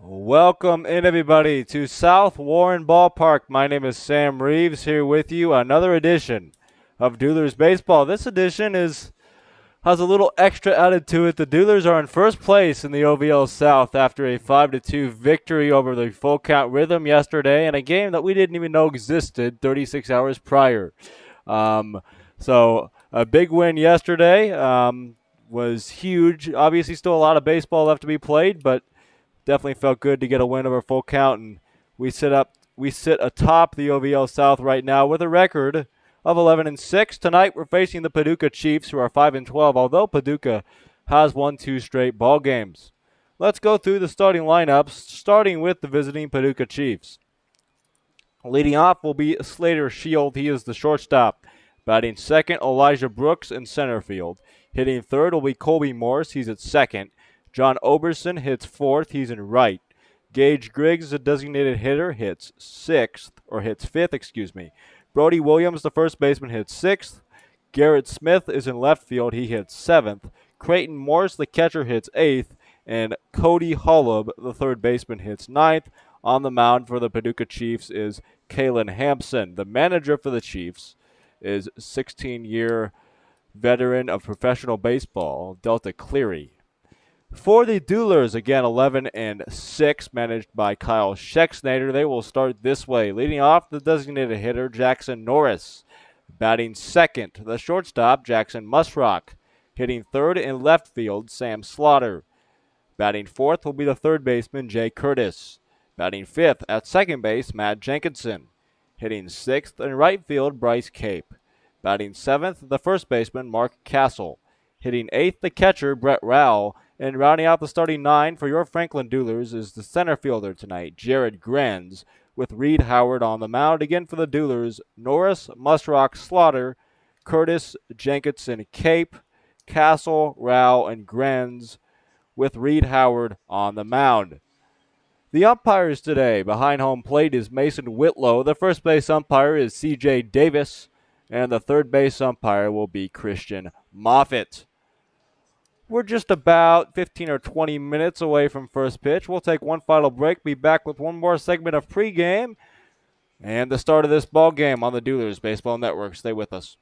Welcome in, everybody, to South Warren Ballpark. My name is Sam Reeves, here with you. Another edition of Duelers Baseball. This edition has a little extra added to it. The Duelers are in first place in the OVL South after a 5-2 victory over the Full Count Rhythm yesterday in a game that we didn't even know existed 36 hours prior. So a big win yesterday was huge. Obviously, still a lot of baseball left to be played, but definitely felt good to get a win over Full Count, and we sit atop the OVL South right now with a record of 11-6. Tonight we're facing the Paducah Chiefs, who are 5-12. Although Paducah has won 2 straight ball games. Let's go through the starting lineups, starting with the visiting Paducah Chiefs. Leading off will be Slater Shield. He is the shortstop. Batting second, Elijah Brooks in center field. Hitting third will be Colby Morris. He's at second. John Oberson hits fourth. He's in right. Gage Griggs, a designated hitter, hits fifth. Brody Williams, the first baseman, hits sixth. Garrett Smith is in left field. He hits seventh. Creighton Morris, the catcher, hits eighth. And Cody Hullub, the third baseman, hits ninth. On the mound for the Paducah Chiefs is Kalyn Hampson. The manager for the Chiefs is 16-year veteran of professional baseball, Delta Cleary. For the Duelers, again, 11-6, managed by Kyle Schexnader. They will start this way. Leading off, the designated hitter, Jackson Norris. Batting second, the shortstop, Jackson Musrock. Hitting third in left field, Sam Slaughter. Batting fourth will be the third baseman, Jay Curtis. Batting fifth at second base, Matt Jenkinson. Hitting sixth in right field, Bryce Cape. Batting seventh, the first baseman, Mark Castle. Hitting eighth, the catcher, Brett Rowell. And rounding out the starting 9 for your Franklin Duelers is the center fielder tonight, Jared Grenz, with Reed Howard on the mound. Again for the Duelers, Norris, Musrock, Slaughter, Curtis, Jenkinson, Cape, Castle, Rowell, and Grenz, with Reed Howard on the mound. The umpires today behind home plate is Mason Whitlow. The first base umpire is C.J. Davis, and the third base umpire will be Christian Moffitt. We're just about 15 or 20 minutes away from first pitch. We'll take one final break, be back with one more segment of pregame and the start of this ball game on the Duelers Baseball Network. Stay with us.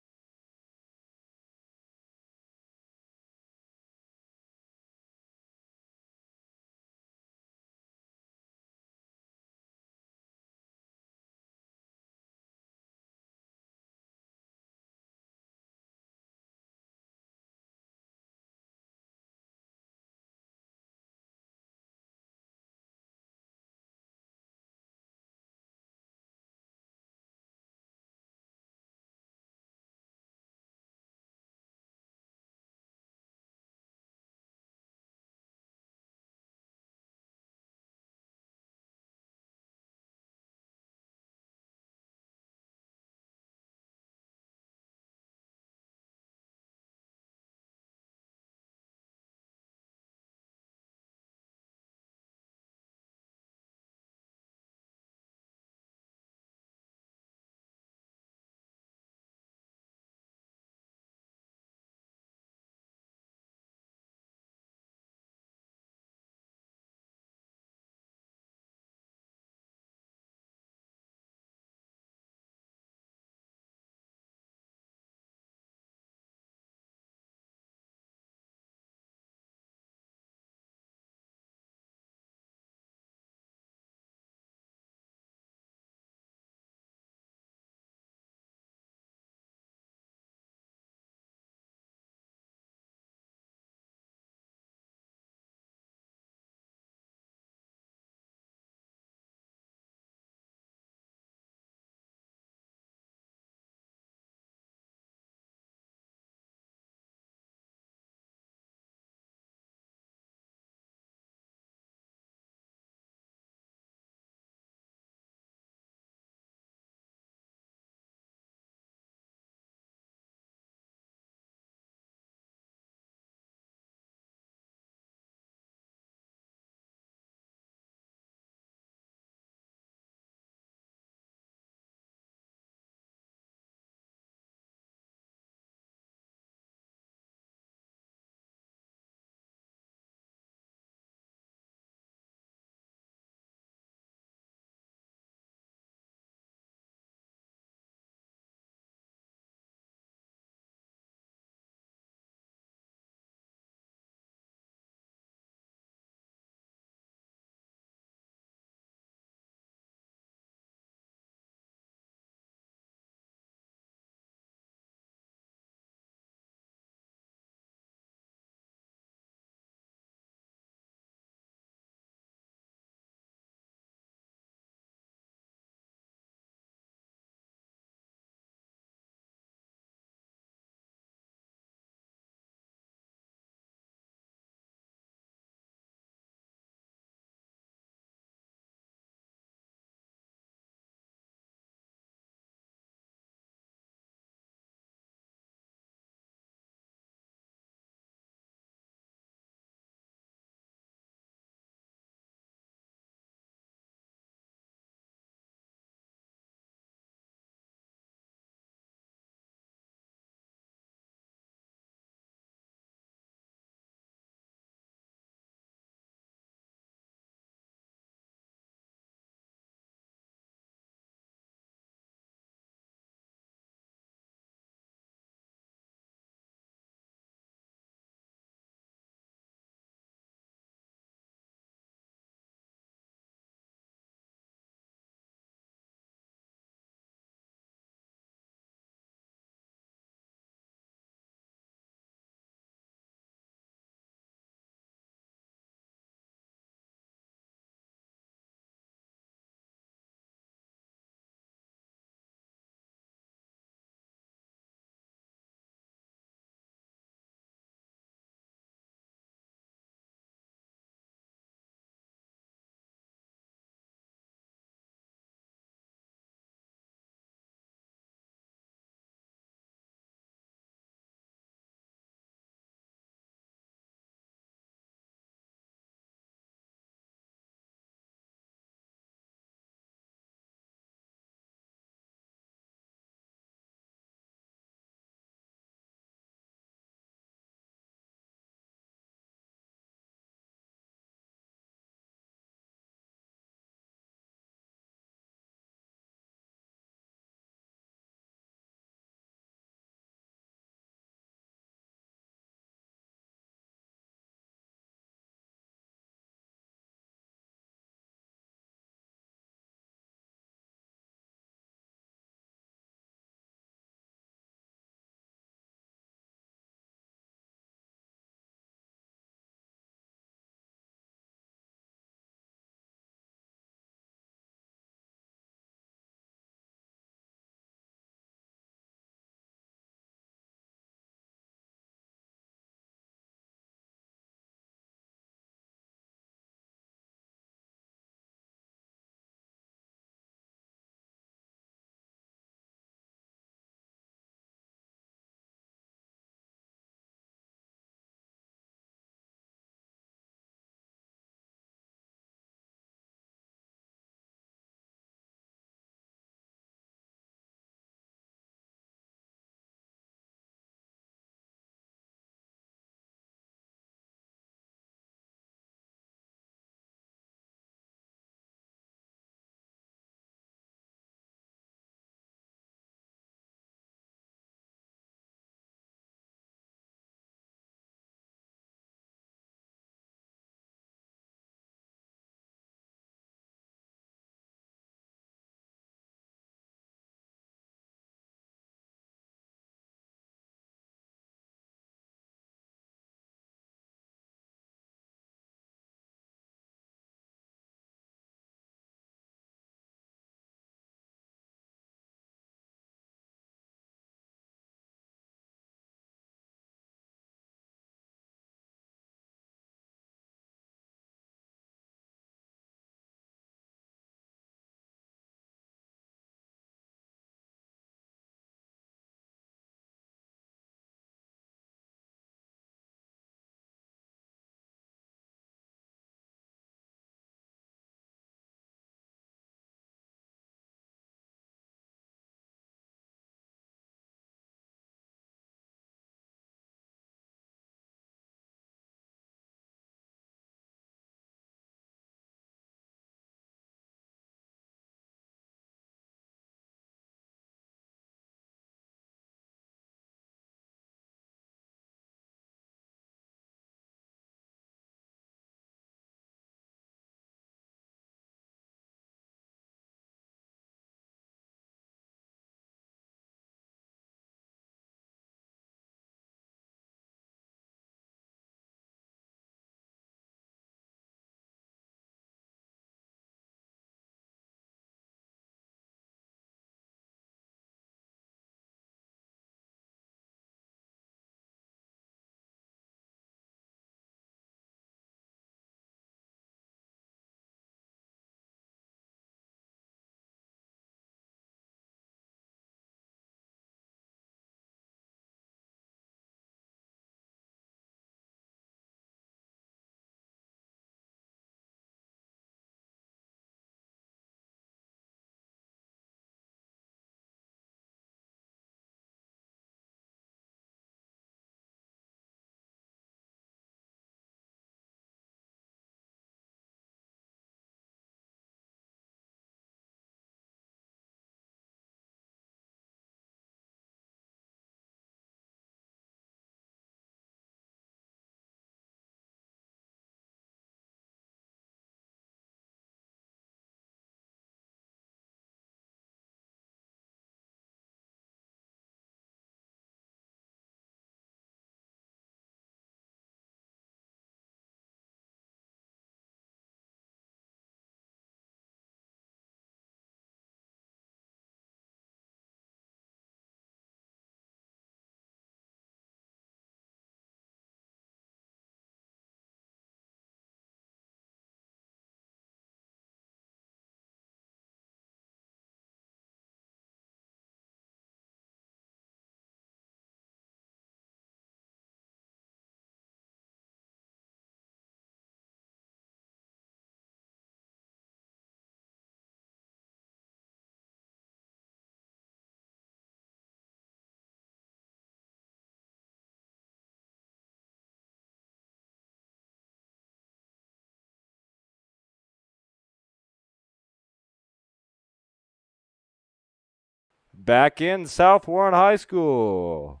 back in South Warren High School.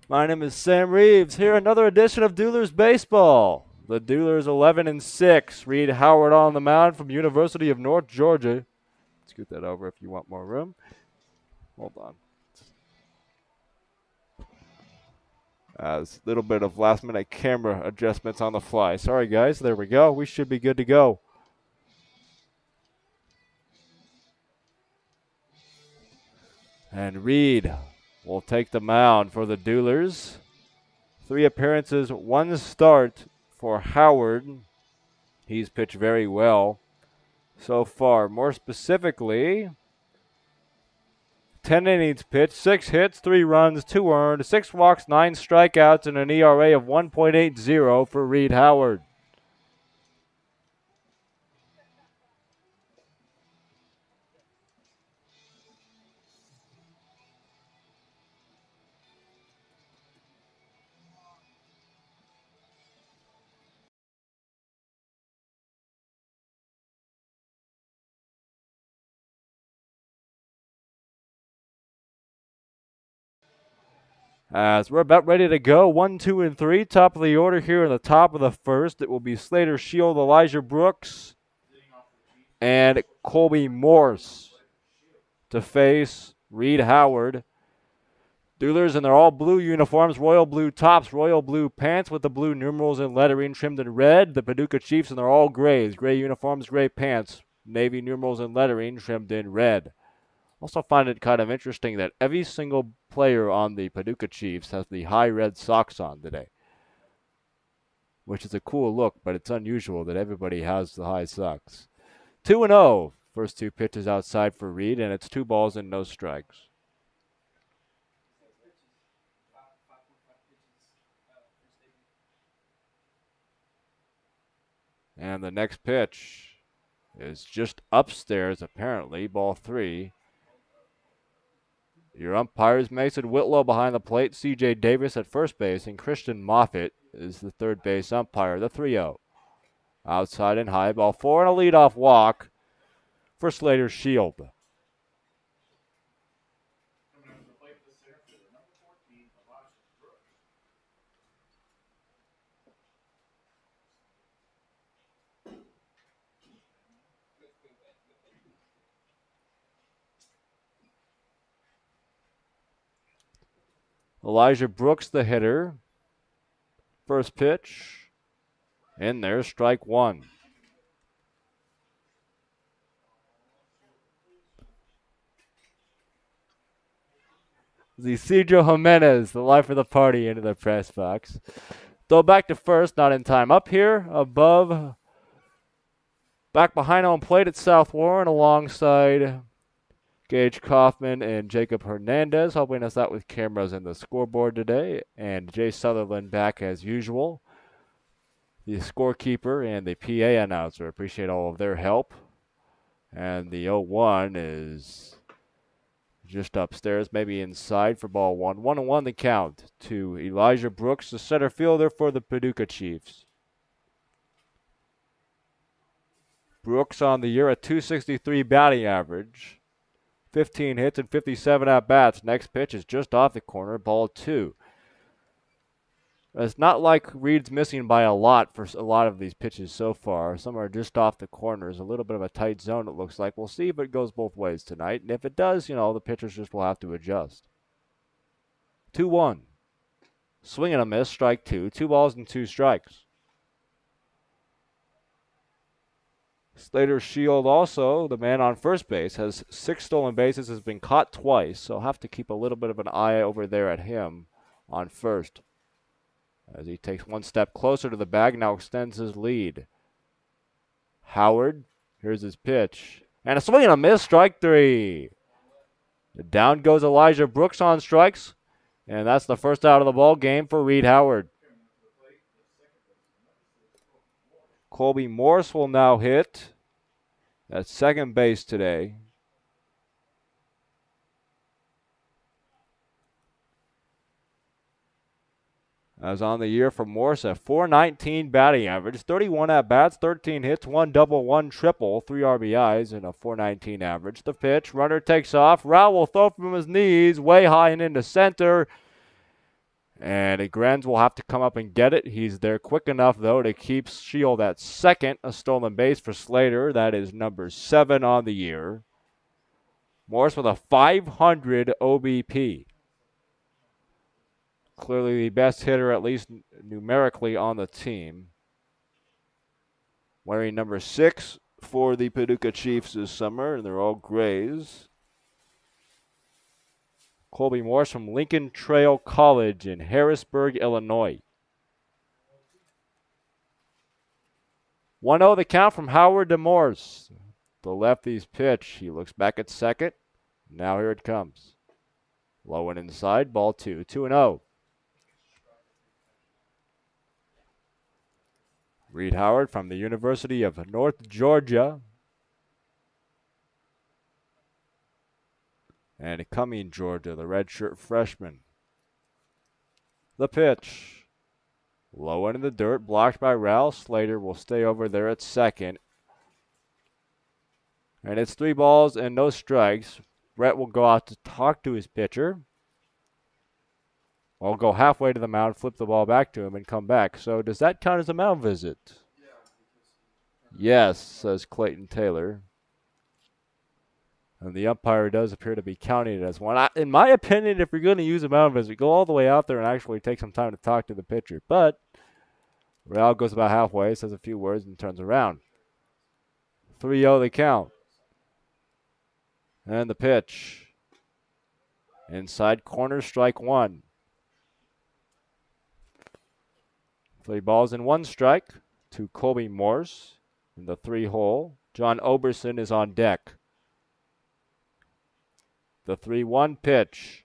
My name is Sam Reeves. Here another edition of Duelers Baseball. The Duelers 11-6. Reed Howard on the mound from University of North Georgia. Scoot that over if you want more room. Hold on. A little bit of last-minute camera adjustments on the fly. Sorry, guys. There we go. We should be good to go. And Reed will take the mound for the Duelers. 3 appearances, 1 start for Howard. He's pitched very well so far. More specifically, 10 innings pitched, 6 hits, 3 runs, 2 earned, 6 walks, 9 strikeouts, and an ERA of 1.80 for Reed Howard. As we're about ready to go, 1, 2, and 3, top of the order here in the top of the first. It will be Slater Shield, Elijah Brooks, and Colby Morris to face Reed Howard. Duelers in their all blue uniforms, royal blue tops, royal blue pants with the blue numerals and lettering trimmed in red. The Paducah Chiefs in their all grays, gray uniforms, gray pants, navy numerals and lettering trimmed in red. Also find it kind of interesting that every single player on the Paducah Chiefs has the high red socks on today, which is a cool look, but it's unusual that everybody has the high socks. 2-0. First 2 pitches outside for Reed, and it's 2 balls and no strikes. And the next pitch is just upstairs, apparently, ball 3. Your umpires, Mason Whitlow behind the plate, C.J. Davis at first base, and Christian Moffitt is the third base umpire, the 3-0. Outside and high, ball 4, and a leadoff walk for Slater Shield. Elijah Brooks, the hitter. First pitch. In there, strike 1. Isidro Jimenez, the life of the party, into the press box. Throw back to first, not in time. Up here, above, back behind home plate at South Warren, alongside Gage Kaufman and Jacob Hernandez, helping us out with cameras in the scoreboard today. And Jay Sutherland back as usual. The scorekeeper and the PA announcer. Appreciate all of their help. And the 0-1 is just upstairs, maybe inside for ball 1. 1-1 the count to Elijah Brooks, the center fielder for the Paducah Chiefs. Brooks on the year, a .263 batting average. 15 hits and 57 at-bats. Next pitch is just off the corner, ball 2. It's not like Reed's missing by a lot for a lot of these pitches so far. Some are just off the corners, a little bit of a tight zone it looks like. We'll see if it goes both ways tonight. And if it does, the pitchers just will have to adjust. 2-1. Swing and a miss, strike 2. 2 balls and 2 strikes. Slater Shield also, the man on first base, has 6 stolen bases, has been caught twice, so have to keep a little bit of an eye over there at him on first. As he takes 1 step closer to the bag, now extends his lead. Howard, here's his pitch. And a swing and a miss, strike 3. Down goes Elijah Brooks on strikes, and that's the first out of the ball game for Reed Howard. Colby Morris will now hit at second base today. As on the year for Morris, a .419 batting average, 31 at-bats, 13 hits, 1 double, 1 triple, 3 RBIs, and a .419 average. The pitch, runner takes off. Rowell will throw from his knees, way high and into center. And Grenz will have to come up and get it. He's there quick enough, though, to keep Shield at second. A stolen base for Slater. That is number 7 on the year. Morris with a .500 OBP. Clearly the best hitter, at least numerically, on the team. Wearing number 6 for the Paducah Chiefs this summer, and they're all grays. Colby Morris from Lincoln Trail College in Harrisburg, Illinois. 1-0 the count from Howard to Morris. The lefty's pitch. He looks back at second. Now here it comes. Low and inside, ball 2. 2-0. Reed Howard from the University of North Georgia. And Cumming, Georgia, the redshirt freshman. The pitch. Low into the dirt, blocked by Rowell. Slater will stay over there at second. And it's 3 balls and no strikes. Brett will go out to talk to his pitcher. I'll go halfway to the mound, flip the ball back to him, and come back. So does that count as a mound visit? Yes, says Clayton Taylor. And the umpire does appear to be counting it as one. In my opinion, if you're going to use a mound visit, go all the way out there and actually take some time to talk to the pitcher. But Real goes about halfway, says a few words, and turns around. 3-0 the count. And the pitch. Inside corner, strike 1. 3 balls and 1 strike to Colby Morris in the 3-hole. John Oberson is on deck. The 3-1 pitch.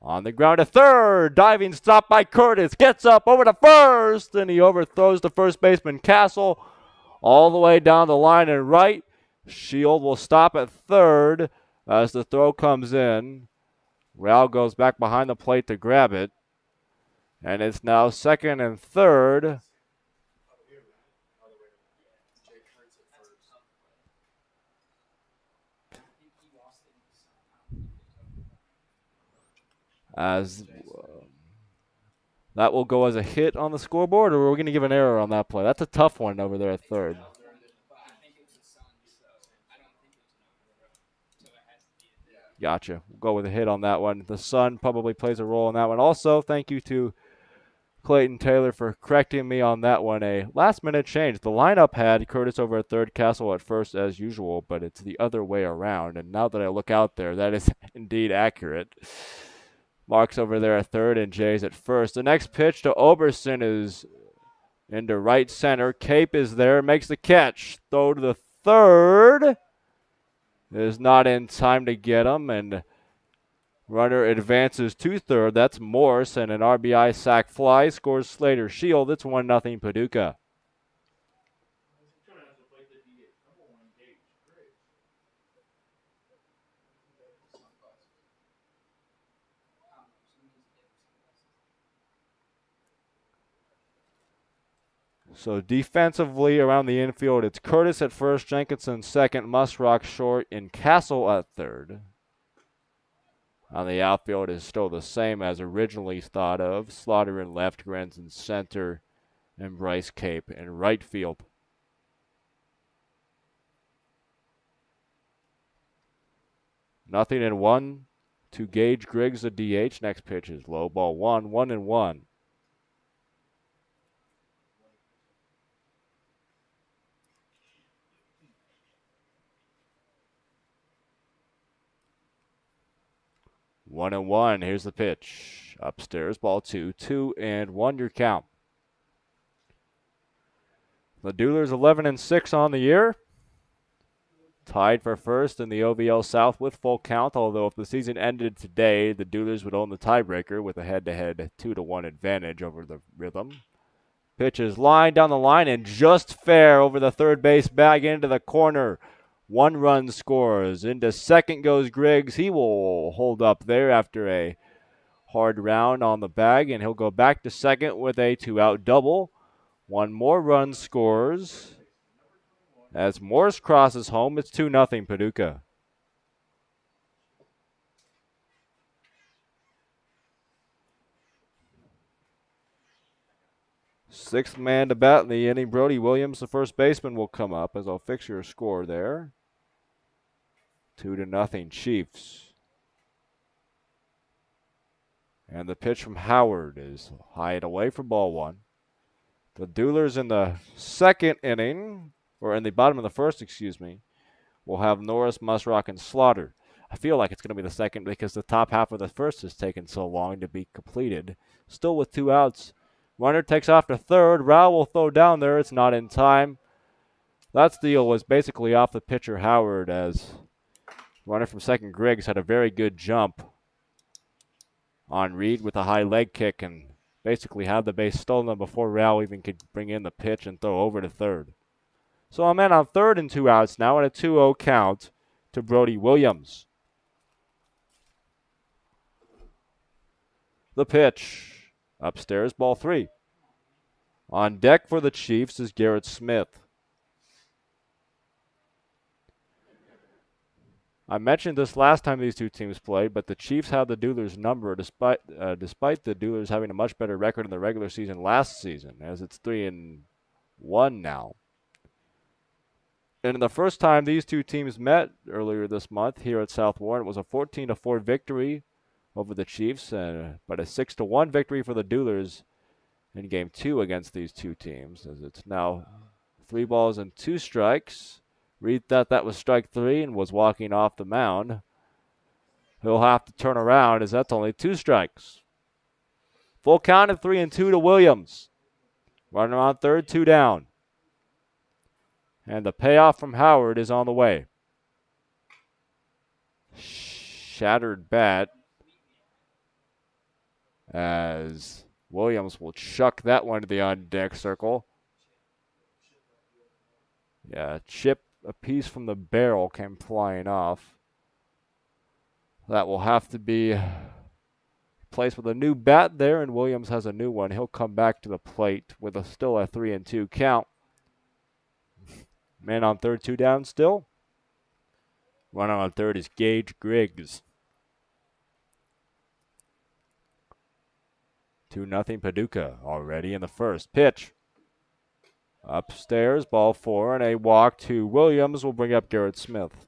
On the ground to third. Diving stop by Curtis. Gets up over to first. And he overthrows the first baseman Castle all the way down the line and right. Shield will stop at third as the throw comes in. Real goes back behind the plate to grab it. And it's now second and third. As that will go as a hit on the scoreboard, or are we going to give an error on that play? That's a tough one over there at third. Gotcha. We'll go with a hit on that one. The sun probably plays a role in that one. Also, thank you to Clayton Taylor for correcting me on that one. A last-minute change. The lineup had Curtis over at third, Castle at first as usual, but it's the other way around. And now that I look out there, that is indeed accurate. Mark's over there at third and Jay's at first. The next pitch to Oberson is into right center. Cape is there, makes the catch. Throw to the third. Is not in time to get him, and runner advances to third. That's Morse, and an RBI sac fly scores Slater Shield. It's 1-0 Paducah. So defensively around the infield, it's Curtis at first, Jenkinson second, Musrock short, and Castle at third. On the outfield is still the same as originally thought of. Slaughter in left, Grenz in center, and Bryce Cape in right field. Nothing in 1 to Gage Griggs, the DH. Next pitch is low ball 1, 1-1. One and one. Here's the pitch. Upstairs, ball 2. 2-1 your count. The Duelers 11-6 on the year. Tied for first in the OVL South with full count, although if the season ended today, the Duelers would own the tiebreaker with a head-to-head 2-1 advantage over the Rhythm. Pitch is lined down the line and just fair over the third base bag into the corner. 1 run scores. Into second goes Griggs. He will hold up there after a hard round on the bag, and he'll go back to second with a 2-out double. One more run scores. As Morris crosses home, it's 2-0 Paducah. Sixth man to bat in the inning, Brody Williams, the first baseman, will come up as I'll fix your score there. 2-0 Chiefs. And the pitch from Howard is high and away for ball one. The Duelers in the second inning, or in the bottom of the first, will have Norris, Musrock, and Slaughter. I feel like it's going to be the second because the top half of the first has taken so long to be completed. Still with 2 outs. Runner takes off to third. Rao will throw down there. It's not in time. That steal was basically off the pitcher Howard, as runner from second Griggs had a very good jump on Reed with a high leg kick and basically had the base stolen before Rao even could bring in the pitch and throw over to third. So I'm in on third and 2 outs now, and a 2-0 count to Brody Williams. The pitch. Upstairs, ball 3. On deck for the Chiefs is Garrett Smith. I mentioned this last time these two teams played, but the Chiefs have the Duelers number despite the Duelers having a much better record in the regular season last season, as it's 3-1 now. And the first time these two teams met earlier this month here at South Warren, it was a 14-4 victory over the Chiefs, but a 6-1 victory for the Duelers in Game 2 against these two teams, as it's now 3 balls and 2 strikes. Reed thought that was strike 3 and was walking off the mound. He'll have to turn around, as that's only 2 strikes. Full count of 3-2 to Williams. Runner on third, 2 down. And the payoff from Howard is on the way. Shattered bat, as Williams will chuck that one to the on-deck circle. Yeah, chip a piece from the barrel came flying off. That will have to be replaced with a new bat there, and Williams has a new one. He'll come back to the plate with still a 3-2 count. Man on third, 2 down still. Runner on third is Gage Griggs. 2-0 Paducah already in the first. Pitch. Upstairs, ball 4, and a walk to Williams will bring up Garrett Smith.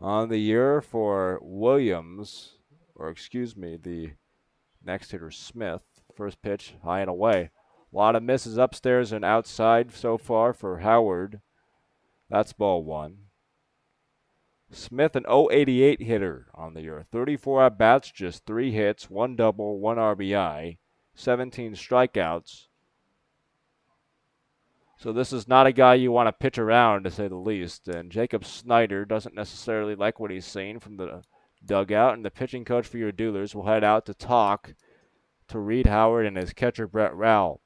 On the year for Williams, the next hitter Smith. First pitch, high and away. A lot of misses upstairs and outside so far for Howard. That's ball 1. Smith, an .088 hitter on the year. 34 at-bats, just 3 hits, 1 double, 1 RBI, 17 strikeouts. So this is not a guy you want to pitch around, to say the least. And Jacob Snyder doesn't necessarily like what he's seen from the dugout. And the pitching coach for your Duelers will head out to talk to Reed Howard and his catcher Brett Rowell.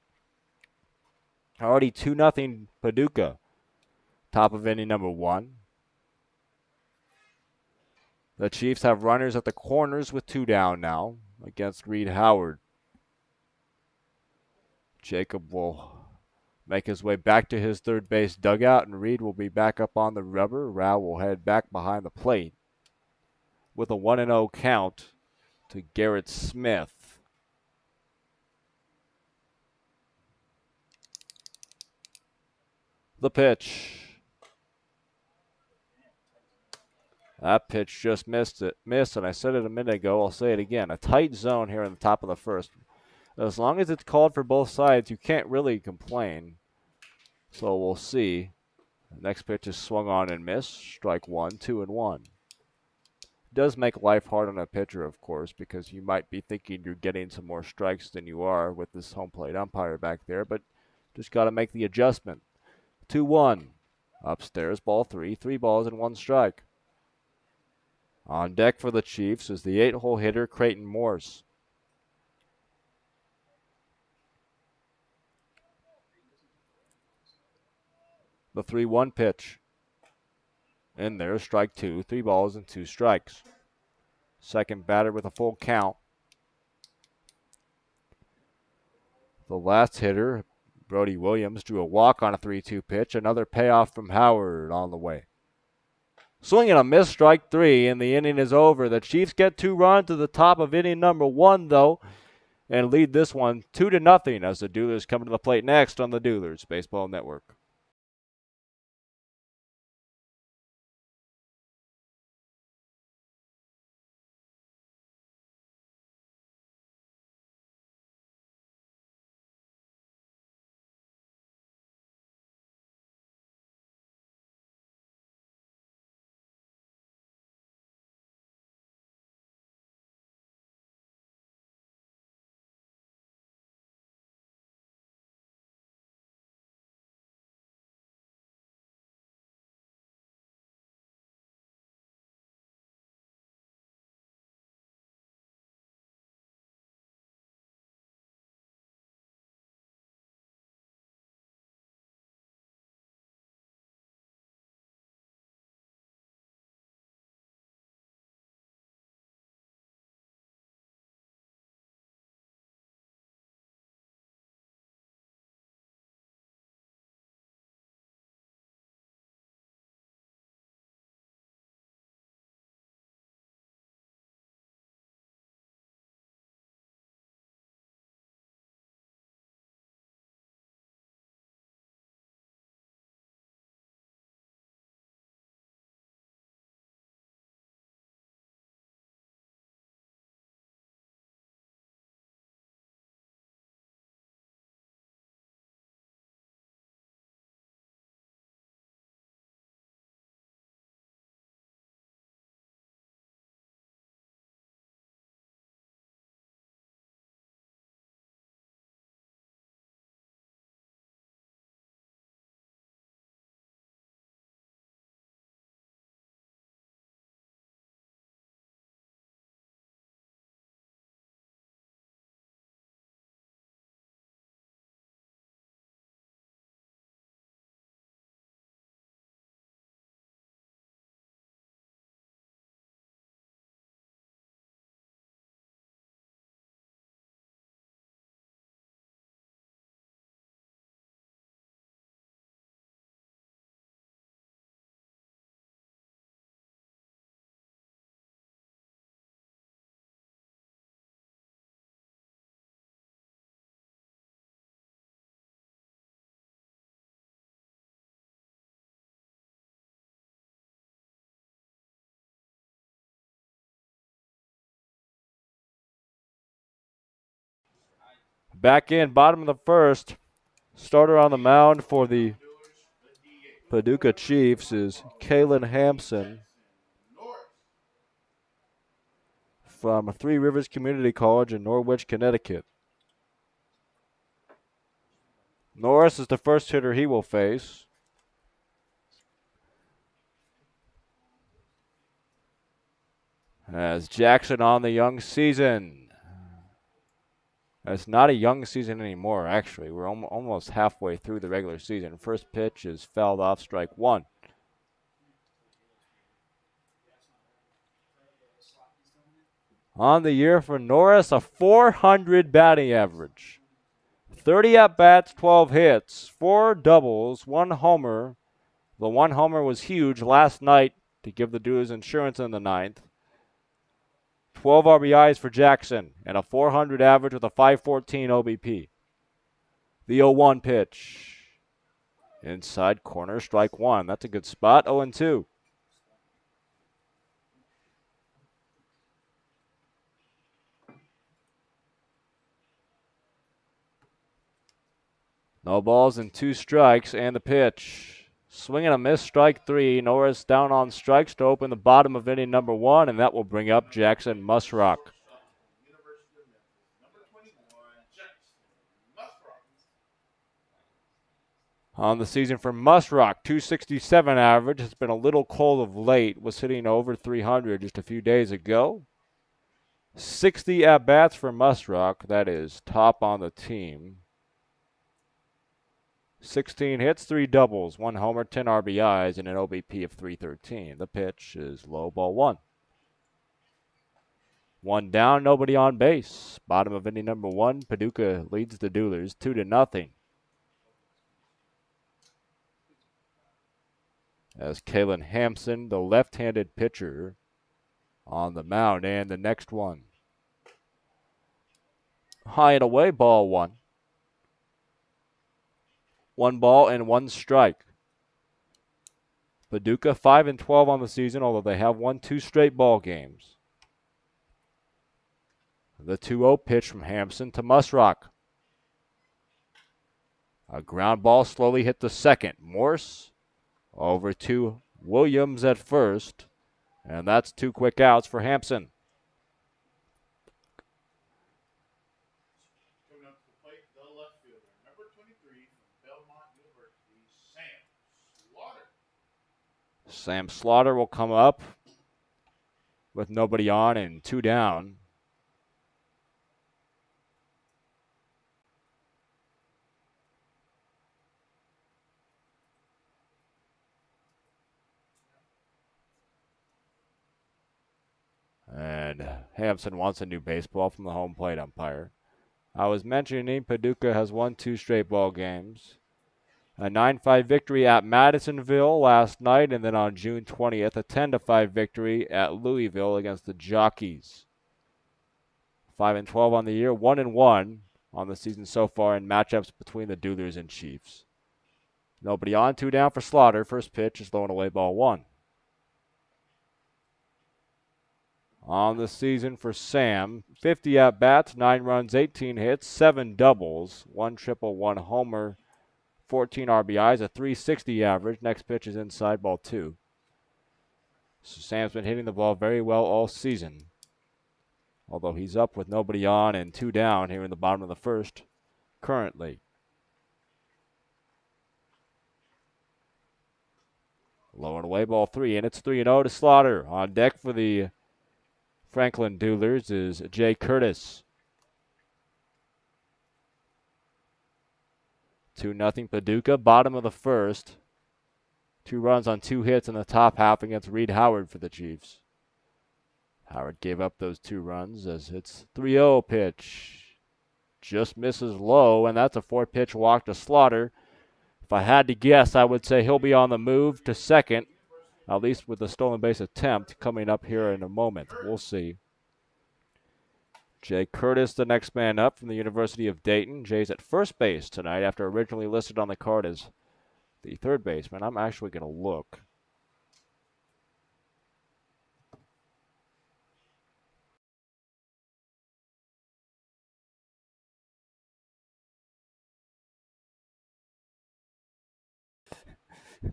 Already 2-0 Paducah. Top of inning number 1. The Chiefs have runners at the corners with 2 down now against Reed Howard. Jacob will make his way back to his third base dugout, and Reed will be back up on the rubber. Rao will head back behind the plate with a 1-0 count to Garrett Smith. The pitch. That pitch just missed, and I said it a minute ago. I'll say it again. A tight zone here in the top of the first. As long as it's called for both sides, you can't really complain. So we'll see. The next pitch is swung on and missed. Strike 1, 2-1. Does make life hard on a pitcher, of course, because you might be thinking you're getting some more strikes than you are with this home plate umpire back there, but just got to make the adjustment. 2-1. Upstairs, ball 3. 3 balls and 1 strike. On deck for the Chiefs is the 8-hole hitter, Colby Morris. The 3-1 pitch. In there, strike 2, 3 balls and 2 strikes. Second batter with a full count. The last hitter, Brody Williams, drew a walk on a 3-2 pitch. Another payoff from Howard on the way. Swing and a miss, strike 3, and the inning is over. The Chiefs get 2 runs to the top of inning number 1, though, and lead this one 2-0 as the Duelers come to the plate next on the Duelers Baseball Network. Back in, bottom of the first. Starter on the mound for the Paducah Chiefs is Kalyn Hampson from Three Rivers Community College in Norwich, Connecticut. Norris is the first hitter he will face. As Jackson on the young season. It's not a young season anymore, actually. We're almost halfway through the regular season. First pitch is fouled off, strike 1. On the year for Norris, a .400 batting average. 30 at-bats, 12 hits, 4 doubles, 1 homer. The 1 homer was huge last night to give the Duelers insurance in the 9th. 12 RBIs for Jackson and a .400 average with a .514 OBP. The 0-1 pitch. Inside corner, strike 1. That's a good spot. 0-2. No balls and 2 strikes, and the pitch. Swing and a miss, strike 3. Norris down on strikes to open the bottom of inning number 1, and that will bring up Jackson Musrock. On the season for Musrock, 267 average. It's been a little cold of late. Was hitting over 300 just a few days ago. 60 at-bats for Musrock. That is top on the team. 16 hits, 3 doubles, 1 homer, 10 RBIs, and an OBP of 313. The pitch is low, ball 1. 1 down, nobody on base. Bottom of inning number 1, Paducah leads the Duelers 2-0. As Kalyn Hampson, the left-handed pitcher, on the mound. And the next one. High and away, ball 1. 1 ball and 1 strike. Paducah 5-12 on the season, although they have won 2 straight ball games. The 2-0 pitch from Hampson to Musrock. A ground ball slowly hit the second. Morse over to Williams at first. And that's 2 quick outs for Hampson. Coming up to the plate, the left fielder, number 23 from Belmont University, Sam Slaughter. Sam Slaughter will come up with nobody on and 2 down. And Hampson wants a new baseball from the home plate umpire. I was mentioning Paducah has won 2 straight ball games. A 9-5 victory at Madisonville last night, and then on June 20th, a 10-5 victory at Louisville against the Jockeys. 5-12 on the year, 1-1 on the season so far in matchups between the Duelers and Chiefs. Nobody on, 2 down for Slaughter. First pitch is low and away, ball 1. On the season for Sam, 50 at-bats, 9 runs, 18 hits, 7 doubles, 1 triple, 1 homer, 14 RBIs, a 360 average. Next pitch is inside, ball 2. So Sam's been hitting the ball very well all season, although he's up with nobody on and 2 down here in the bottom of the first currently. Low and away, ball 3, and it's 3-0 to Slaughter. On deck for the Franklin Duelers is Jay Curtis. 2-0 Paducah, bottom of the first. 2 runs on 2 hits in the top half against Reed Howard for the Chiefs. Howard gave up those 2 runs as it's 3-0 pitch. Just misses low, and that's a 4-pitch walk to Slaughter. If I had to guess, I would say he'll be on the move to second, at least with the stolen base attempt coming up here in a moment. We'll see. Jay Curtis, the next man up from the University of Dayton. Jay's at first base tonight after originally listed on the card as the third baseman. I'm actually going to look.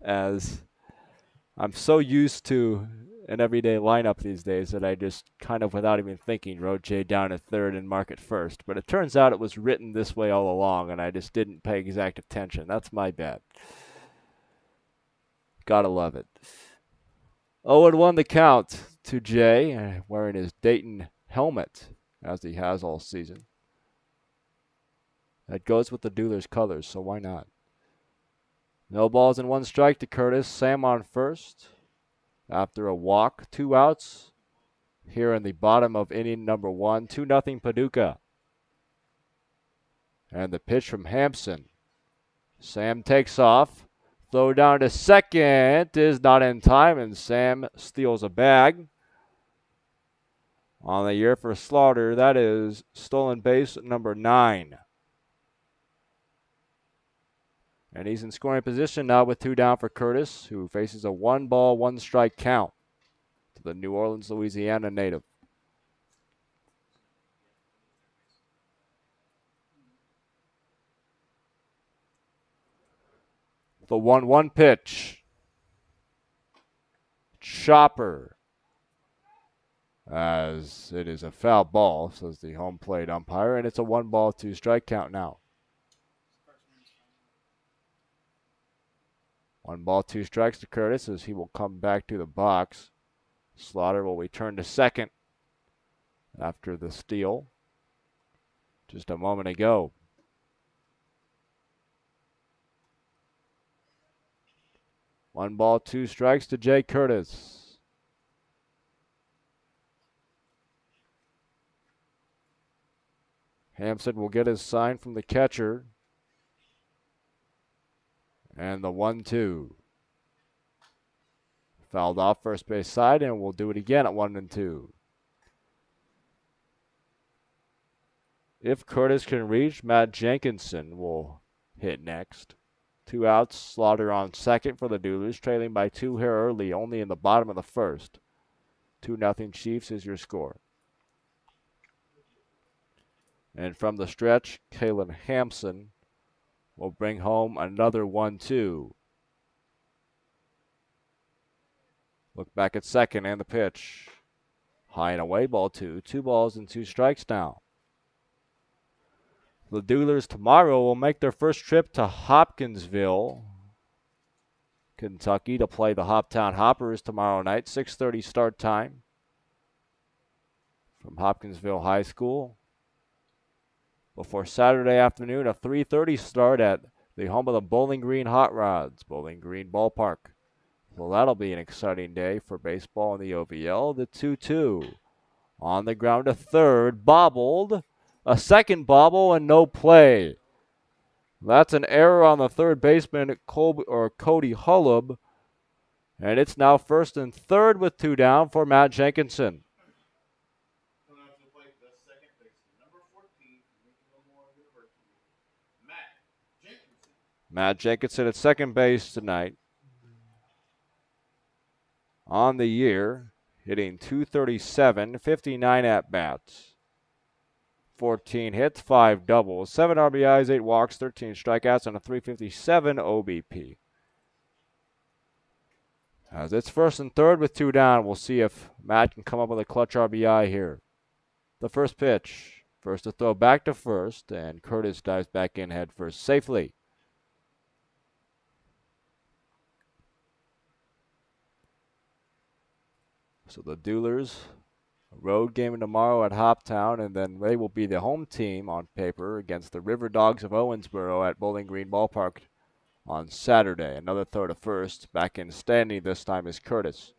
As I'm so used to an everyday lineup these days that I just kind of, without even thinking, wrote Jay down at third and mark it first. But it turns out it was written this way all along, and I just didn't pay exact attention. That's my bad. Gotta love it. 0-1 the count to Jay, wearing his Dayton helmet, as he has all season. That goes with the Duelers colors, so why not? No balls and 1 strike to Curtis. Sam on first. After a walk, 2 outs here in the bottom of inning number 1. 2-0 Paducah. And the pitch from Hampson. Sam takes off. Throw down to second is not in time, and Sam steals a bag. On the year for Slaughter, that is stolen base number 9. And he's in scoring position now with 2 down for Curtis, who faces a 1-ball, 1-strike count to the New Orleans, Louisiana native. The 1-1 pitch. Chopper. As it is a foul ball, says the home plate umpire, and it's a 1-ball, 2-strike count now. 1-2 to Curtis as he will come back to the box. Slaughter will return to second after the steal just a moment ago. 1-2 to Jay Curtis. Hampson will get his sign from the catcher. And the 1-2. Fouled off first base side, and we'll do it again at 1-2. If Curtis can reach, Matt Jenkinson will hit next. 2 outs, Slaughter on second for the Duelers, trailing by 2 here early, only in the bottom of the first. 2-0 Chiefs is your score. And from the stretch, Kalyn Hampson will bring home another 1-2. Look back at second and the pitch. High and away, ball 2. 2 balls and 2 strikes now. The Duelers tomorrow will make their first trip to Hopkinsville, Kentucky, to play the Hoptown Hoppers tomorrow night. 6:30 start time from Hopkinsville High School. Before Saturday afternoon, a 3:30 start at the home of the Bowling Green Hot Rods, Bowling Green Ballpark. Well, that'll be an exciting day for baseball in the OVL. The 2-2 on the ground to third, bobbled. A second bobble and no play. That's an error on the third baseman, Cody Hullub. And it's now first and third with 2 down for Matt Jenkinson. Matt Jenkinson at second base tonight. On the year, hitting .237, 59 at-bats. 14 hits, 5 doubles, 7 RBIs, 8 walks, 13 strikeouts, and a .357 OBP. As it's first and third with 2 down, we'll see if Matt can come up with a clutch RBI here. The first pitch, first to throw back to first, and Curtis dives back in head first safely. So the Duelers, a road game tomorrow at Hoptown, and then they will be the home team on paper against the River Dogs of Owensboro at Bowling Green Ballpark on Saturday. Another throw to first. Back in standing this time is Curtis.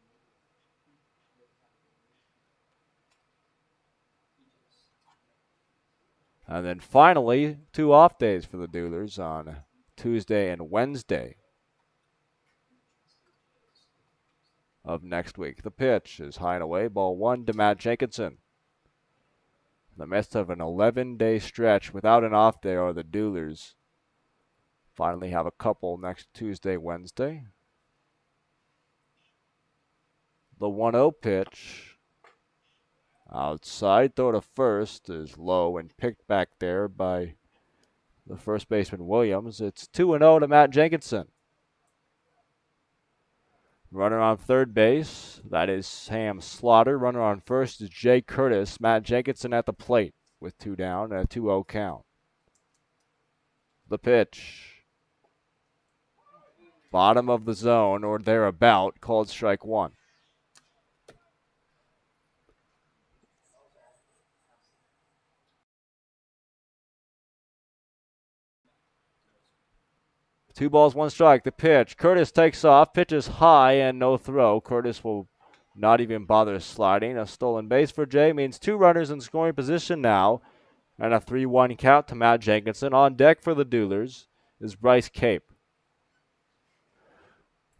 And then finally, 2 off days for the Duelers on Tuesday and Wednesday of next week. The pitch is high and away, ball 1 to Matt Jenkinson. In the midst of an 11-day stretch without an off day, are the Duelers finally have a couple next Tuesday, Wednesday. The 1-0 pitch, outside, throw to first, is low and picked back there by the first baseman Williams. It's 2-0 to Matt Jenkinson. Runner on third base, that is Sam Slaughter. Runner on first is Jay Curtis. Matt Jenkinson at the plate with 2 down and a 2-0 count. The pitch, bottom of the zone or thereabout, called strike 1. Two balls, 1 strike. The pitch. Curtis takes off, pitches high, and no throw. Curtis will not even bother sliding. A stolen base for Jay means 2 runners in scoring position now, and a 3-1 count to Matt Jenkinson. On deck for the Duelers is Bryce Cape.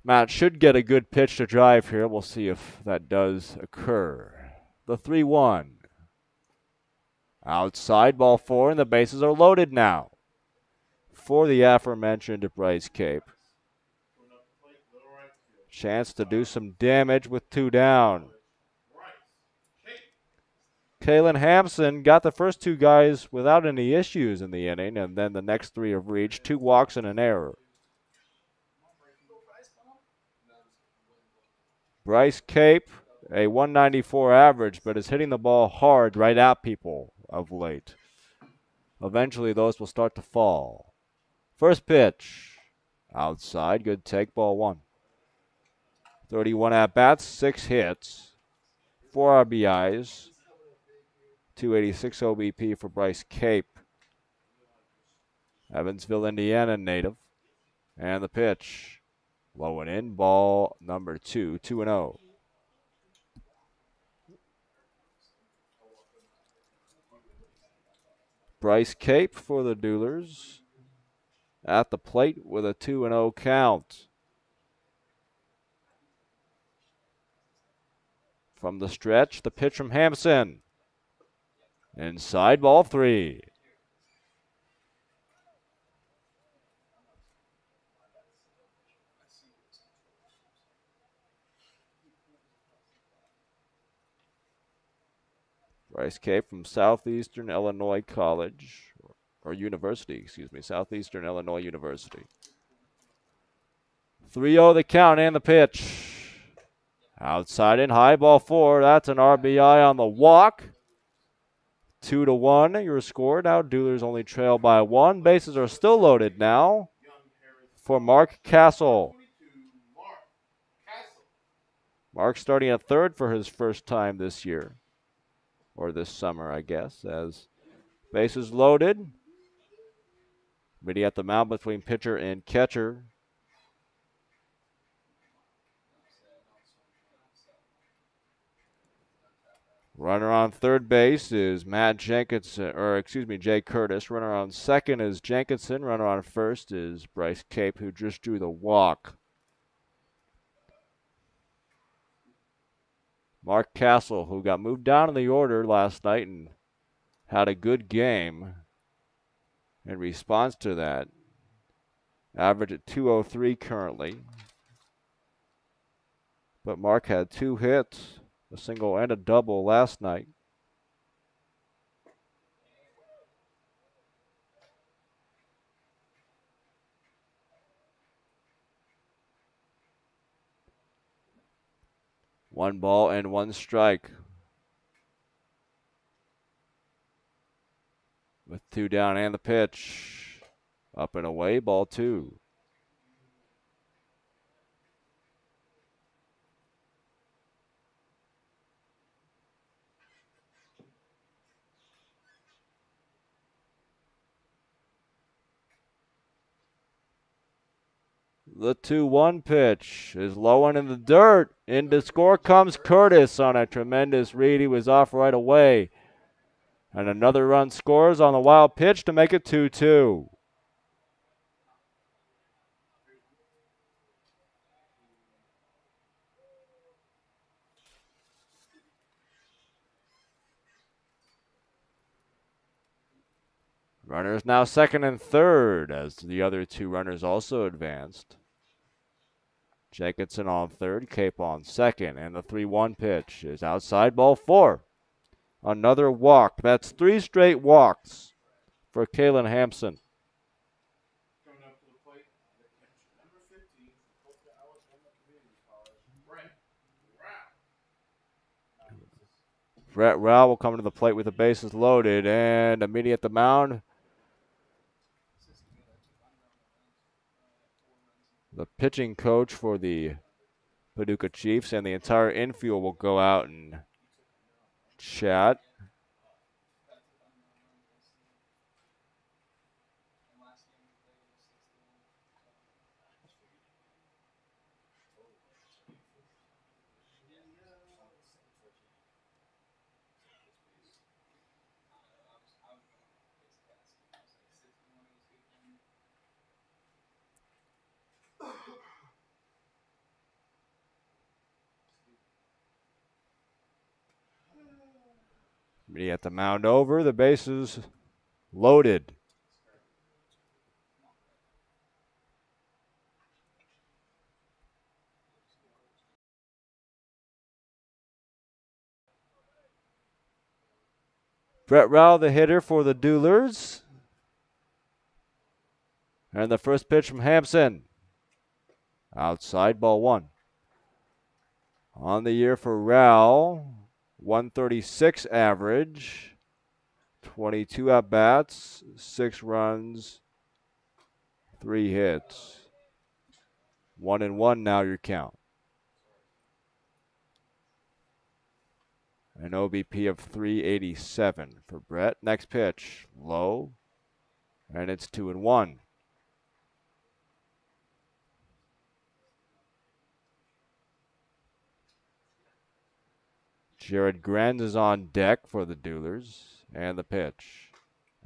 Matt should get a good pitch to drive here. We'll see if that does occur. The 3-1. Outside, ball 4, and the bases are loaded now for the aforementioned Bryce Cape. Chance to do some damage with 2 down. Kalyn Hampson got the first 2 guys without any issues in the inning, and then the next 3 have reached 2 walks and an error. Bryce Cape, a 194 average, but is hitting the ball hard right at people of late. Eventually, those will start to fall. First pitch, Outside, good take, ball 1. 31 at-bats, 6 hits, 4 RBIs, 286 OBP for Bryce Cape. Evansville, Indiana native. And the pitch. Low and in, ball number 2, 2-0. Bryce Cape for the Duelers at the plate with a 2-0 count. From the stretch, the pitch from Hampson. Inside, ball 3. Bryce Cape from Southeastern Illinois College, or University, excuse me, Southeastern Illinois University. 3-0 the count and the pitch. Outside in, high, ball 4. That's an RBI on the walk. 2-1, your score. Now Duelers only trail by 1. Bases are still loaded now for Mark Castle. Mark starting at third for his first time this year. Or this summer, I guess, as bases loaded. Ready at the mound between pitcher and catcher. Runner on third base is Matt Jenkinson, Jay Curtis. Runner on second is Jenkinson. Runner on first is Bryce Cape, who just drew the walk. Mark Castle, who got moved down in the order last night and had a good game in response to that. Average at 203 currently. But Mark had 2 hits, a single and a double last night. One ball and 1 strike. With 2 down and the pitch. Up and away, ball 2. The 2-1 pitch is low and in the dirt. Into score comes Curtis on a tremendous read. He was off right away. And another run scores on the wild pitch to make it 2-2. Runners now second and third as the other 2 runners also advanced. Jenkinson on third, Cape on second, and the 3-1 pitch is outside, ball 4. Another walk. That's 3 straight walks for Kalyn Hampson. Coming up to the plate, the catcher, number 15 from Coastal Alabama Community College, Brett Rao will come to the plate with the bases loaded, and a meeting at the mound. The pitching coach for the Paducah Chiefs and the entire infield will go out and chat. Meeting at the mound over, the bases loaded. Brett Rao, the hitter for the Duelers. And the first pitch from Hampson. Outside, ball 1. On the year for Rao, 136 average, 22 at-bats, 6 runs, 3 hits. 1-1 now your count. An OBP of 387 for Brett. Next pitch, low, and it's 2-1. Jared Grenz is on deck for the Duelers, and the pitch.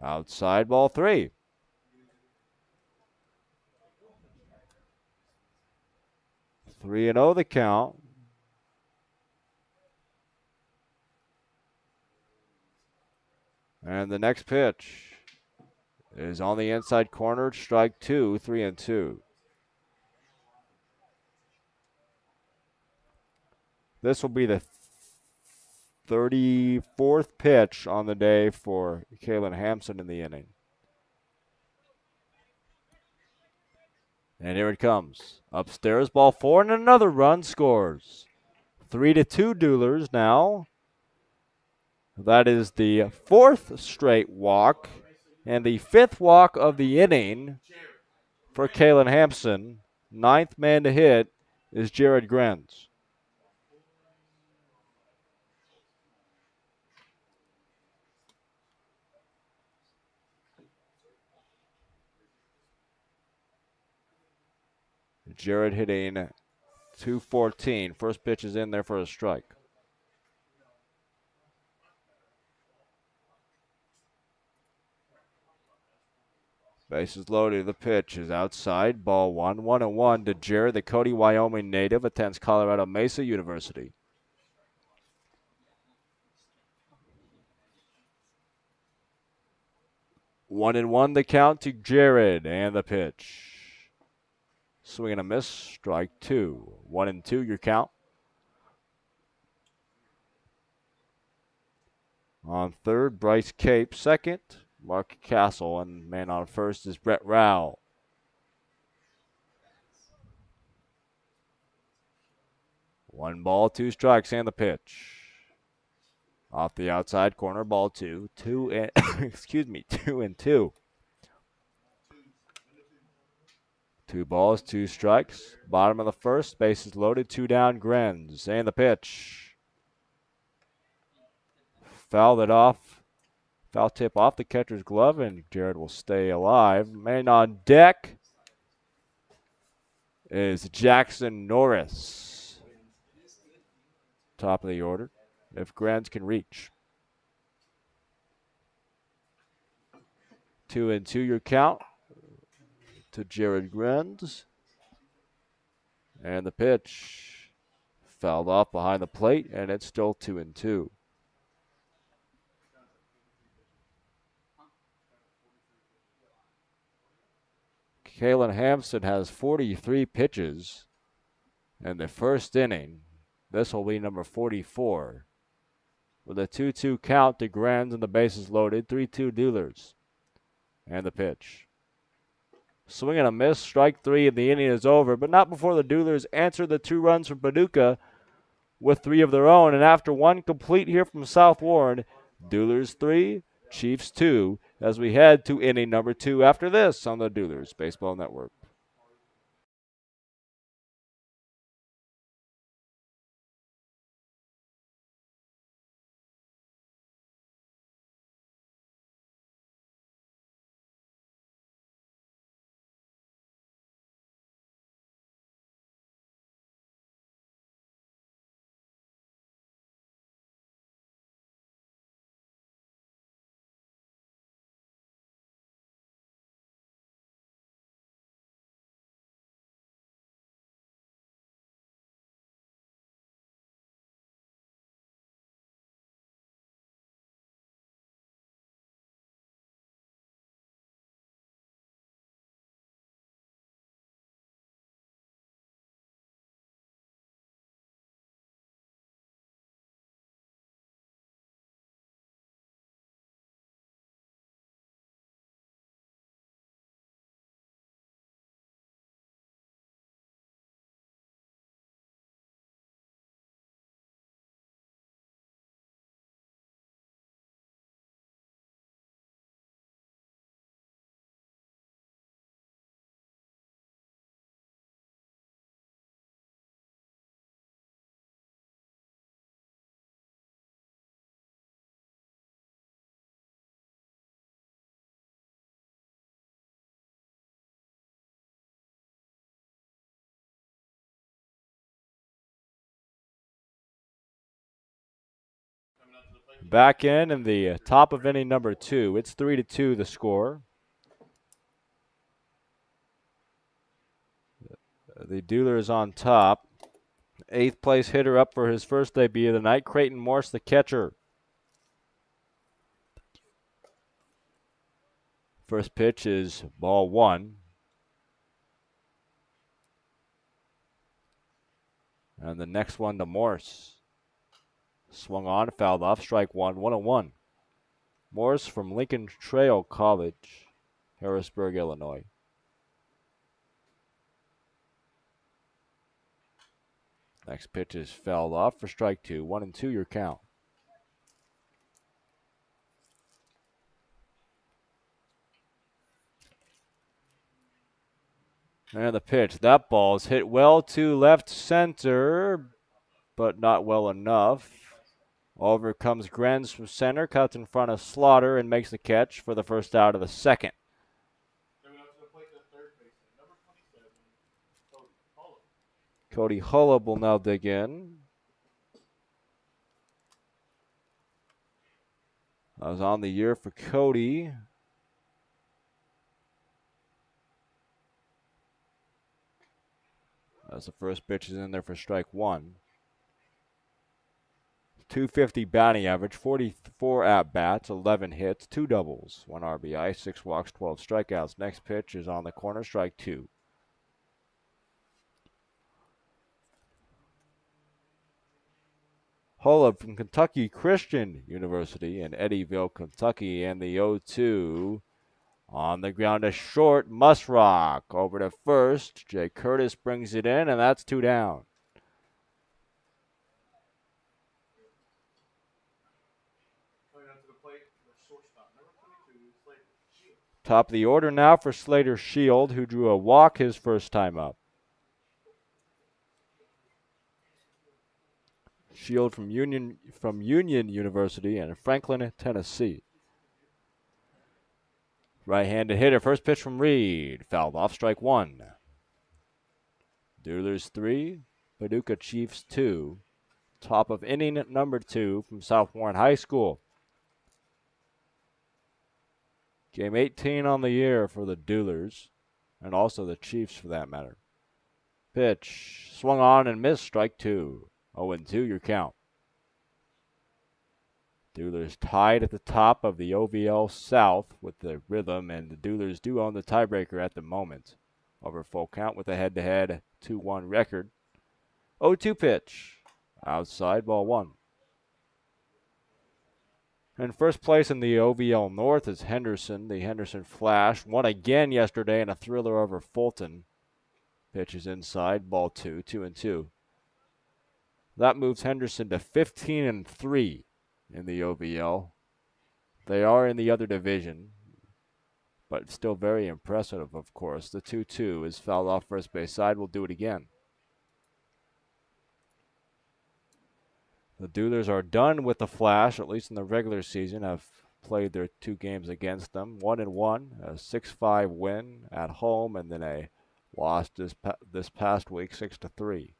Outside, ball 3. Three and 0 the count. And the next pitch is on the inside corner. Strike 2, 3-2. This will be the 34th pitch on the day for Kalyn Hampson in the inning. And here it comes. Upstairs, ball 4, and another run scores. 3-2 Duelers now. That is the 4th straight walk and the 5th walk of the inning for Kalyn Hampson. 9th man to hit is Jared Grenz. Jared hitting .214. First pitch is in there for a strike. Bases loaded. The pitch is outside. Ball 1. 1-1 to Jared, the Cody, Wyoming native, attends Colorado Mesa University. One and one the count to Jared, and the pitch. Swing and a miss. Strike 2. 1-2 your count. On third, Bryce Cape. Second, Mark Castle. And man on first is Brett Rao. One ball, 2 strikes, and the pitch. Off the outside corner, ball 2. 2-2. 2 balls, 2 strikes. Bottom of the first, bases loaded, 2 down, Grenz. And the pitch. Fouled it off. Foul tip off the catcher's glove, and Jared will stay alive. Man on deck is Jackson Norris. Top of the order, if Grenz can reach. 2-2 your count to Jared Grenz. And the pitch fouled off behind the plate, and it's still 2-2. Kalyn Hampson has 43 pitches in the first inning. This will be number 44. With a 2-2 count to Grenz and the bases loaded, 3-2 Duelers. And the pitch. Swing and a miss, strike 3, and the inning is over, but not before the Duelers answer the 2 runs from Paducah with 3 of their own. And after 1 complete here from South Warren, Duelers 3, Chiefs 2, as we head to inning number 2 after this on the Duelers Baseball Network. Back in the top of inning number 2. It's 3-2 the score. The Duelers on top. 8th place hitter up for his first debut of the night, Creighton Morse, the catcher. First pitch is ball 1. And the next one to Morse. Swung on, fouled off, strike 1, 1-1. Morse from Lincoln Trail College, Harrisburg, Illinois. Next pitch is fouled off for strike 2, 1-2 your count. And the pitch, that ball is hit well to left center, but not well enough. Over comes Grenz from center, cuts in front of Slaughter, and makes the catch for the first out of the second. Cody Hullab will now dig in. That was on the year for Cody. As the first pitch is in there for strike 1. 250 batting average, 44 at-bats, 11 hits, 2 doubles, 1 RBI, 6 walks, 12 strikeouts. Next pitch is on the corner, strike 2. Hullab from Kentucky Christian University in Eddyville, Kentucky, and the 0-2 on the ground to short. Musrock over to first. Jay Curtis brings it in, and that's 2 down. Top of the order now for Slater Shield, who drew a walk his first time up. Shield from Union University in Franklin, Tennessee. Right-handed hitter. First pitch from Reed. Fouled off, strike 1. Duelers 3, Paducah Chiefs 2. Top of inning number 2 from South Warren High School. Game 18 on the year for the Duelers, and also the Chiefs for that matter. Pitch swung on and missed, strike 2. 0-2 your count. Duelers tied at the top of the OVL South with the rhythm, and the Duelers do own the tiebreaker at the moment. Over full count with a head-to-head 2-1 record. 0-2 pitch. Outside, ball 1. In first place in the OVL North is Henderson. The Henderson Flash won again yesterday in a thriller over Fulton. Pitch is inside, ball 2, 2-2. That moves Henderson to 15-3 in the OVL. They are in the other division, but still very impressive, of course. The 2-2 is fouled off first base side. We'll do it again. The Duelers are done with the Flash, at least in the regular season, have played their 2 games against them. 1-1, a 6-5 win at home, and then a loss this past week, 6-3.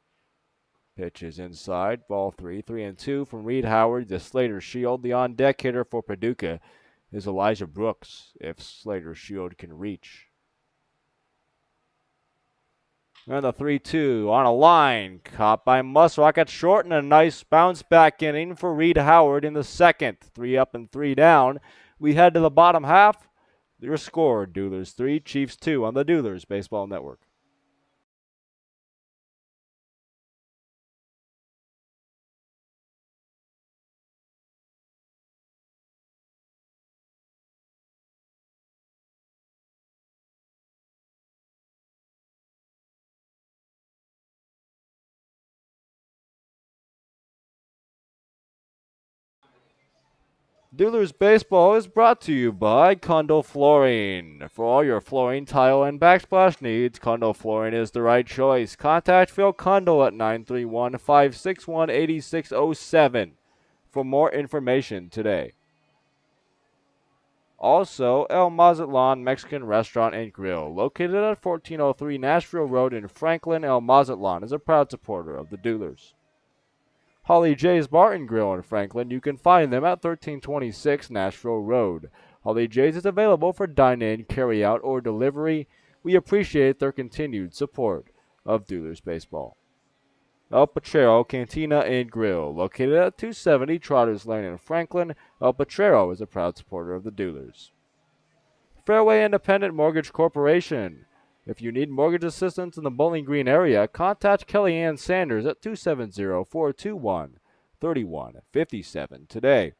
Pitch is inside, ball 3, 3-2 from Reed Howard, the Slater Shield. The on-deck hitter for Paducah is Elijah Brooks, if Slater Shield can reach. And the 3-2 on a line, caught by Musrock at short, and a nice bounce back inning for Reed Howard in the second. 3 up and 3 down. We head to the bottom half. Your score, Duelers 3, Chiefs 2 on the Duelers Baseball Network. Duelers Baseball is brought to you by Condo Flooring. For all your flooring, tile, and backsplash needs, Condo Flooring is the right choice. Contact Phil Condo at 931-561-8607 for more information today. Also, El Mazatlan Mexican Restaurant and Grill, located at 1403 Nashville Road in Franklin. El Mazatlan is a proud supporter of the Duelers. Holly J's Martin Grill in Franklin. You can find them at 1326 Nashville Road. Holly J's is available for dine-in, carry-out, or delivery. We appreciate their continued support of Duelers Baseball. El Potrero Cantina and Grill, located at 270 Trotters Lane in Franklin. El Potrero is a proud supporter of the Duelers. Fairway Independent Mortgage Corporation. If you need mortgage assistance in the Bowling Green area, contact Kelly Ann Sanders at 270-421-3157 today.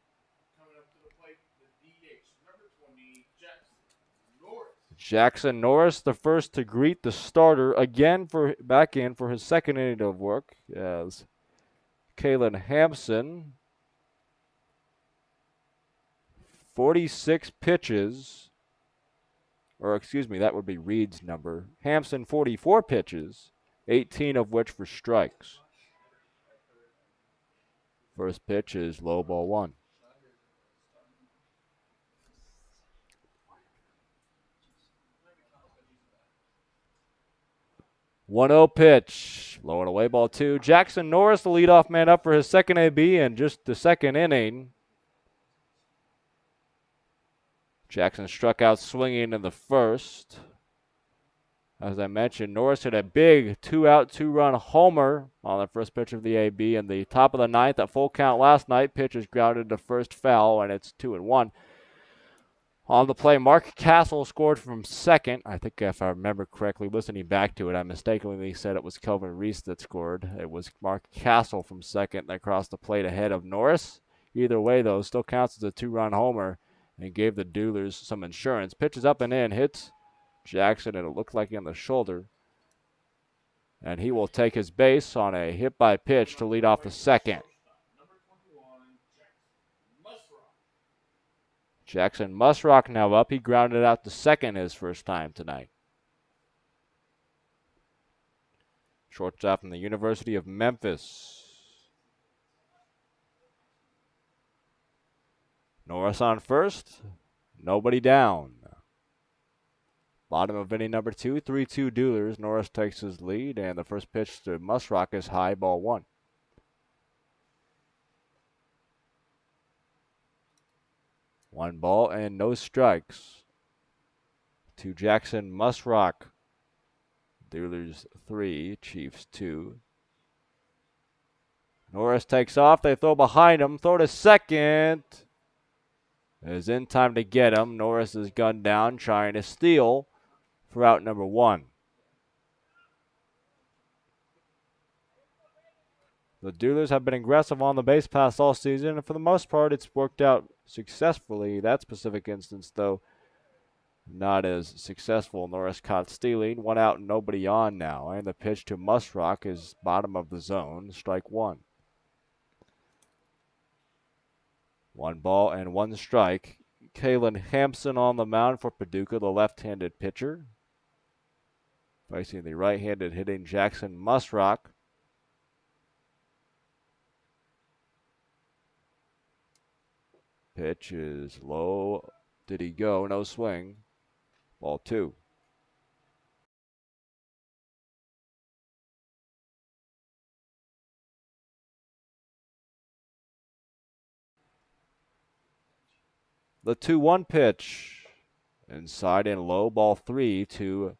Coming up to the plate, the DH, number 20, Jackson Norris. Jackson Norris, the first to greet the starter again back in for his second inning of work, as Kalyn Hampson, 46 pitches, or excuse me, that would be Reed's number. Hampson, 44 pitches, 18 of which for strikes. First pitch is low, ball one. 1-0 pitch. Low and away, ball two. Jackson Norris, the leadoff man up for his second AB in just the second inning. Jackson struck out swinging in the first. As I mentioned, Norris hit a big 2-out, 2-run homer on the first pitch of the AB in the top of the ninth at full count last night. Pitch is grounded to first foul, and it's 2-1. On the play, Mark Castle scored from second. I think if I remember correctly, listening back to it, I mistakenly said it was Kelvin Reese that scored. It was Mark Castle from second that crossed the plate ahead of Norris. Either way, though, still counts as a 2-run homer and gave the Duelers some insurance. Pitches up and in, hits Jackson, and it looked like in the shoulder. And he will take his base on a hit by pitch to lead off the second. Jackson Musrock now up. He grounded out to second his first time tonight. Shortstop from the University of Memphis. Norris on first. Nobody down. Bottom of inning number two. 3-2 Duelers. Norris takes his lead, and the first pitch to Musrock is high, ball one. One ball and no strikes to Jackson Musrock. Duelers 3, Chiefs 2. Norris takes off. They throw behind him. Throw to second. Is in time to get him. Norris is gunned down, trying to steal for out number one. The Duelers have been aggressive on the base pass all season, and for the most part, it's worked out successfully. That specific instance, though, not as successful. Norris caught stealing. 1 out and nobody on now. And the pitch to Musrock is bottom of the zone. Strike one. 1 ball and 1 strike. Kalyn Hampson on the mound for Paducah, the left-handed pitcher. Facing the right-handed hitting Jackson Musrock. Pitch is low. Did he go? No swing. Ball two. The 2-1 pitch. Inside and low, ball three to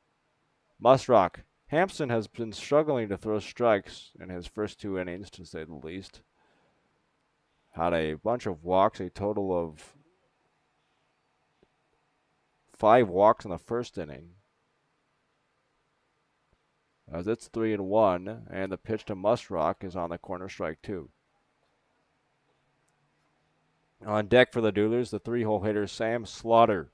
Musrock. Hampson has been struggling to throw strikes in his first 2 innings, to say the least. Had a bunch of walks, a total of 5 walks in the first inning. As it's 3-1, and the pitch to Musrock is on the corner, strike two. On deck for the Duelers, the 3-hole hitter Sam Slaughter.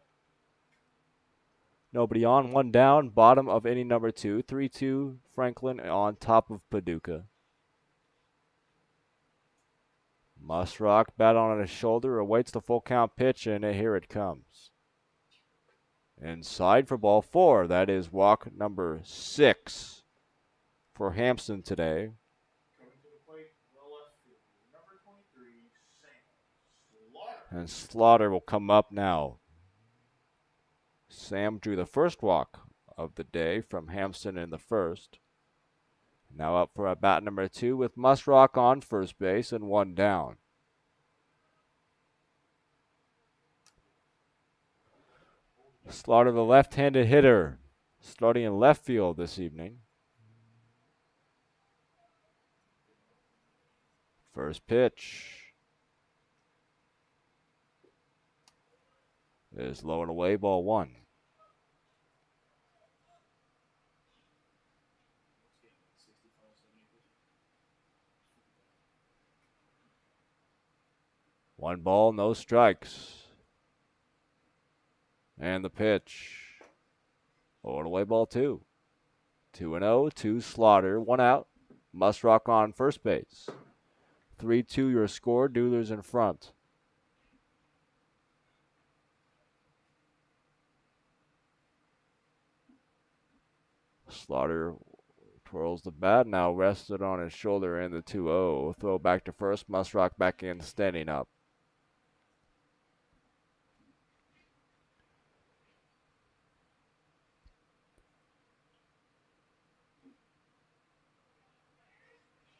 Nobody on, 1 down, bottom of inning number 2. 3-2 Franklin on top of Paducah. Musrock, bat on his shoulder, awaits the full count pitch, and here it comes. Inside for ball 4. That is walk number 6 for Hampson today. Coming to the plate, the left fielder, number 23, Sam Slaughter. And Slaughter will come up now. Sam drew the first walk of the day from Hampson in the first. Now up for a bat number 2 with Musrock on first base and 1 down. Slaughter, the left-handed hitter, starting in left field this evening. First pitch is low and away, ball 1. One ball, no strikes. And the pitch. Low and away, ball 2. 2-0 to Slaughter, 1 out. Musrock on first base. 3-2 your score, Duelers in front. Slaughter twirls the bat, now rested on his shoulder in the 2-0. Throw back to first, Musrock back in, standing up.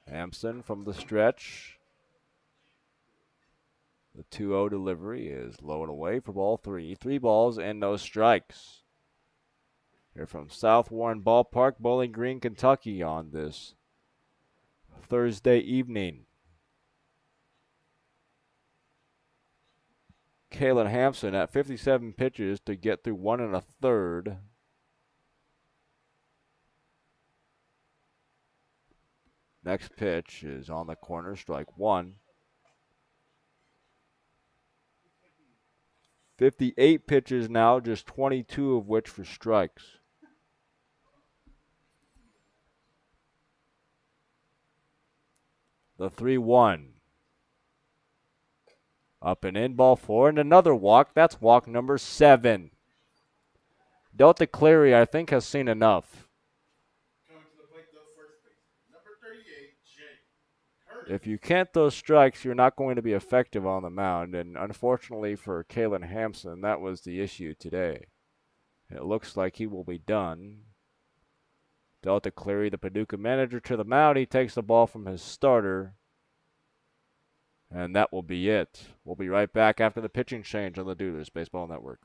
Hampson from the stretch. The 2-0 delivery is low and away for ball 3. 3 balls and no strikes. Here from South Warren Ballpark, Bowling Green, Kentucky on this Thursday evening. Kalyn Hampson at 57 pitches to get through 1 1/3. Next pitch is on the corner, strike 1. 58 pitches now, just 22 of which for strikes. The 3-1. Up and in, ball 4, and another walk. That's walk number 7. Delta Cleary, I think, has seen enough. Coming to the plate, the first baseman, number 38, Jay Curtis. If you can't throw strikes, you're not going to be effective on the mound, and unfortunately for Kalyn Hampson, that was the issue today. It looks like he will be done. Delta Cleary, the Paducah manager, to the mound. He takes the ball from his starter. And that will be it. We'll be right back after the pitching change on the Duelers Baseball Network.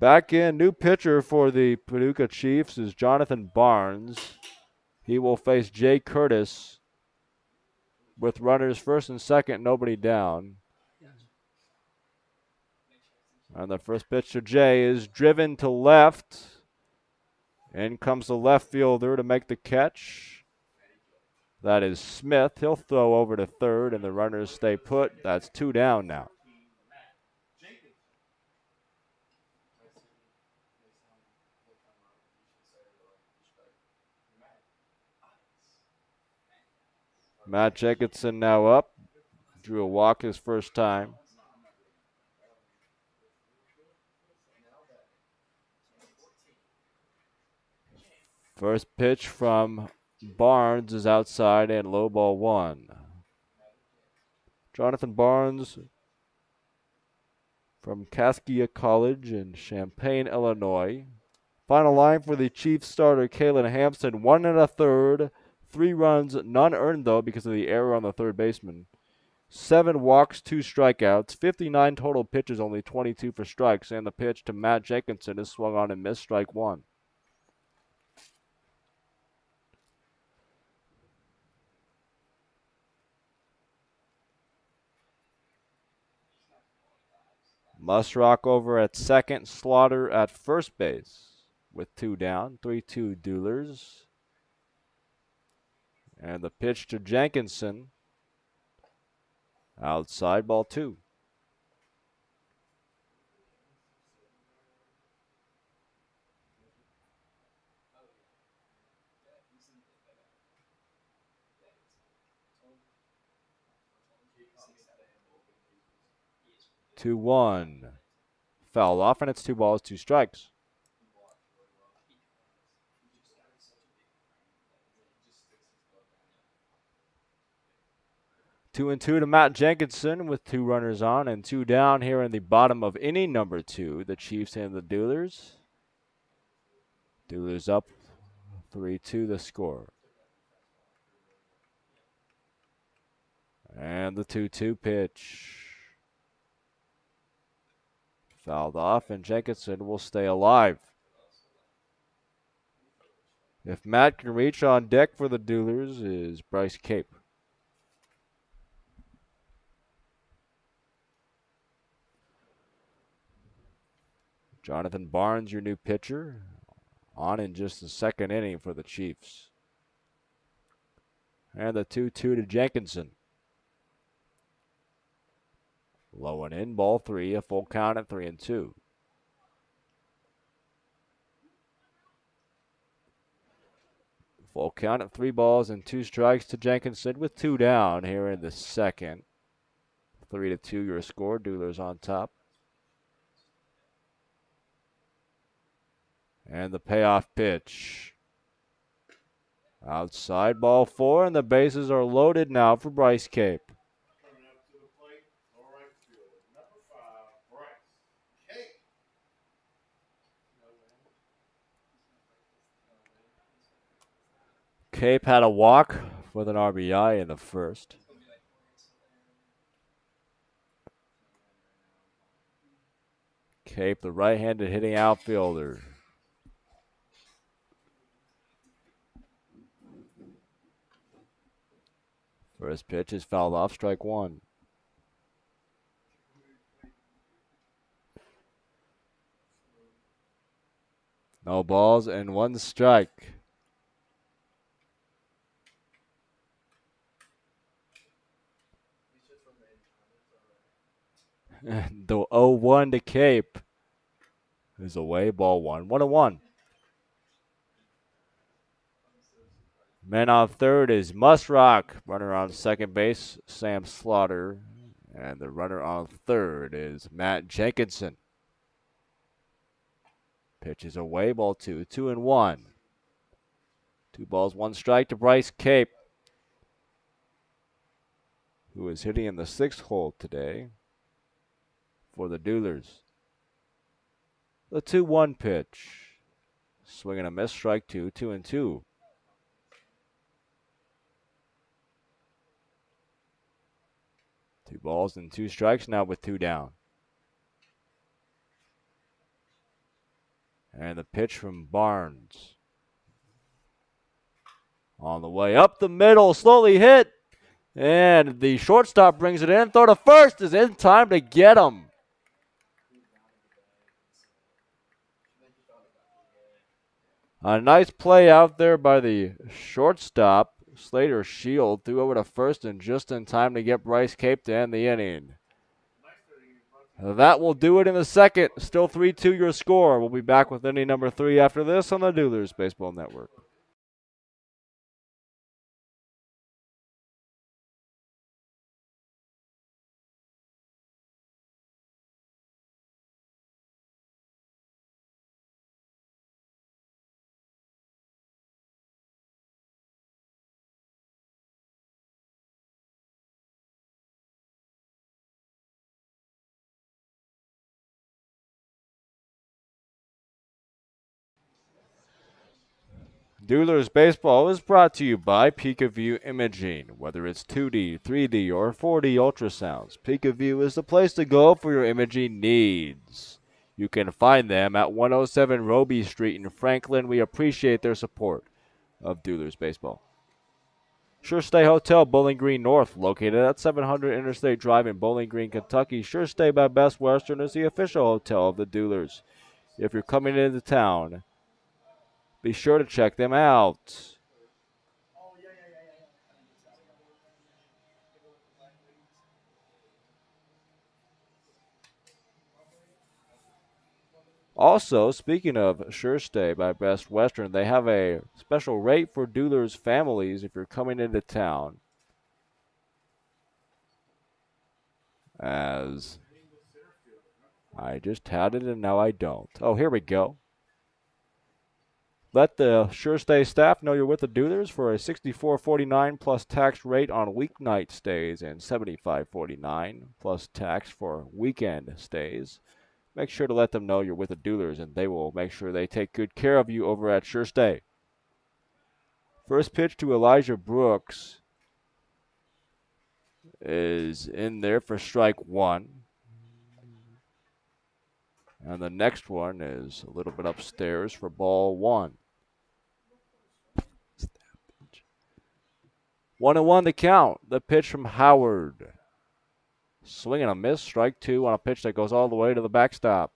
Back in, new pitcher for the Paducah Chiefs is Jonathan Barnes. He will face Jay Curtis with runners first and second, nobody down. And the first pitch to Jay is driven to left. In comes the left fielder to make the catch. That is Smith. He'll throw over to third, and the runners stay put. That's 2 down now. Matt Jenkinson now up. Drew a walk his first time. First pitch from Barnes is outside and low ball 1. Jonathan Barnes from Caskia College in Champaign, Illinois. Final line for the Chiefs starter, Kalyn Hampson, 1 1/3, 3 runs, none earned though because of the error on the third baseman. 7 walks, 2 strikeouts, 59 total pitches, only 22 for strikes, and the pitch to Matt Jenkinson is swung on and missed, strike 1. Musrock over at second, Slaughter at first base with 2 down, 3-2 Duelers. And the pitch to Jenkinson, outside, ball 2. Two one, fouled off, and it's 2 balls, 2 strikes. Two and 2 to Matt Jenkinson with 2 runners on and 2 down here in the bottom of inning number 2. The Chiefs and the Duelers. Duelers up 3-2 the score. And the 2-2 pitch. Fouled off, and Jenkinson will stay alive. If Matt can reach, on deck for the Duelers is Bryce Cape. Jonathan Barnes, your new pitcher, on in just the second inning for the Chiefs. And the 2-2 to Jenkinson. Low and in, ball 3, a full count at 3-2. Full count at 3 balls and 2 strikes to Jenkinson with 2 down here in the second. 3-2 your score. Duelers on top. And the payoff pitch. Outside, ball 4, and the bases are loaded now for Bryce Cape. Coming up to the plate, lower right fielder, number 5, Bryce Cape. Cape had a walk with an RBI in the first. Cape, the right-handed hitting outfielder. First pitch is fouled off, strike 1. No balls and 1 strike. The 0-1 to Cape is away, ball 1. 1-1. Man on third is Musrock. Runner on second base, Sam Slaughter. And the runner on third is Matt Jenkinson. Pitch is away, ball 2. 2-1. 2 balls, 1 strike to Bryce Cape, who is hitting in the 6th hole today for the Duelers. The 2-1 pitch. Swing and a miss, strike 2. 2-2. Two balls and 2 strikes now with 2 down. And the pitch from Barnes. On the way up the middle, slowly hit. And the shortstop brings it in. Throw to first is in time to get him. A nice play out there by the shortstop. Slater Shield threw over to first and just in time to get Bryce Cape to end the inning. That will do it in the second. Still 3-2 your score. We'll be back with inning number 3 after this on the Duelers Baseball Network. Duelers Baseball is brought to you by PikaView Imaging. Whether it's 2D, 3D, or 4D ultrasounds, PikaView is the place to go for your imaging needs. You can find them at 107 Roby Street in Franklin. We appreciate their support of Duelers Baseball. Sure Stay Hotel, Bowling Green North, located at 700 Interstate Drive in Bowling Green, Kentucky. Sure Stay by Best Western is the official hotel of the Duelers. If you're coming into town, be sure to check them out. Also, speaking of Sure Stay by Best Western, they have a special rate for Duelers families if you're coming into town. As I just had it and now I don't. Oh, here we go. Let the Sure Stay staff know you're with the Duelers for a $64.49 plus tax rate on weeknight stays and $75.49 plus tax for weekend stays. Make sure to let them know you're with the Duelers, and they will make sure they take good care of you over at Sure Stay. First pitch to Elijah Brooks is in there for strike 1. And the next one is a little bit upstairs for ball 1. 1-1 the count. The pitch from Howard. Swing and a miss. Strike 2 on a pitch that goes all the way to the backstop.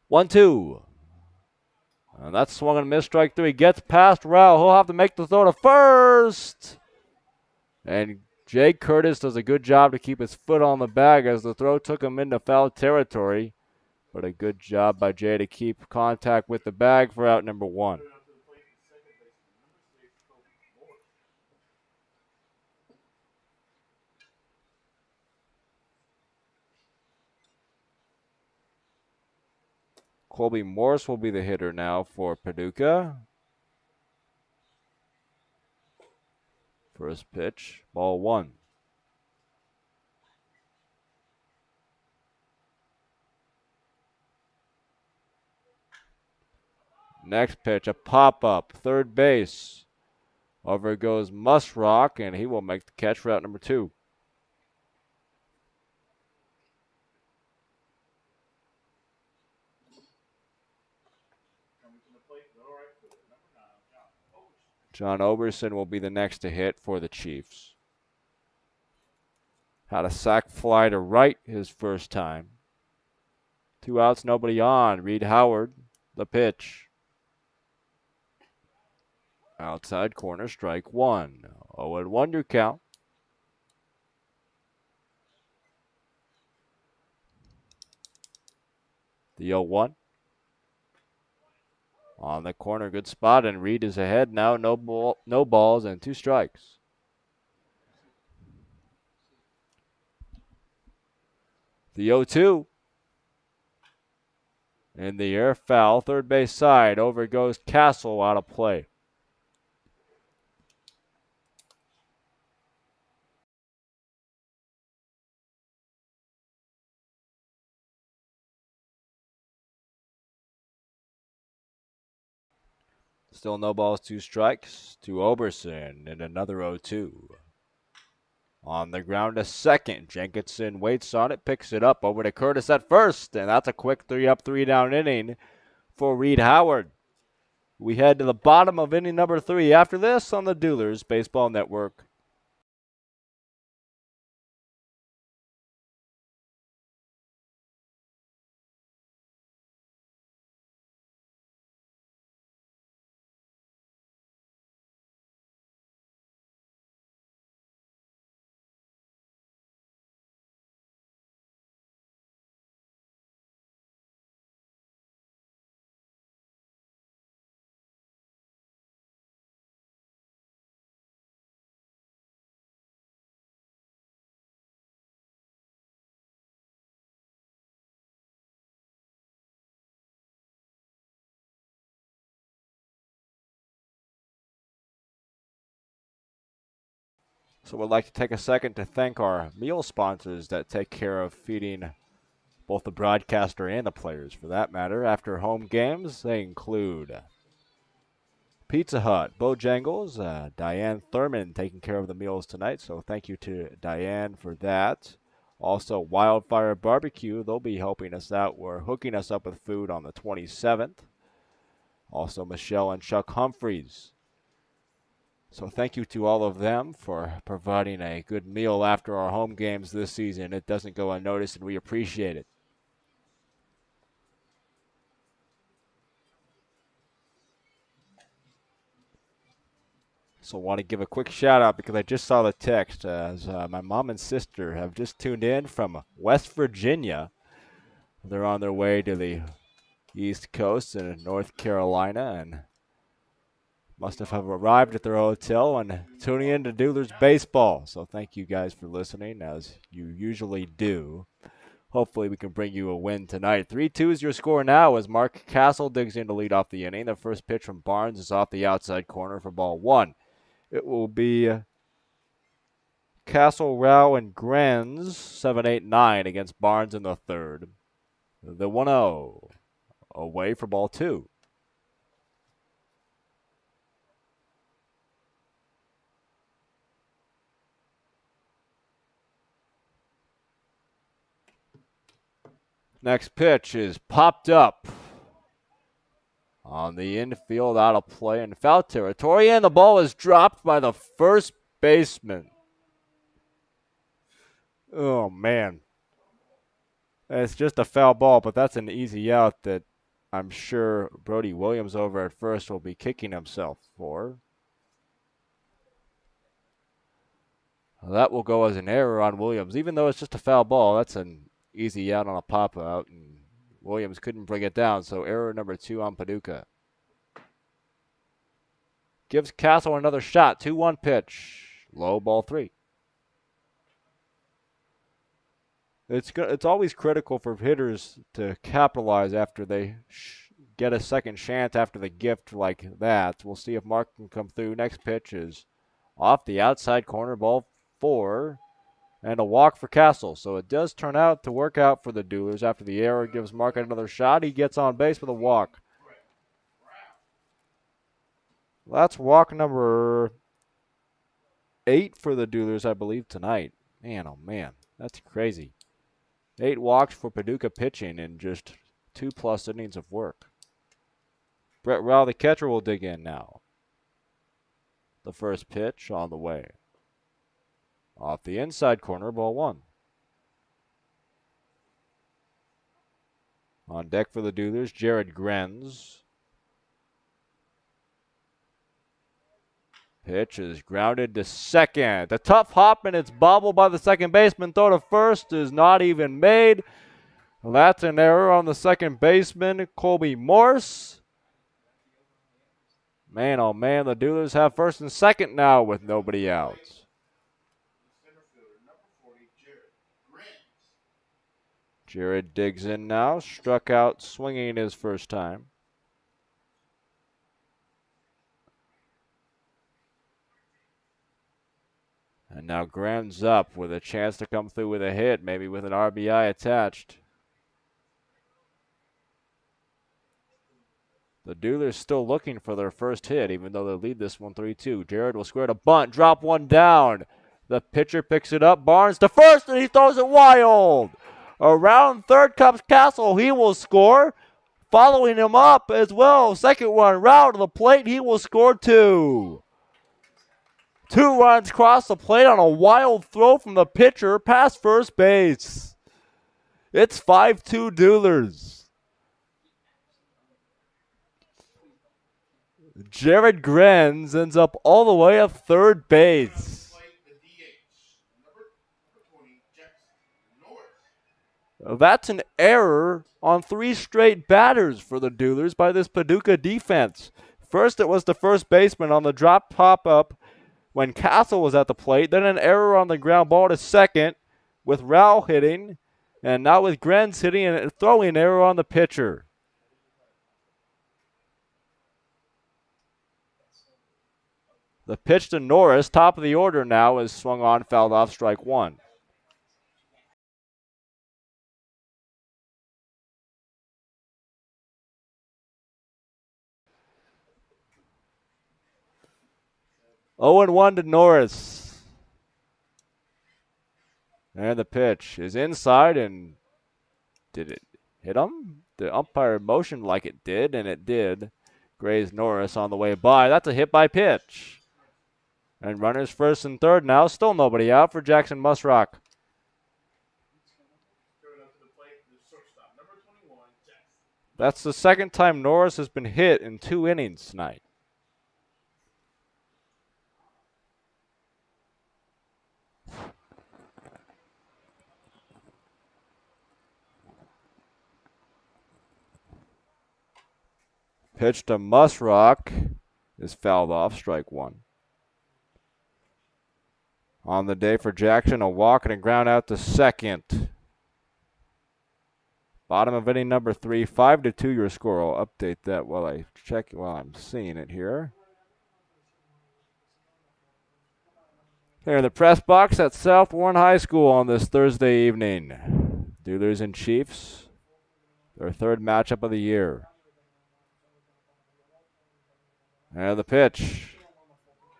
One, two. And that's swung and missed. Strike 3. Gets past Rao. He'll have to make the throw to first. And Jay Curtis does a good job to keep his foot on the bag as the throw took him into foul territory. But a good job by Jay to keep contact with the bag for out number 1. Colby Morris will be the hitter now for Paducah. First pitch, ball 1. Next pitch, a pop-up, third base. Over goes Musrock, and he will make the catch for out number 2. John Oberson will be the next to hit for the Chiefs. Had a sac fly to right his first time. 2 outs, nobody on. Reed Howard, the pitch. Outside corner, strike 1. 0-1 your count. The 0-1. On the corner, good spot, and Reed is ahead now. No balls and 2 strikes. The 0-2. In the air, foul, third base side. Over goes Castle, out of play. Still no balls, 2 strikes to Oberson, and another 0-2. On the ground to second. Jenkinson waits on it, picks it up over to Curtis at first, and that's a quick 3-up, 3-down inning for Reed Howard. We head to the bottom of inning number 3 after this on the Duelers Baseball Network. So we'd like to take a second to thank our meal sponsors that take care of feeding both the broadcaster and the players, for that matter. After home games, they include Pizza Hut, Bojangles, Diane Thurman taking care of the meals tonight, so thank you to Diane for that. Also, Wildfire Barbecue, they'll be helping us out. We're hooking us up with food on the 27th. Also, Michelle and Chuck Humphreys. So thank you to all of them for providing a good meal after our home games this season. It doesn't go unnoticed, and we appreciate it. So I want to give a quick shout out because I just saw the text as my mom and sister have just tuned in from West Virginia. They're on their way to the East Coast in North Carolina and must have arrived at their hotel and tuning in to Duelers Baseball. So thank you guys for listening, as you usually do. Hopefully we can bring you a win tonight. 3-2 is your score now as Mark Castle digs in to lead off the inning. The first pitch from Barnes is off the outside corner for ball 1. It will be Castle, Rao, and Grenz, 7, 8, 9 against Barnes in the third. The 1-0 away for ball 2. Next pitch is popped up on the infield, out of play in foul territory, and the ball is dropped by the first baseman. Oh, man. It's just a foul ball, but that's an easy out that I'm sure Brody Williams over at first will be kicking himself for. That will go as an error on Williams. Even though it's just a foul ball, that's an easy out on a pop-out, and Williams couldn't bring it down, so error number 2 on Paducah. Gives Castle another shot. 2-1 pitch. Low, ball 3. It's always critical for hitters to capitalize after they get a second chance after the gift like that. We'll see if Mark can come through. Next pitch is off the outside corner, ball 4, and a walk for Castle. So it does turn out to work out for the Duelers. After the error gives Mark another shot, he gets on base with a walk. That's walk number 8 for the Duelers, I believe, tonight. Man, oh man, that's crazy. 8 walks for Paducah pitching in just 2+ innings of work. Brett Rowell, the catcher, will dig in now. The first pitch on the way. Off the inside corner, ball 1. On deck for the Duelers, Jared Grenz. Pitch is grounded to second. A tough hop, and it's bobbled by the second baseman. Throw to first is not even made. That's an error on the second baseman, Colby Morris. Man, oh man, the Duelers have first and second now with nobody out. Jared digs in now, struck out swinging his first time. And now Graham's up with a chance to come through with a hit, maybe with an RBI attached. The Duelers still looking for their first hit, even though they lead this one 3-2. Jared will square to bunt, drop one down. The pitcher picks it up. Barnes to first, and he throws it wild. Around third comes Castle. He will score. Following him up as well. Second one, round to the plate. He will score 2. 2 runs cross the plate on a wild throw from the pitcher past first base. It's 5-2 Duelers. Jared Grenz ends up all the way at third base. That's an error on 3 straight batters for the Duelers by this Paducah defense. First, it was the first baseman on the drop pop-up when Castle was at the plate. Then an error on the ground ball to second with Rao hitting. And now with Grenz hitting and throwing an error on the pitcher. The pitch to Norris, top of the order now, is swung on, fouled off, strike 1. Oh and 1 to Norris. And the pitch is inside, and did it hit him? The umpire motioned like it did, and it did. Graze Norris on the way by. That's a hit by pitch. And runners first and third now. Still nobody out for Jackson Musrock. That's the second time Norris has been hit in 2 innings tonight. Pitch to Musrock is fouled off, strike 1. On the day for Jackson, a walk and a ground out to second. Bottom of inning number 3, 5-2 your score. I'll update that while I'm seeing it here. Here in the press box at South Warren High School on this Thursday evening. Duelers and Chiefs, their third matchup of the year. And the pitch.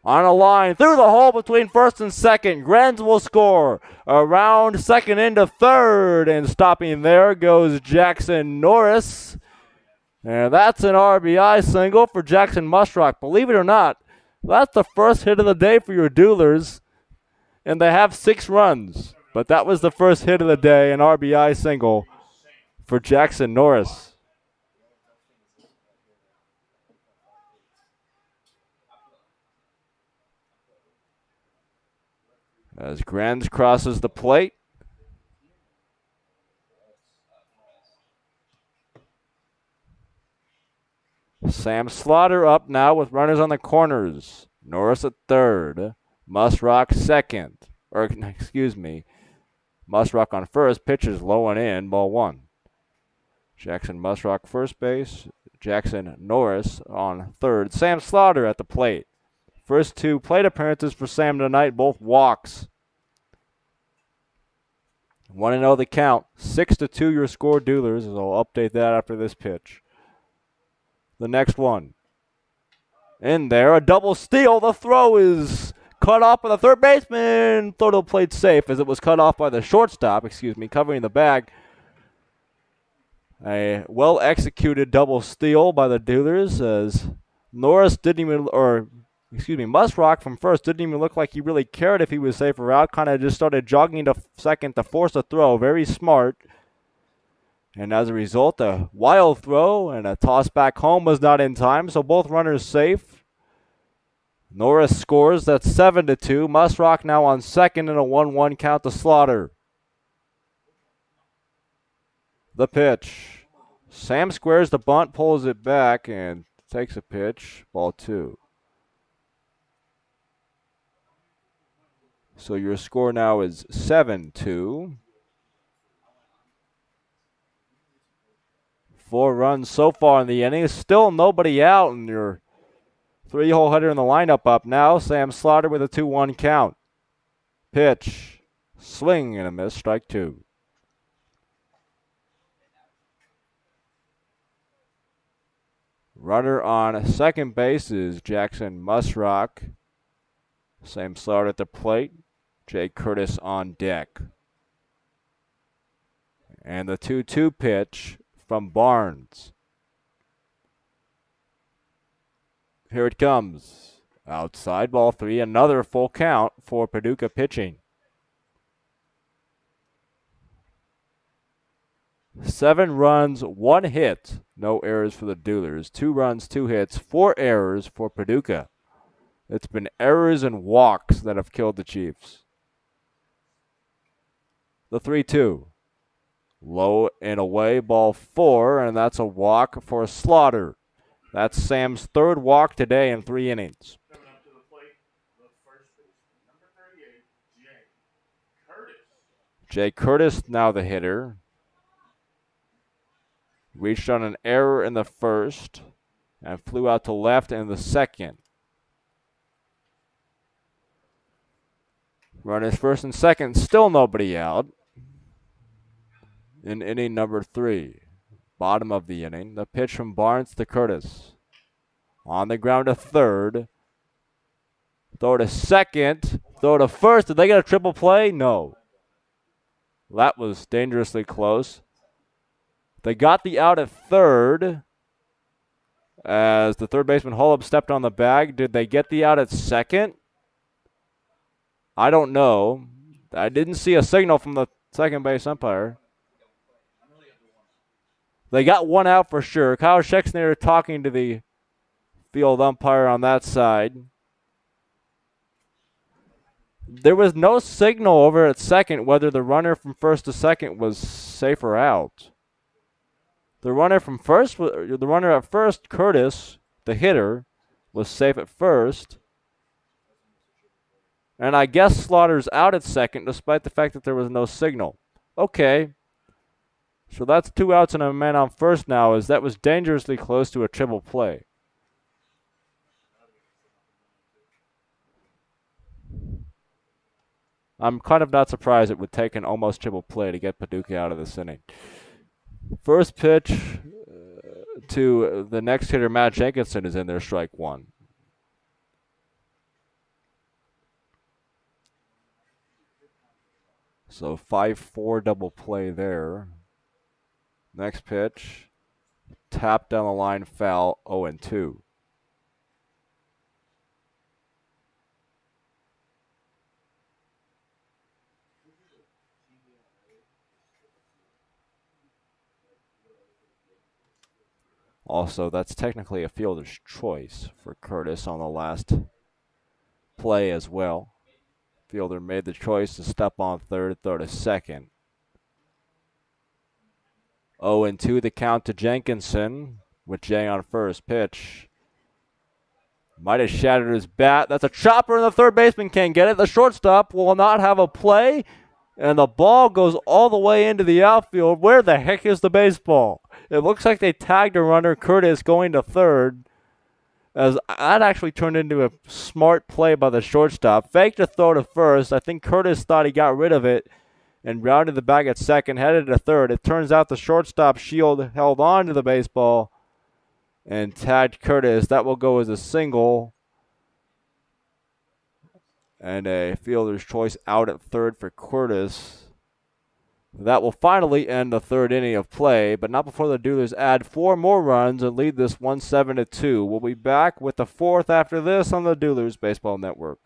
On a line through the hole between first and second. Grenz will score. Around second into third. And stopping there goes Jackson Norris. And that's an RBI single for Jackson Musrock. Believe it or not, that's the first hit of the day for your Duelers. And they have 6 runs. But that was the first hit of the day, an RBI single for Jackson Norris. As Grenz crosses the plate. Sam Slaughter up now with runners on the corners. Norris at third. Musrock second. Musrock on first. Pitcher's low and in. Ball 1. Jackson Musrock first base. Jackson Norris on third. Sam Slaughter at the plate. First 2 plate appearances for Sam tonight, both walks. 1-0 the count. 6-2 your score, Duelers. I'll update that after this pitch. The next one. In there, a double steal. The throw is cut off by the third baseman. Throw to the plate safe as it was cut off by the shortstop, covering the bag. A well-executed double steal by the Duelers as Norris Musrock from first didn't even look like he really cared if he was safe or out. Kind of just started jogging to second to force a throw. Very smart. And as a result, a wild throw and a toss back home was not in time, so both runners safe. Norris scores. That's 7-2. Musrock now on second in a 1-1 count to Slaughter. The pitch. Sam squares the bunt, pulls it back, and takes a pitch. Ball 2. So your score now is 7-2. 4 runs so far in the inning. Still nobody out, and your 3-hole hitter in the lineup up now. Sam Slaughter with a 2-1 count. Pitch. Swing and a miss. Strike 2. Runner on second base is Jackson Musrock. Sam Slaughter at the plate. Jay Curtis on deck. And the 2-2 pitch from Barnes. Here it comes. Outside, ball 3. Another full count for Paducah pitching. 7 runs, 1 hit. No errors for the Duelers. 2 runs, 2 hits, 4 errors for Paducah. It's been errors and walks that have killed the Chiefs. The 3-2. Low and away, ball 4, and that's a walk for Slaughter. That's Sam's 3rd walk today in 3 innings. Coming up to the plate, the first baseman, number 38, Jay Curtis. Jay Curtis now the hitter. Reached on an error in the first and flew out to left in the second. Runners first and second, still nobody out. In inning number 3, bottom of the inning, the pitch from Barnes to Curtis. On the ground to third. Throw to second. Throw to first. Did they get a triple play? No. That was dangerously close. They got the out at third as the third baseman Holub stepped on the bag. Did they get the out at second? I don't know. I didn't see a signal from the second base umpire. They got 1 out for sure. Kyle Schexner talking to the field umpire on that side. There was no signal over at second whether the runner from first to second was safe or out. The runner at first, Curtis, the hitter, was safe at first. And I guess Slaughter's out at second despite the fact that there was no signal. Okay. So that's 2 outs and a man on first now, as that was dangerously close to a triple play. I'm kind of not surprised it would take an almost triple play to get Paducah out of this inning. First pitch to the next hitter, Matt Jenkinson, is in there, strike 1. So 5-4 double play there. Next pitch, tap down the line, foul, 0-2. Also, that's technically a fielder's choice for Curtis on the last play as well. Fielder made the choice to step on third, throw to second. 0-2 the count to Jenkinson with Jay on first. Pitch. Might have shattered his bat. That's a chopper, and the third baseman can't get it. The shortstop will not have a play, and the ball goes all the way into the outfield. Where the heck is the baseball? It looks like they tagged a runner, Curtis, going to third, as that actually turned into a smart play by the shortstop. Faked a throw to first. I think Curtis thought he got rid of it and rounded the bag at second, headed to third. It turns out the shortstop shield held on to the baseball and tagged Curtis. That will go as a single. And a fielder's choice out at third for Curtis. That will finally end the third inning of play, but not before the Duelers add 4 more runs and lead this one 7-2. We'll be back with the 4th after this on the Duelers Baseball Network.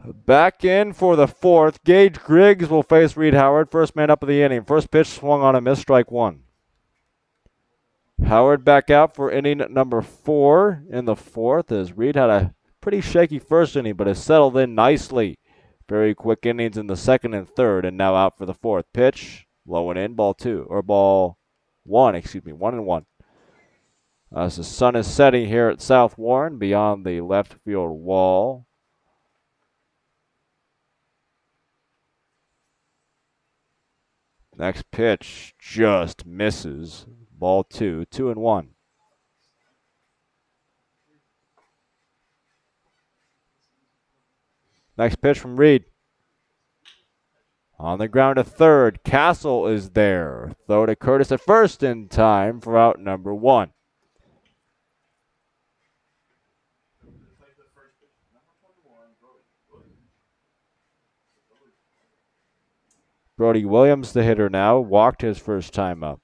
Back in for the fourth. Gage Griggs will face Reed Howard. First man up of the inning. First pitch swung on a miss, strike one. Howard back out for inning number 4 in the fourth, as Reed had a pretty shaky first inning, but has settled in nicely. Very quick innings in the second and third, and now out for the fourth. Pitch, low and in, ball 1, 1-1. As the sun is setting here at South Warren beyond the left field wall. Next pitch just misses. Ball 2, 2-1. Next pitch from Reed. On the ground to third. Castle is there. Throw to Curtis at first in time for out number 1. Brody Williams, the hitter now, walked his first time up.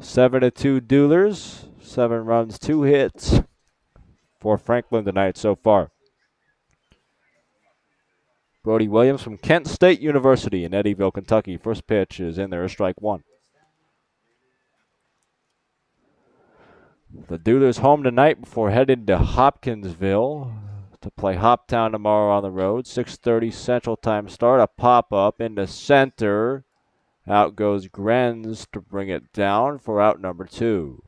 7-2 Duelers. 7 runs, 2 hits for Franklin tonight so far. Brody Williams from Kent State University in Eddyville, Kentucky. First pitch is in there, strike 1. The Duelers home tonight before heading to Hopkinsville to play Hoptown tomorrow on the road. 6:30 Central Time start. A pop-up into center. Out goes Grenz to bring it down for out number 2.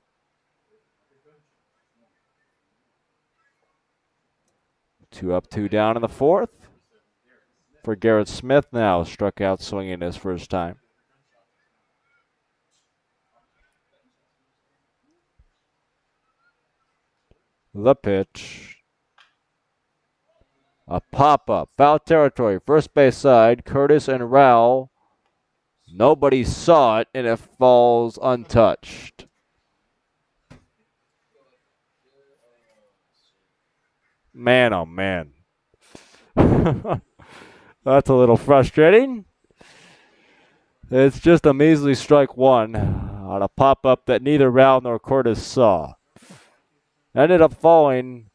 Two up, 2 down in the fourth. For Garrett Smith now, struck out swinging his first time. The pitch. A pop-up, foul territory, first base side. Curtis and Rowell. Nobody saw it, and it falls untouched. Man, oh man. That's a little frustrating. It's just a measly strike 1 on a pop-up that neither Rowell nor Curtis saw. Ended up falling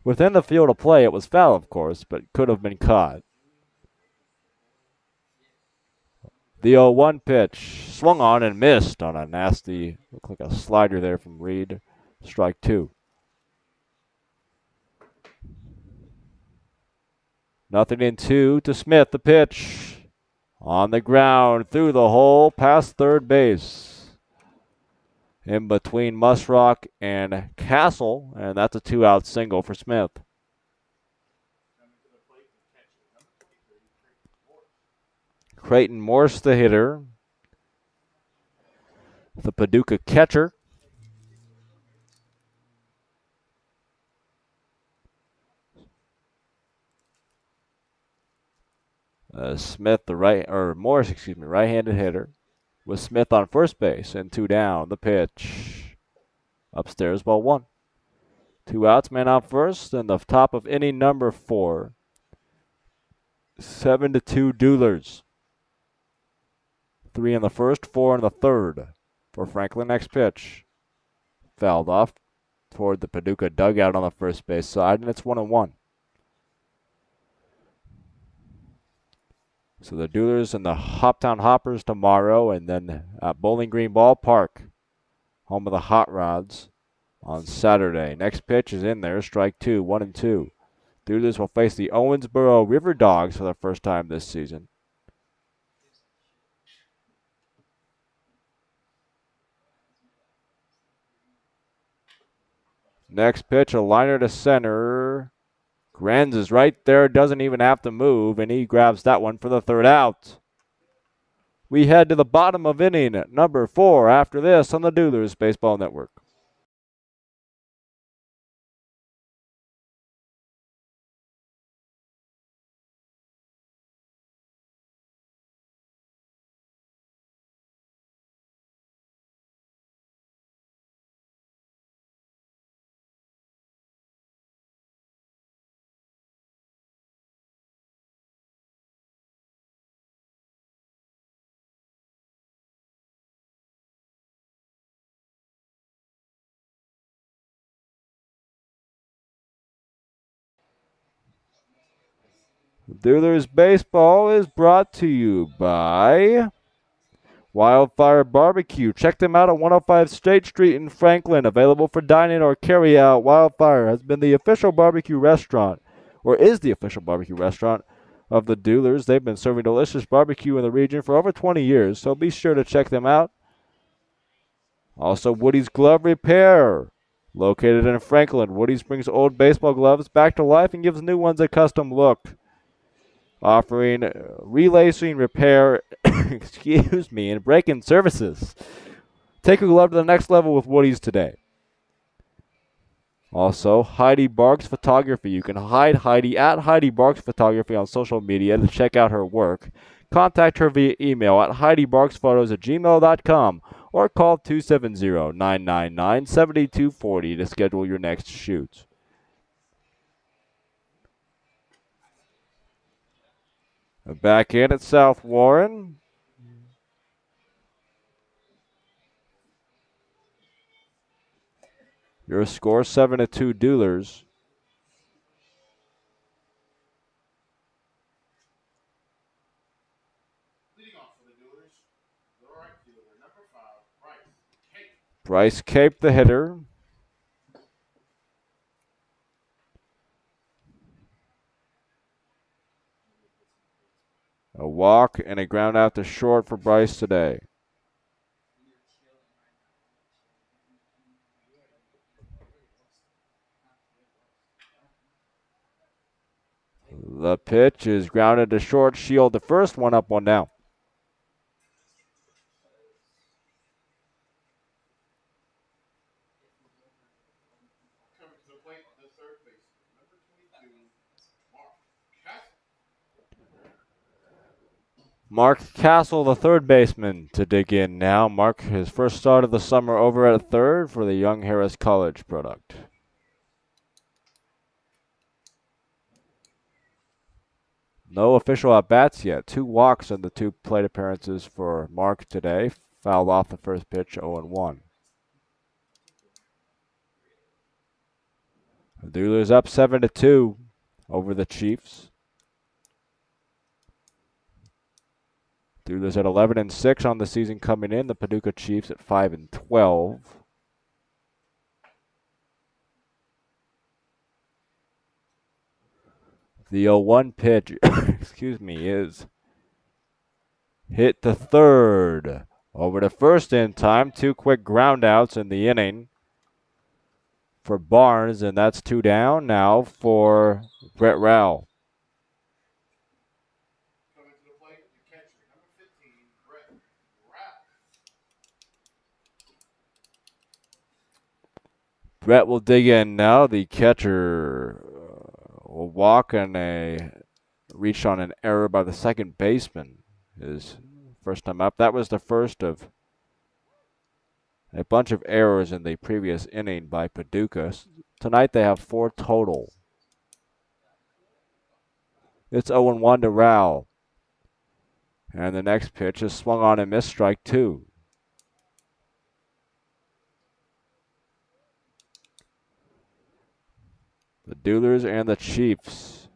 within the field of play. It was foul, of course, but could have been caught. The 0-1 pitch swung on and missed on a nasty, looked like a slider there from Reed. Strike 2. 0-2 to Smith. The pitch on the ground, through the hole, past third base. In between Musrock and Castle, and that's a 2-out single for Smith. Creighton Morse, the hitter. The Paducah catcher. Smith, right-handed hitter, with Smith on first base and 2 down. The pitch upstairs, ball 1. 2 outs, man out first, and the top of inning number 4. 7-2 Duelers. 3 in the first, 4 in the third for Franklin. Next pitch fouled off toward the Paducah dugout on the first base side, and it's 1-1. So the Duelers and the Hoptown Hoppers tomorrow, and then at Bowling Green Ballpark, home of the Hot Rods, on Saturday. Next pitch is in there, strike 2, 1-2. Duelers will face the Owensboro River Dogs for the first time this season. Next pitch, a liner to center. Grenz is right there, doesn't even have to move, and he grabs that one for the 3rd out. We head to the bottom of inning number 4 after this on the Duelers Baseball Network. Duelers Baseball is brought to you by Wildfire Barbecue. Check them out at 105 State Street in Franklin. Available for dine-in or carry-out. Wildfire has been the official barbecue restaurant, or is the official barbecue restaurant of the Duelers. They've been serving delicious barbecue in the region for over 20 years, so be sure to check them out. Also, Woody's Glove Repair. Located in Franklin, Woody's brings old baseball gloves back to life and gives new ones a custom look. Offering relacing, repair, excuse me, and break-in services. Take a glove to the next level with Woody's today. Also, Heidi Barks Photography. You can hide Heidi at Heidi Barks Photography on social media to check out her work. Contact her via email at HeidiBarksPhotos@gmail.com or call 270-999-7240 to schedule your next shoot. Back in at South Warren. Your score 7-2 Duelers. Leading off for the Duelers, the right fielder, number 5, Bryce Cape. Bryce Cape, the hitter. A walk and a ground out to short for Bryce today. The pitch is grounded to short. Shield the first, one up, one down. Coming to the plate, the third baseman, number 22, Mark Castle. Mark Castle, the third baseman, to dig in now. Mark, his first start of the summer over at third for the Young Harris College product. No official at-bats yet. 2 walks in the 2 plate appearances for Mark today. Fouled off the first pitch, 0-1. The Duelers up 7-2 over the Chiefs. Duelers at 11-6 on the season coming in. The Paducah Chiefs at 5-12. The 0-1 pitch, excuse me, is hit to third. Over to first in time. 2 quick groundouts in the inning for Barnes, and that's 2 down now for Brett Rowell. Coming to the plate, the catcher, number 15, Brett Rapp. Brett will dig in now. The catcher will walk and a reach on an error by the second baseman. His first time up. That was the first of a bunch of errors in the previous inning by Paducah. Tonight they have 4 total. It's 0-1 to Rowell. And the next pitch is swung on and missed, strike 2. The Duelers and the Chiefs.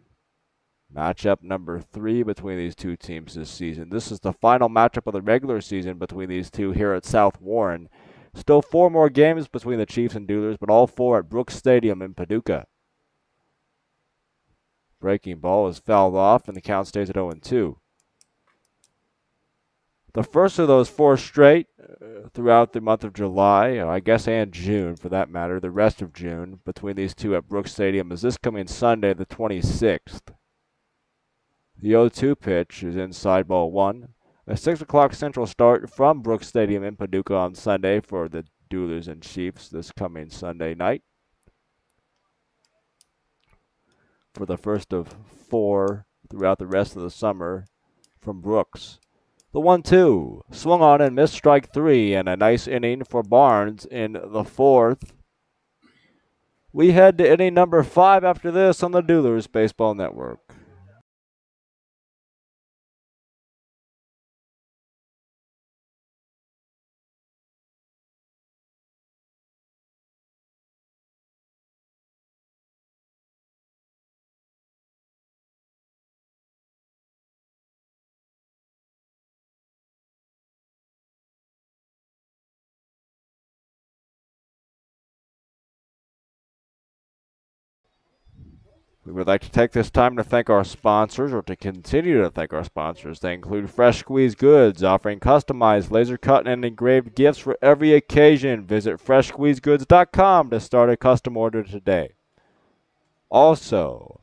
Matchup number 3 between these 2 teams this season. This is the final matchup of the regular season between these 2 here at South Warren. Still 4 more games between the Chiefs and Duelers, but all 4 at Brooks Stadium in Paducah. Breaking ball is fouled off, and the count stays at 0-2. The first of those 4 straight throughout the month of July, I guess, and June for that matter, the rest of June, between these 2 at Brooks Stadium is this coming Sunday, the 26th. The 0-2 pitch is inside ball 1. A 6 o'clock Central start from Brooks Stadium in Paducah on Sunday for the Duelers and Chiefs this coming Sunday night. For the first of 4 throughout the rest of the summer from Brooks. The 1-2, swung on and missed, strike 3, and a nice inning for Barnes in the 4th. We head to inning number 5 after this on the Duelers Baseball Network. We would like to take this time to thank our sponsors, or to continue to thank our sponsors. They include Fresh Squeeze Goods, offering customized laser cut and engraved gifts for every occasion. Visit freshsqueezegoods.com to start a custom order today. Also,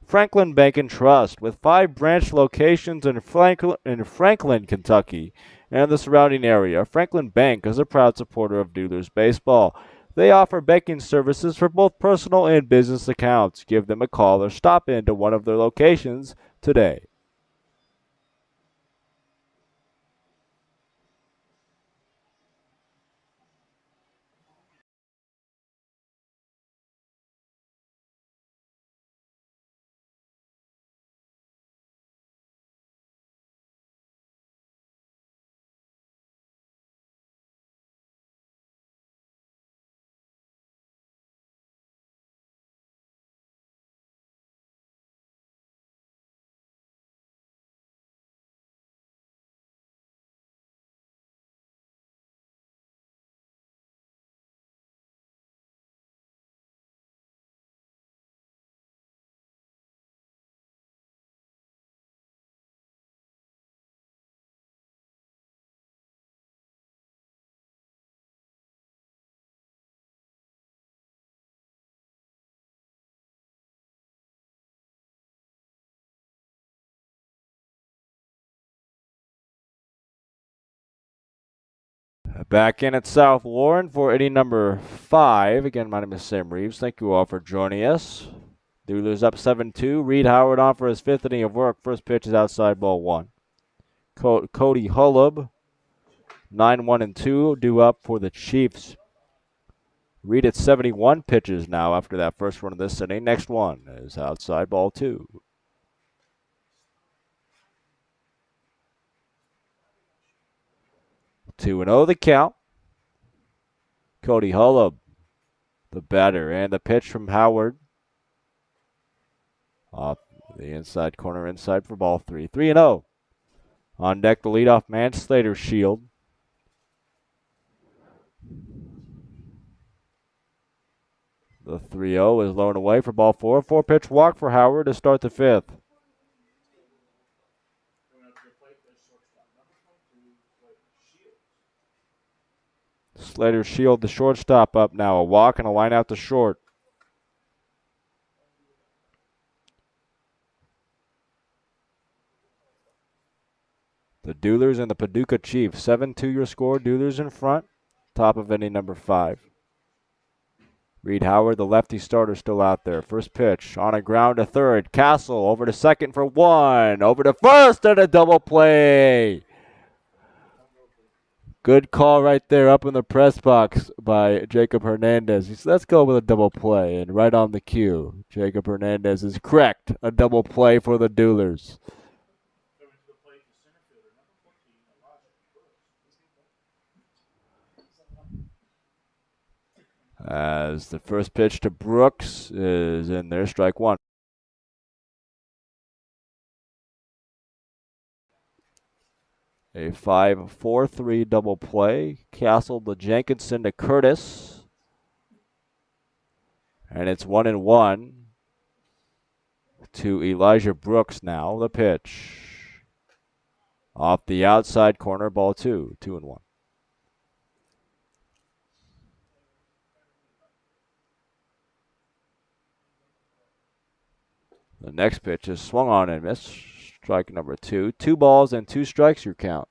Franklin Bank and Trust, with 5 branch locations in Franklin, Kentucky, and the surrounding area. Franklin Bank is a proud supporter of Duelers baseball. They offer banking services for both personal and business accounts. Give them a call or stop into one of their locations today. Back in at South Warren for inning number 5. Again, my name is Sam Reeves. Thank you all for joining us. Duelers up 7-2. Reed Howard on for his 5th inning of work. First pitch is outside, ball 1. Cody Hullub, 9-1-2, due up for the Chiefs. Reed at 71 pitches now after that first run of this inning. Next one is outside, ball 2. 2-0 the count. Cody Hullub, the batter, and the pitch from Howard. Off the inside corner, inside for ball 3. 3-0. On deck, the leadoff man, Slater Shield. The 3-0 is low and away for ball 4. 4-pitch walk for Howard to start the 5th. Slater Shield, the shortstop, up now. A walk and a line out to short. The Duelers and the Paducah Chiefs. 7-2 your score. Duelers in front. Top of inning number 5. Reed Howard, the lefty starter, still out there. First pitch on a ground to third. Castle over to second for 1. Over to first and a double play. Good call right there up in the press box by Jacob Hernandez. He said, let's go with a double play. And right on the cue, Jacob Hernandez is correct. A double play for the Duelers. As the first pitch to Brooks is in there, strike 1. A 5-4-3 double play. Castle to Jenkinson to Curtis. And it's 1-1 to Elijah Brooks now. The pitch. Off the outside corner, ball 2. 2-1. The next pitch is swung on and missed. Strike number 2. 2 balls and 2 strikes your count.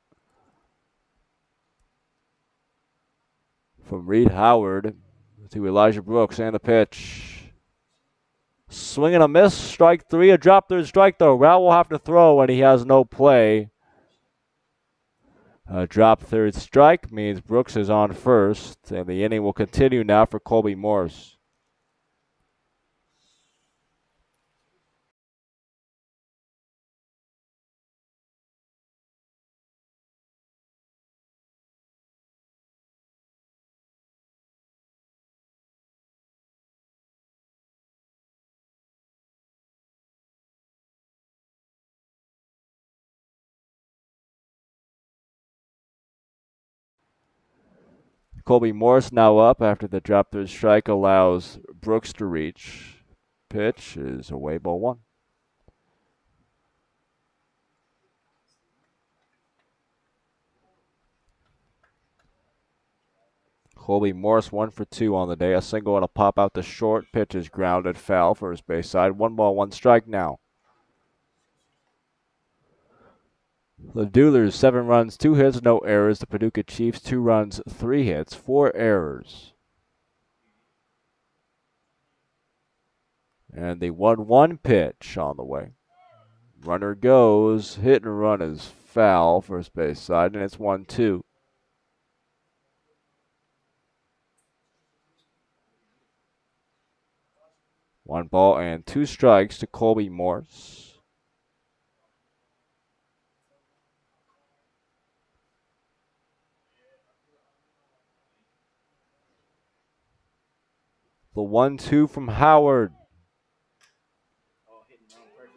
From Reed Howard to Elijah Brooks, and the pitch. Swing and a miss. Strike 3. A drop third strike though. Rowell will have to throw when he has no play. A drop third strike means Brooks is on first, and the inning will continue now for Colby Morris. Colby Morris now up after the drop third strike allows Brooks to reach. pitch is away, ball one. Colby Morris 1 for 2 on the day. A single and a pop out to short. Pitch is grounded foul, first base side. 1 ball, 1 strike now. The Duelers 7 runs, 2 hits, no errors. The Paducah Chiefs 2 runs, 3 hits, 4 errors. And the 1-1 pitch on the way. Runner goes. Hit and run is foul, first base side, and it's 1-2. 1 ball and 2 strikes to Colby Morris. The 1-2 from Howard.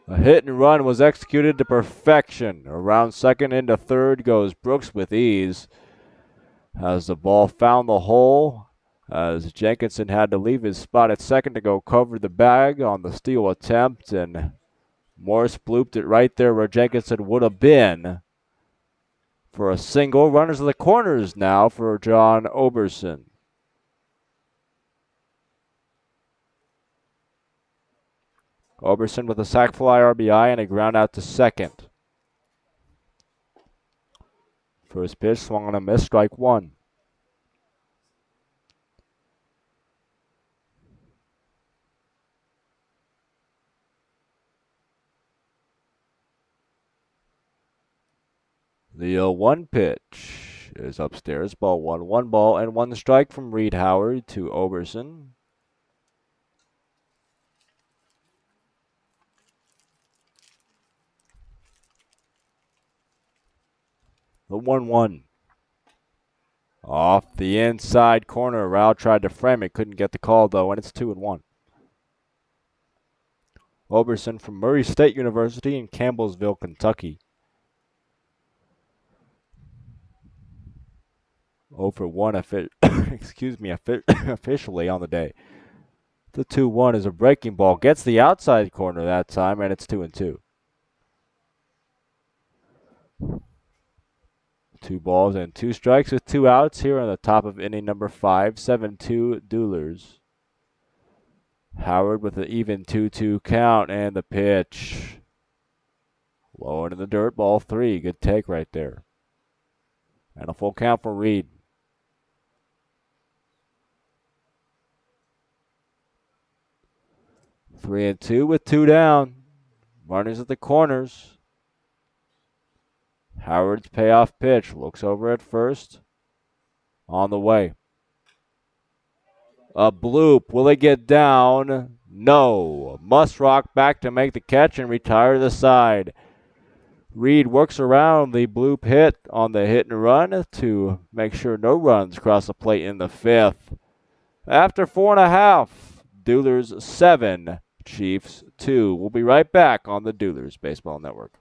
A hit and run was executed to perfection. Around second into third goes Brooks with ease. As the ball found the hole, as Jenkinson had to leave his spot at second to go cover the bag on the steal attempt, and Morris blooped it right there where Jenkinson would have been for a single. Runners in the corners now for John Oberson. Oberson with a sac fly RBI and a ground out to second. First pitch swung on a miss, strike 1. The 0-1 pitch is upstairs, ball 1. 1 ball and 1 strike from Reed Howard to Oberson. The 1-1. Off the inside corner. Rao tried to frame it, couldn't get the call though, and it's 2-1. Oberson from Murray State University in Campbellsville, Kentucky. 0 for 1 officially on the day. The 2-1 is a breaking ball. Gets the outside corner that time, and it's 2-2. 2 balls and 2 strikes with 2 outs here on the top of inning number 5. 7-2 Duelers. Howard with an even 2-2 count, and the pitch. Low into the dirt, ball 3. Good take right there. And a full count for Reed. Three and two with 2 down. Runners at the corners. Howard's payoff pitch. Looks over at first. On the way. A bloop. Will it get down? No. Must rock back to make the catch and retire to the side. Reed works around the bloop hit on the hit and run to make sure no runs cross the plate in the 5th. After 4.5, Duelers 7, Chiefs 2. We'll be right back on the Duelers Baseball Network.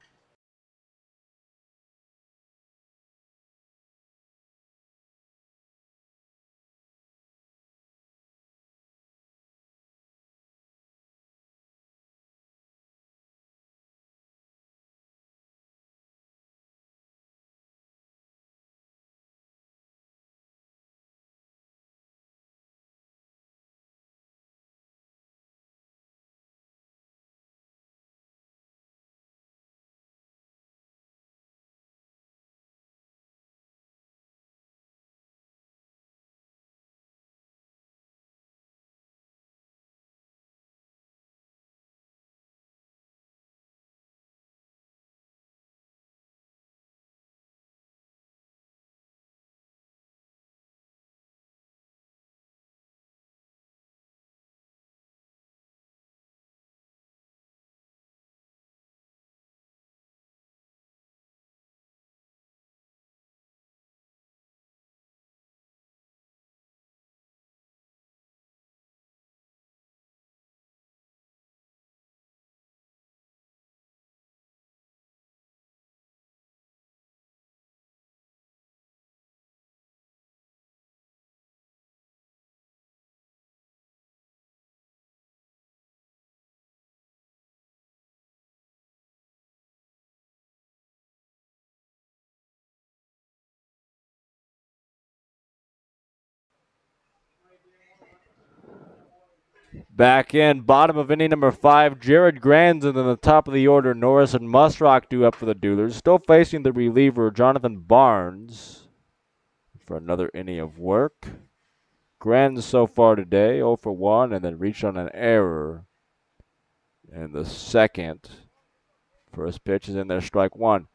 Back in, bottom of inning number 5, Jared Granson in the top of the order. Norris and Musrock due up for the Duelers. Still facing the reliever, Jonathan Barnes, for another inning of work. Granson so far today, 0 for 1, and then reached on an error in the second. First pitch is in there, strike one.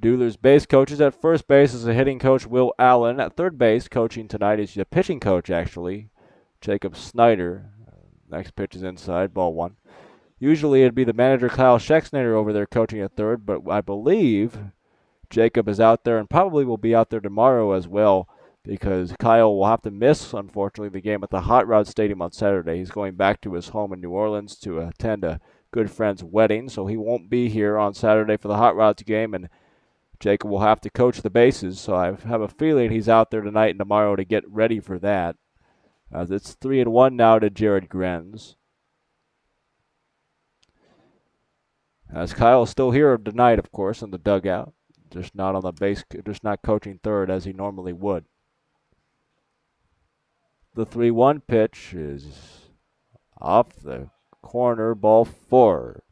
Duelers base coaches. At first base is the hitting coach, Will Allen. At third base, coaching tonight is the pitching coach, actually, Jacob Snyder. Next pitch is inside, ball one. Usually it'd be the manager, Kyle Schexnayder, over there coaching at third, but I believe Jacob is out there and probably will be out there tomorrow as well, because Kyle will have to miss, unfortunately, the game at the Hot Rod Stadium on Saturday. He's going back to his home in New Orleans to attend a good friend's wedding, so he won't be here on Saturday for the Hot Rods game, and Jacob will have to coach the bases, so I have a feeling he's out there tonight and tomorrow to get ready for that. As it's 3-1 now to Jared Grenz. As Kyle's still here tonight, of course, in the dugout, just not on the base, just not coaching third as he normally would. The 3-1 pitch is off the corner, ball 4.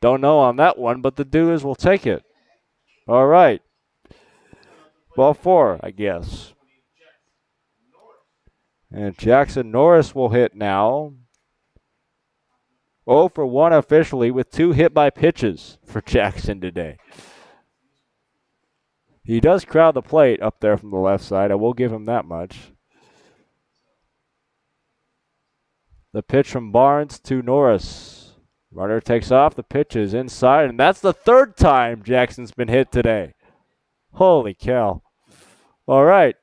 Don't know on that one, but the Duelers will take it. All right. Ball 4, I guess. And Jackson Norris will hit now. 0 for 1 officially with 2 hit by pitches for Jackson today. He does crowd the plate up there from the left side. I will give him that much. The pitch from Barnes to Norris. Runner takes off. The pitch is inside, and that's the 3rd time Jackson's been hit today. Holy cow. All right.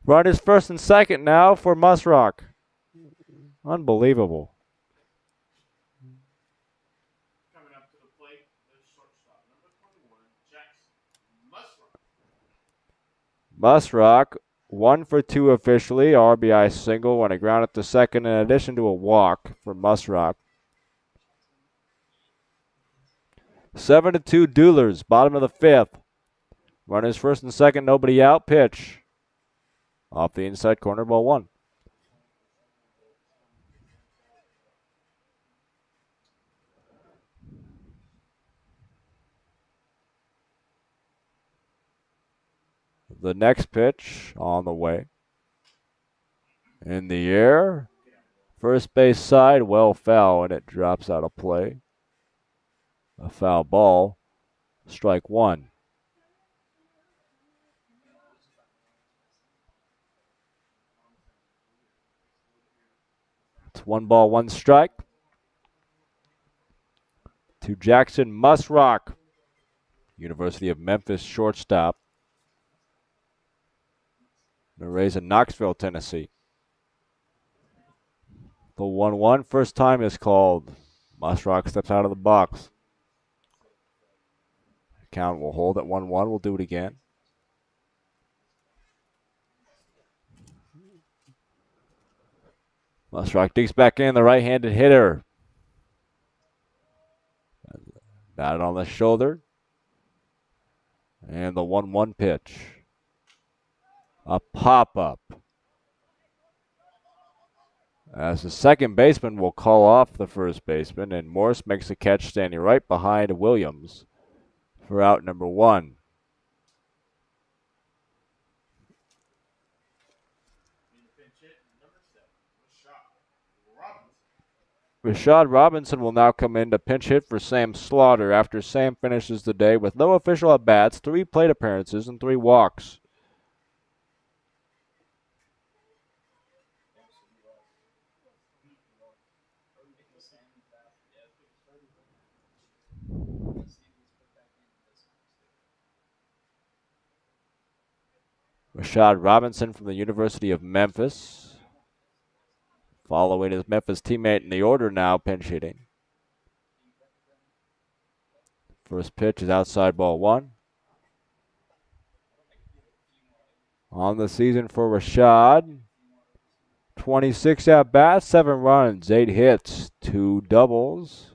Run is first and second now for Musrock. Unbelievable. Coming up to the plate, the shortstop, number 21, Jackson Musrock, Musrock. 1 for 2 officially. RBI single and a ground at the second in addition to a walk for Musrock. 7-2 Duelers, bottom of the 5th. Runners first and second, nobody out. Pitch. Off the inside corner, ball 1. The next pitch on the way. In the air. First base side, well foul, and it drops out of play. A foul ball. Strike 1. It's 1 ball, 1 strike. To Jackson Musrock, University of Memphis shortstop. Raised in Knoxville, Tennessee. The 1-1, first time is called. Musrock steps out of the box. Count will hold at 1-1. We'll do it again. Musrock digs back in, the right-handed hitter. Batted on the shoulder. And the 1-1 pitch. A pop-up. As the second baseman will call off the first baseman, and Morris makes the catch standing right behind Williams for out number 1. Rashad Robinson will now come in to pinch hit for Sam Slaughter after Sam finishes the day with no official at-bats, 3 plate appearances, and 3 walks. Rashad Robinson from the University of Memphis, following his Memphis teammate in the order now, pinch hitting. First pitch is outside, ball 1. On the season for Rashad, 26 at-bats, 7 runs, 8 hits, 2 doubles,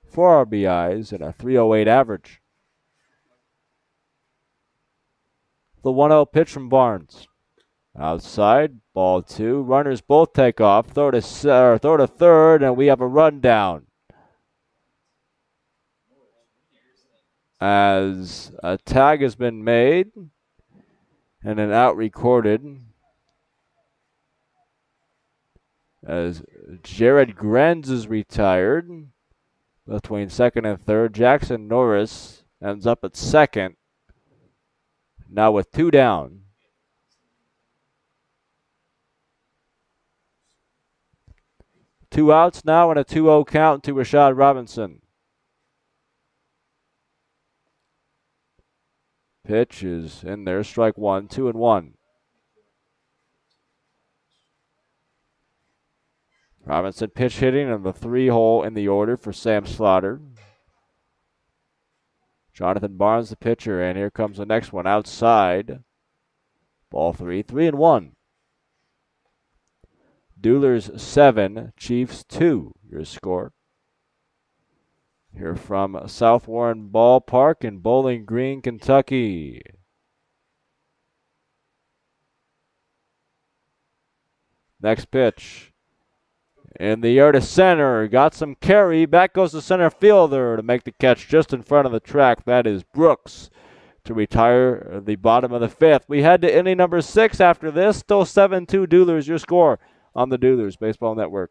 4 RBIs, and a .308 average. The 1-0 pitch from Barnes. Outside, ball 2. Runners both take off. Throw to third, and we have a run down. As a tag has been made and an out recorded. As Jared Grenz is retired between second and third. Jackson Norris ends up at second. Now with 2 down. Two outs now and a 2-0 count to Rashad Robinson. Pitch is in there. Strike 1, 2-1. Robinson pitch hitting in the 3-hole in the order for Sam Slaughter. Jonathan Barnes, the pitcher, and here comes the next one outside. Ball 3, 3-1. Duelers 7, Chiefs 2, your score. Here from South Warren Ballpark in Bowling Green, Kentucky. Next pitch. In the air to center. Got some carry. Back goes the center fielder to make the catch just in front of the track. That is Brooks to retire the bottom of the 5th. We head to inning number 6 after this. Still 7-2 Duelers. Your score on the Duelers Baseball Network.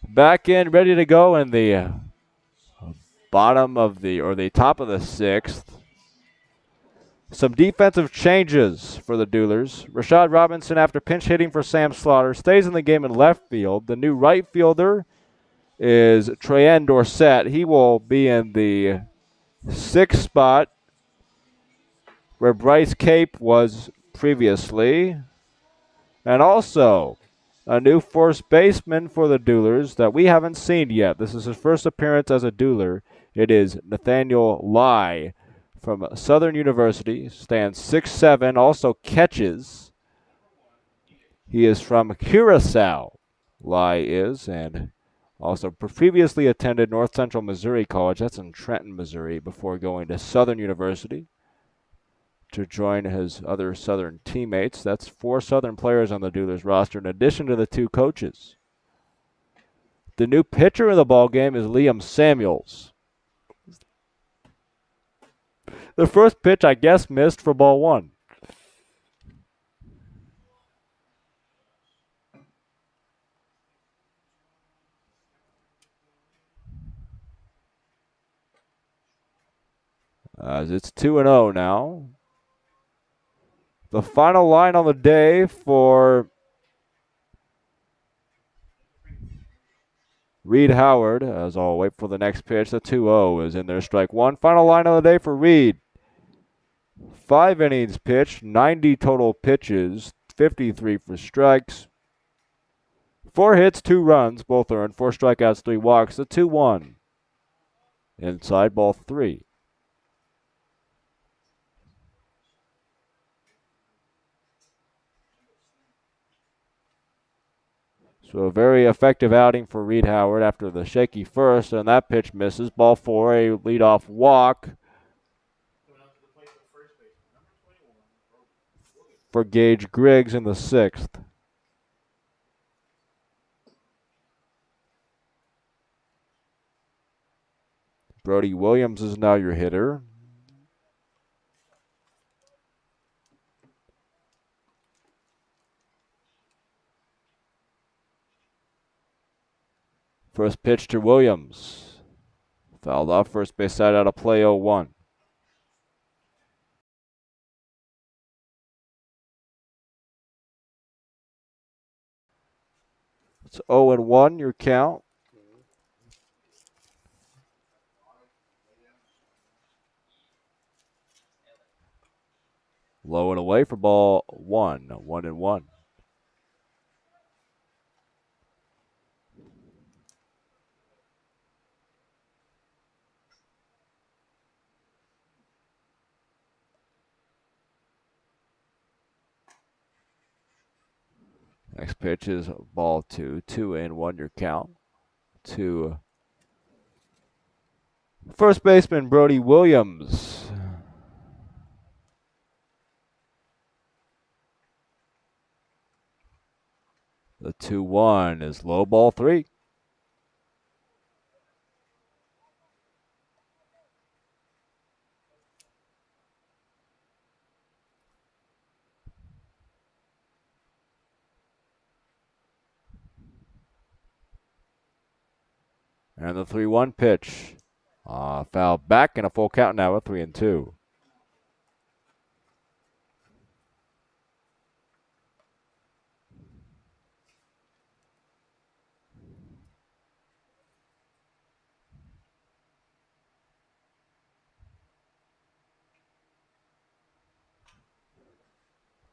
Back in, ready to go in the bottom of the top of the 6th. Some defensive changes for the Duelers. Rashad Robinson, after pinch hitting for Sam Slaughter, stays in the game in left field. The new right fielder is Treyan Dorsett. He will be in the 6th spot where Bryce Cape was previously. And also a new first baseman for the Duelers that we haven't seen yet. This is his first appearance as a Dueler. It is Nathaniel Lye from Southern University. Stands 6'7", also catches. He is from Curacao, Lye is, and also previously attended North Central Missouri College. That's in Trenton, Missouri, before going to Southern University to join his other Southern teammates. That's 4 Southern players on the Duelers roster, in addition to the 2 coaches. The new pitcher in the ballgame is Liam Samuels. The first pitch, I guess, missed for ball 1. as it's 2-0 now. The final line on the day for Reed Howard, as I'll wait for the next pitch. The 2-0 is in there, strike one. Final line of the day for Reed. 5 innings pitched, 90 total pitches, 53 for strikes. 4 hits, 2 runs, both earned. 4 strikeouts, 3 walks. The 2-1. Inside, ball 3. So a very effective outing for Reed Howard after the shaky first, and that pitch misses. Ball 4, a leadoff walk for Gage Griggs in the 6th. Brody Williams is now your hitter. First pitch to Williams. Fouled off, first base side out of play, 0-1. It's 0-1, your count. Low and away for ball 1, 1-1. Next pitch is ball 2, 2-1, your count. To first baseman Brody Williams. The 2-1 is low, ball 3. And the 3-1 pitch. Foul back and a full count now at 3-2.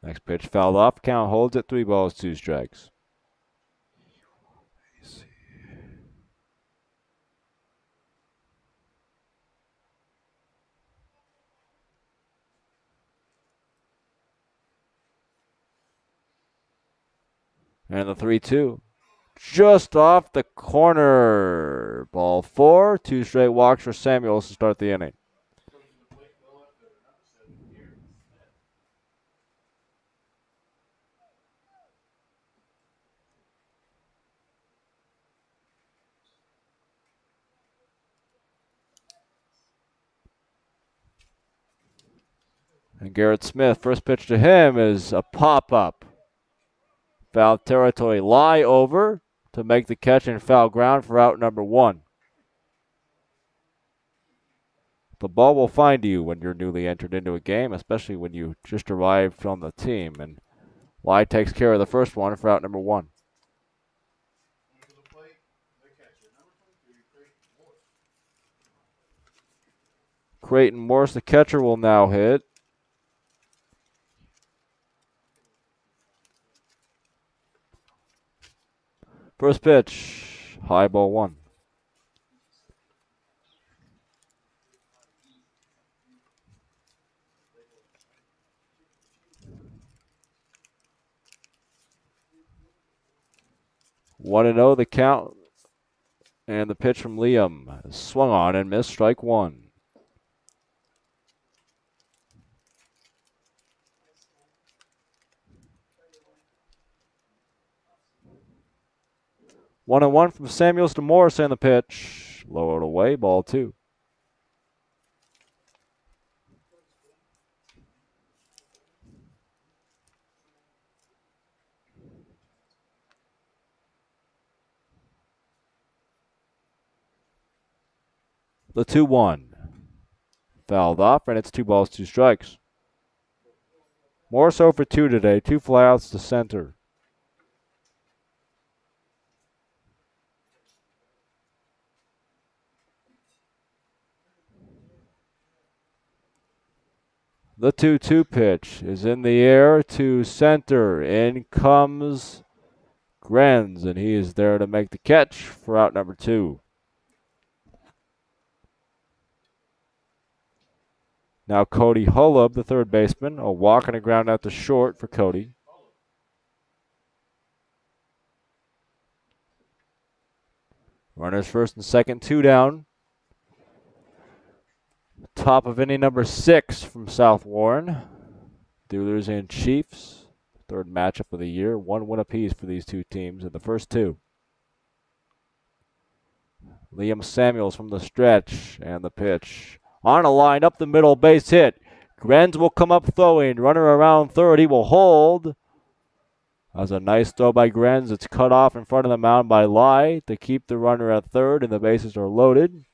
Next pitch fouled off. Count holds at 3 balls, 2 strikes. And the 3-2. Just off the corner. Ball 4. 2 straight walks for Samuels to start the inning. And Garrett Smith, first pitch to him is a pop-up. Foul territory. Lye over to make the catch and foul ground for out number 1. The ball will find you when you're newly entered into a game, especially when you just arrived on the team. And Lye takes care of the first one for out number 1. Creighton Morris, the catcher, will now hit. First pitch, high, ball 1. One and 0 the count, and the pitch from Liam is swung on and missed, strike 1. One and 1 from Samuels to Morris, and the pitch lowered away, ball 2. The 2-1. Fouled off, and it's 2 balls, 2 strikes. Morris 0 for 2 today. 2 flyouts to center. The 2-2 pitch is in the air to center. In comes Grenz, and he is there to make the catch for out number 2. Now Cody Hullub, the third baseman, a walk and a ground out to short for Cody. Runners first and second, 2 down. Top of inning number 6 from South Warren. Duelers and Chiefs. Third matchup of the year. 1 win apiece for these two teams in the first 2. Liam Samuels from the stretch and the pitch. On a line up the middle, base hit. Grenz will come up throwing. Runner around third. He will hold. That was a nice throw by Grenz. It's cut off in front of the mound by Lye to keep the runner at third, and the bases are loaded.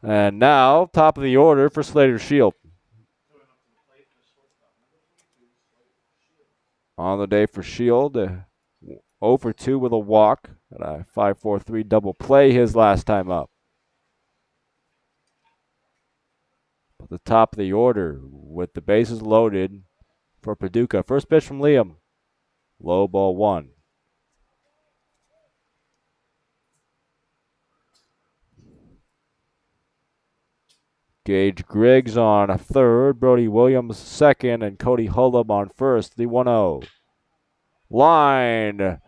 And now, top of the order for Slater Shield. On the day for Shield, 0 for 2 with a walk and a 5-4-3 double play his last time up. At the top of the order with the bases loaded for Paducah. First pitch from Liam. Low ball 1. Gage Griggs on third, Brody Williams second, and Cody Hullub on first. The 1-0. Line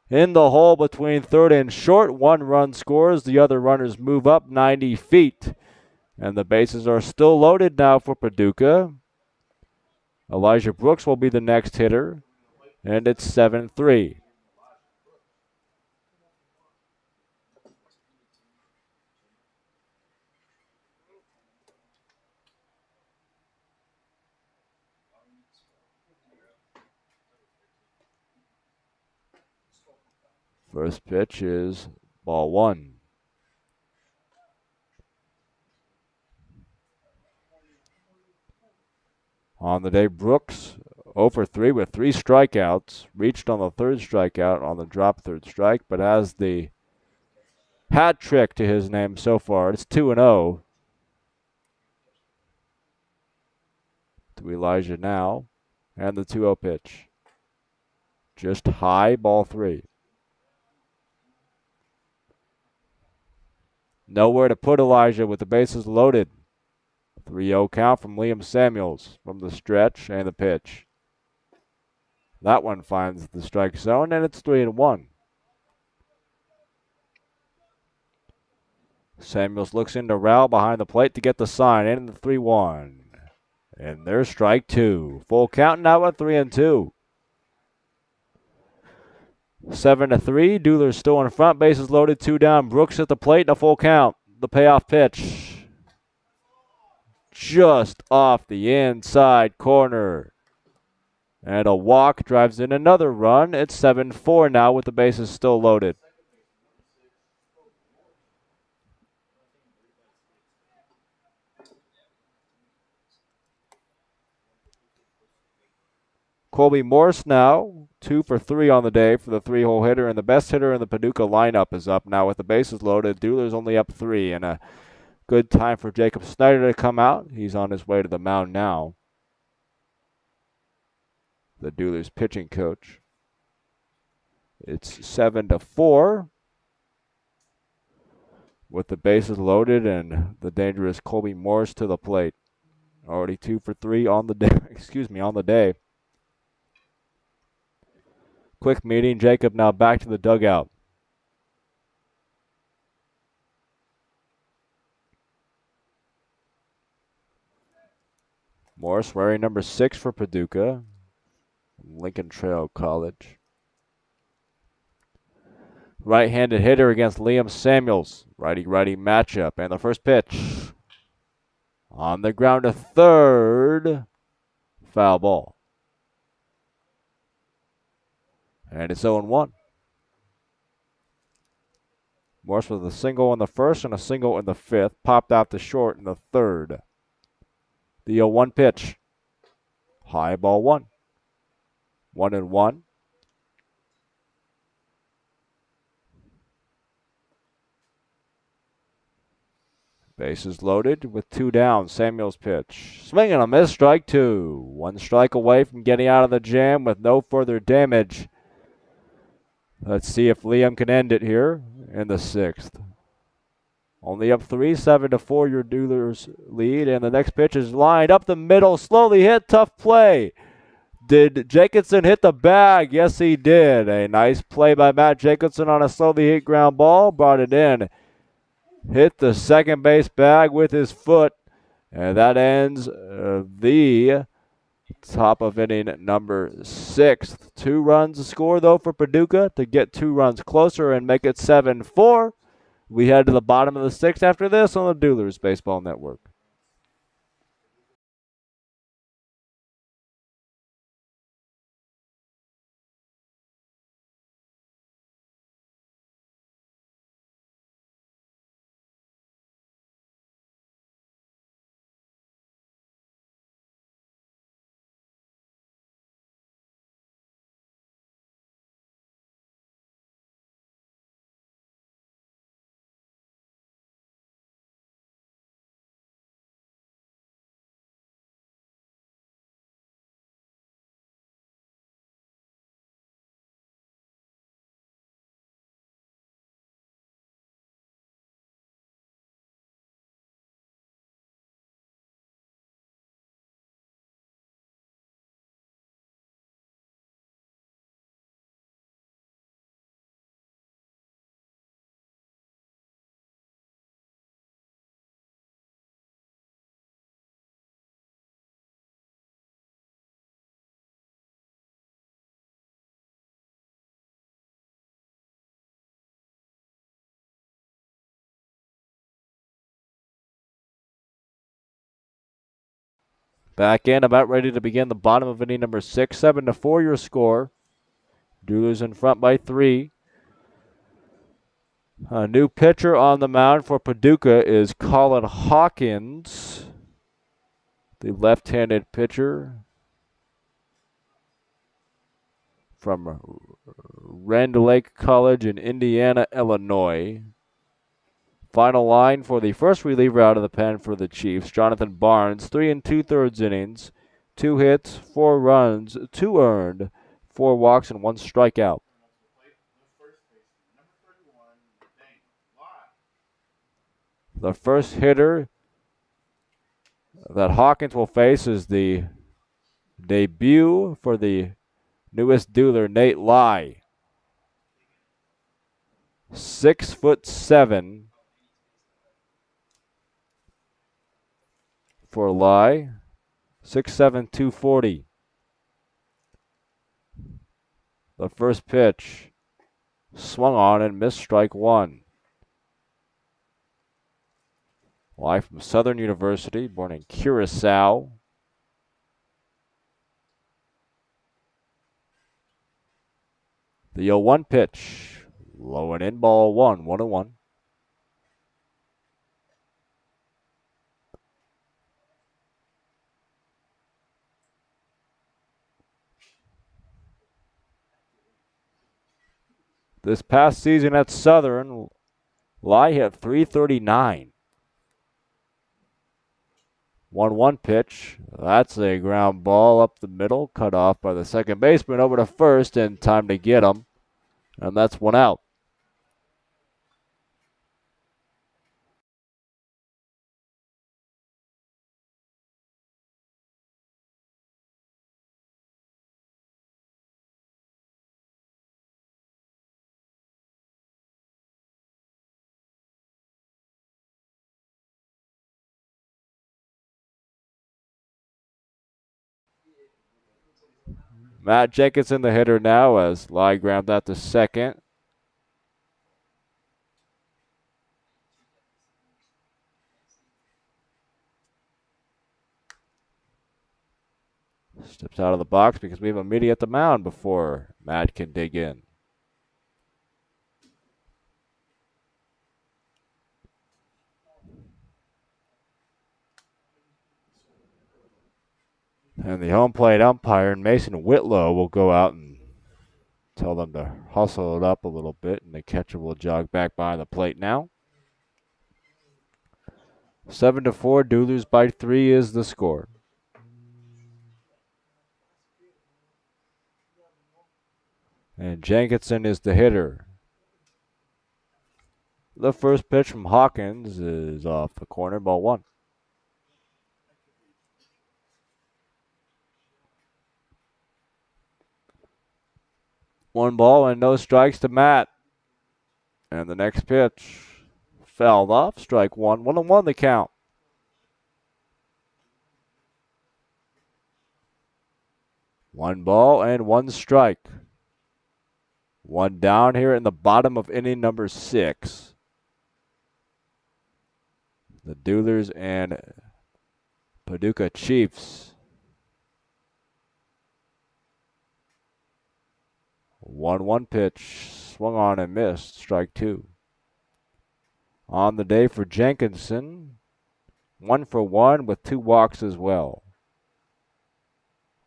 in the hole between third and short. 1 run scores. The other runners move up 90 feet. And the bases are still loaded now for Paducah. Elijah Brooks will be the next hitter. And it's 7-3. First pitch is ball 1. On the day, Brooks 0 for 3 with 3 strikeouts. Reached on the third strikeout on the drop third strike, but has the hat trick to his name so far. It's 2-0 to Elijah now. And the 2-0 pitch. Just high, ball 3. Nowhere to put Elijah with the bases loaded. 3-0 count from Liam Samuels from the stretch and the pitch. That one finds the strike zone, and it's 3-1. Samuels looks into Rowell behind the plate to get the sign, and the 3-1. And there's strike 2. Full count now at 3-2. 7-3. Duelers still in front. Bases loaded, 2 down. Brooks at the plate and a full count. The payoff pitch. Just off the inside corner. And a walk drives in another run. It's 7-4 now with the bases still loaded. Colby Morris now 2 for 3 on the day for the 3-hole hitter, and the best hitter in the Paducah lineup is up now with the bases loaded. Duelers only up 3, and a good time for Jacob Snyder to come out. He's on his way to the mound now. The Duelers pitching coach. It's 7-4 with the bases loaded and the dangerous Colby Morris to the plate. Already 2 for 3 on the day. On the day. Quick meeting. Jacob now back to the dugout. Morris wearing number 6 for Paducah. Lincoln Trail College. Right-handed hitter against Liam Samuels. Righty-righty matchup. And the first pitch. On the ground to third. Foul ball. And it's 0-1. Morris with a single in the first and a single in the fifth. Popped out to short in the third. The 0-1 pitch. High ball one. 1-1. Bases loaded with 2 down. Samuel's pitch. Swing and a miss. Strike 2. 1 strike away from getting out of the jam with no further damage. Let's see if Liam can end it here in the 6th. Only up 3, 7-4, your Duelers lead. And the next pitch is lined up the middle. Slowly hit. Tough play. Did Jacobson hit the bag? Yes, he did. A nice play by Matt Jacobson on a slowly hit ground ball. Brought it in. Hit the second base bag with his foot. And that ends the top of inning number 6. 2 runs to score, though, for Paducah to get 2 runs closer and make it 7-4. We head to the bottom of the 6th after this on the Duelers Baseball Network. Back in, about ready to begin the bottom of inning number 6. 7-4 your score. Duelers in front by 3. A new pitcher on the mound for Paducah is Kalyn Hawkins, the left-handed pitcher from Rend Lake College in Indiana, Illinois. Final line for the first reliever out of the pen for the Chiefs, Jonathan Barnes, 3 2/3 innings, 2 hits, 4 runs, 2 earned, 4 walks, and 1 strikeout. The first hitter that Hawkins will face is the debut for the newest Dueler, Nate Lye. 6'7" for Lye. 6'7", 240. The first pitch swung on and missed, strike 1. Lye from Southern University, born in Curacao. The 0-1 pitch, low and in, ball 1, 1-1. This past season at Southern, Lye hit .339. 1-1 pitch. That's a ground ball up the middle, cut off by the second baseman over to first in time to get him. And that's 1 out. Matt Jacobson, the hitter now, as Lye ground out to second. Steps out of the box because we have a media at the mound before Matt can dig in. And the home plate umpire, Mason Whitlow, will go out and tell them to hustle it up a little bit, and the catcher will jog back behind the plate now. 7-4, Duelers by 3 is the score. And Jenkinson is the hitter. The first pitch from Hawkins is off the corner, ball 1. One ball and no strikes to Matt. And the next pitch fouled off, strike 1. 1-1 the count. One ball and one strike. One down here in the bottom of inning number 6. The Duelers and Paducah Chiefs. 1-1 pitch, swung on and missed, strike 2. On the day for Jenkinson, 1 for 1 with 2 walks as well.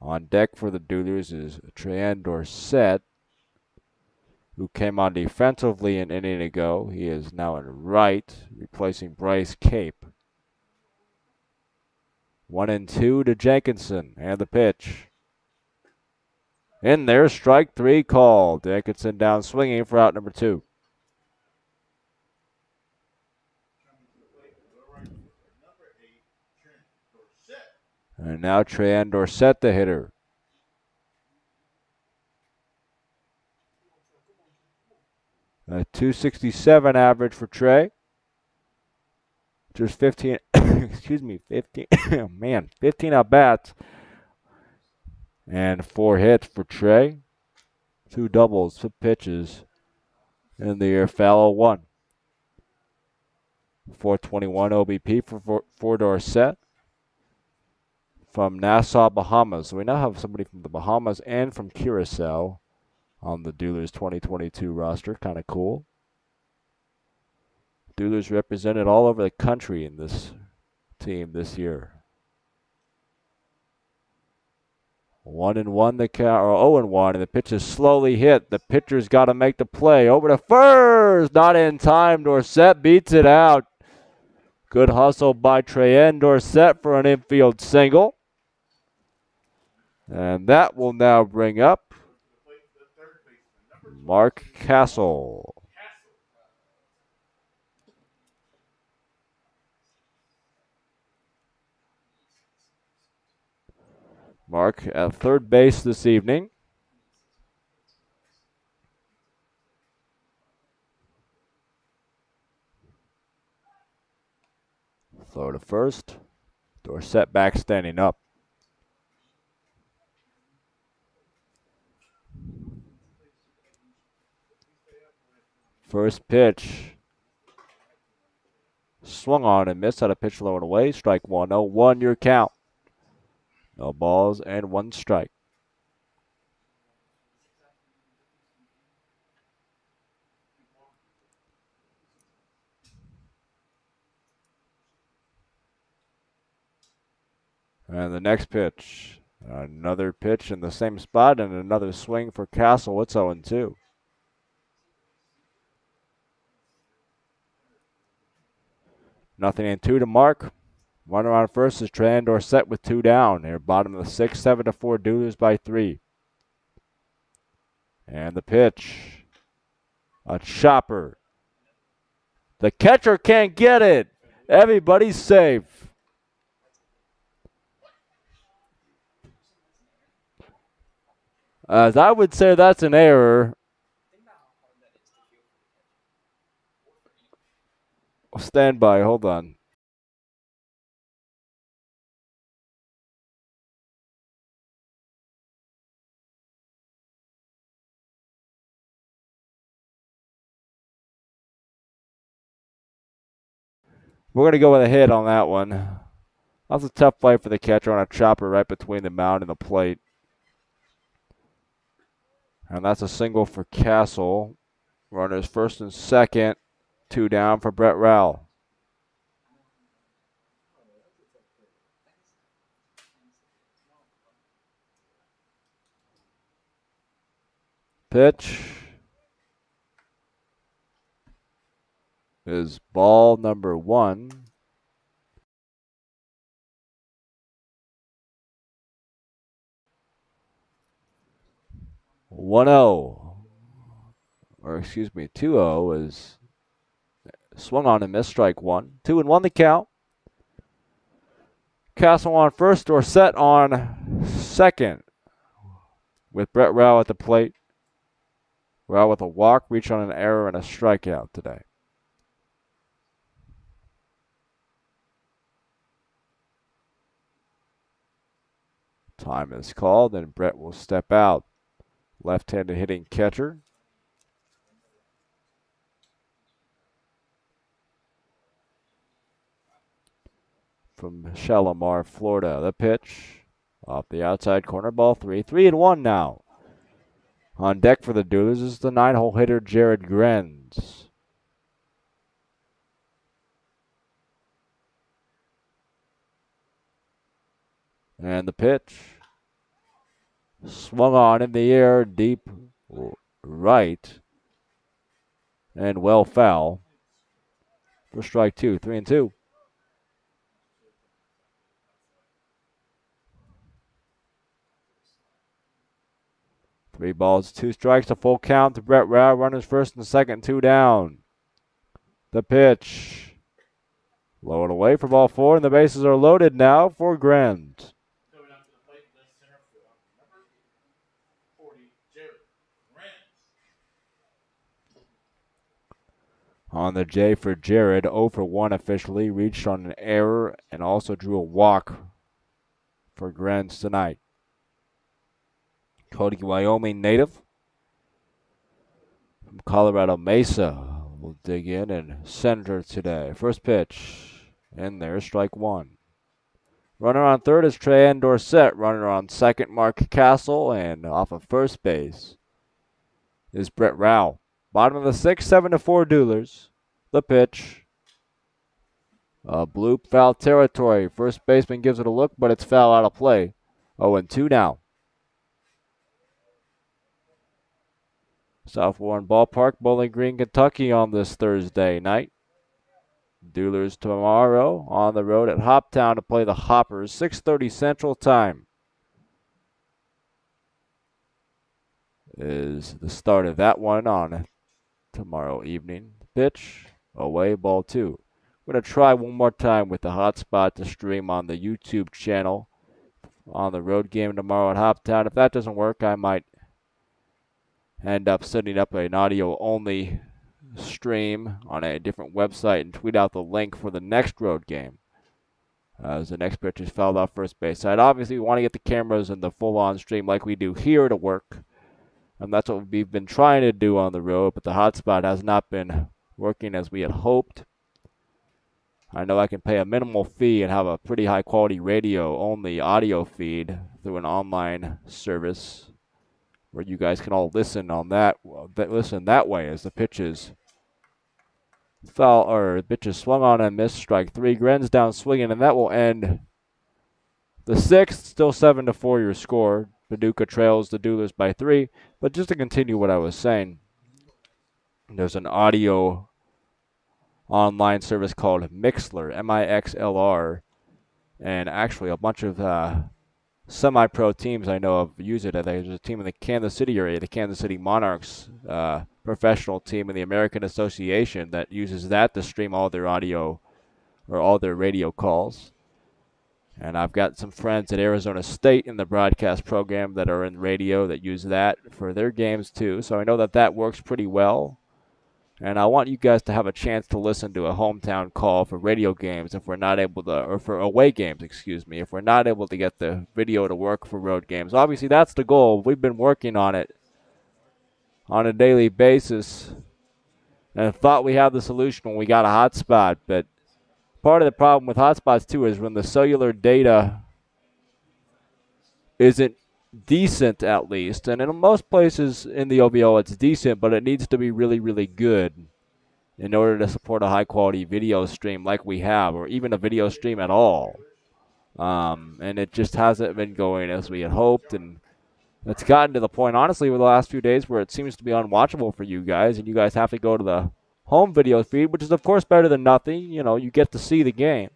On deck for the Duelers is Treyan Dorsett, who came on defensively an inning ago. He is now in right, replacing Bryce Cape. 1-2 to Jenkinson, and the pitch. In there, strike 3 called. Jenkinson down swinging for out number 2. And now Treyan Dorsett, the hitter. A .267 average for Trey. Just 15, 15 at bats. And 4 hits for Trey. 2 doubles, 2 pitches in the year. Foul 1. 421 OBP for Dorsett from Nassau, Bahamas. So we now have somebody from the Bahamas and from Curacao on the Duelers 2022 roster. Kind of cool. Duelers represented all over the country in this team this year. 1-1 the count, or 0-1, and the pitch is slowly hit. The pitcher's got to make the play. Over to first, not in time. Dorsett beats it out. Good hustle by Treyan Dorsett for an infield single. And that will now bring up Mark Castle. Mark at third base this evening. Throw to first. Dorsett back standing up. First pitch. Swung on and missed. Had a pitch low and away. Strike 1. 0-1 your count. No balls and 1 strike. And the next pitch. Another pitch in the same spot and another swing for Castle. It's 0-2. Nothing in 2 to Mark. Runner on first is Treyan Dorsett with 2 down. Here, bottom of the 6th, 7-4, Duelers by 3. And the pitch. A chopper. The catcher can't get it. Everybody's safe. As I would say, that's an error. Stand by, hold on. We're going to go with a hit on that one. That's a tough play for the catcher on a chopper right between the mound and the plate. And that's a single for Castle. Runners first and second. 2 down for Brett Rowell. Pitch is ball number 1. Or excuse me, 2-0 is swung on and missed, strike 1. 2-1 the count. Castle on first, or set on second, with Brett Rao at the plate. Rao with a walk, reach on an error, and a strikeout today. Time is called, and Brett will step out. Left-handed hitting catcher. From Shalimar, Florida. The pitch off the outside corner, ball 3. 3-1 now. On deck for the Duelers is the 9-hole hitter, Jared Grenz. And the pitch swung on in the air, deep right, and well foul for strike 2. 3-2. 3 balls, 2 strikes, a full count to Brett Rao. Runners first and second, 2 down. The pitch low and away for ball 4, and the bases are loaded now for Grenz. Coming up to the plate, left center field. Number 40, Jared Grenz. On the J for Jared, 0 for 1 officially. Reached on an error and also drew a walk for Grenz tonight. Cody, Wyoming native from Colorado Mesa will dig in and center today. First pitch, and there's strike 1. Runner on third is Trey Dorsett. Runner on second, Mark Castle, and off of first base is Brett Rao. Bottom of the 6th, 7-4 Duelers. The pitch. Bloop, foul territory. First baseman gives it a look, but it's foul out of play. 0-2 now. South Warren Ballpark, Bowling Green, Kentucky on this Thursday night. Duelers tomorrow on the road at Hoptown to play the Hoppers, 6:30 Central Time is the start of that one on tomorrow evening. Pitch, away, ball 2. We're going to try one more time with the hotspot to stream on the YouTube channel on the road game tomorrow at Hoptown. If that doesn't work, I might end up setting up an audio-only stream on a different website and tweet out the link for the next road game as the next pitch is fouled off first base side. Obviously, we want to get the cameras and the full-on stream like we do here to work, and that's what we've been trying to do on the road, but the hotspot has not been working as we had hoped. I know I can pay a minimal fee and have a pretty high-quality radio-only audio feed through an online service where you guys can all listen on that way as the pitches pitches swung on and missed, strike 3. Grenz down swinging, and that will end the 6th. Still 7-4 your score. Paducah trails the Duelers by 3. But just to continue what I was saying, there's an audio online service called Mixlr, Mixlr, and actually a bunch of semi-pro teams I know of use it. There's a team in the Kansas City area, the Kansas City Monarchs, professional team in the American Association that uses that to stream all their audio or all their radio calls. And I've got some friends at Arizona State in the broadcast program that are in radio that use that for their games too. So I know that that works pretty well. And I want you guys to have a chance to listen to a hometown call for radio games if we're not able to, or for away games, if we're not able to get the video to work for road games. Obviously, that's the goal. We've been working on it on a daily basis and thought we had the solution when we got a hotspot. But part of the problem with hotspots, too, is when the cellular data isn't decent, at least, and in most places in the OVO it's decent, but it needs to be really, really good in order to support a high-quality video stream like we have, or even a video stream at all. And it just hasn't been going as we had hoped, and It's gotten to the point, honestly, over the last few days where it seems to be unwatchable for you guys, and you guys have to go to the home video feed, which is, of course, better than nothing. You know, you get to see the game.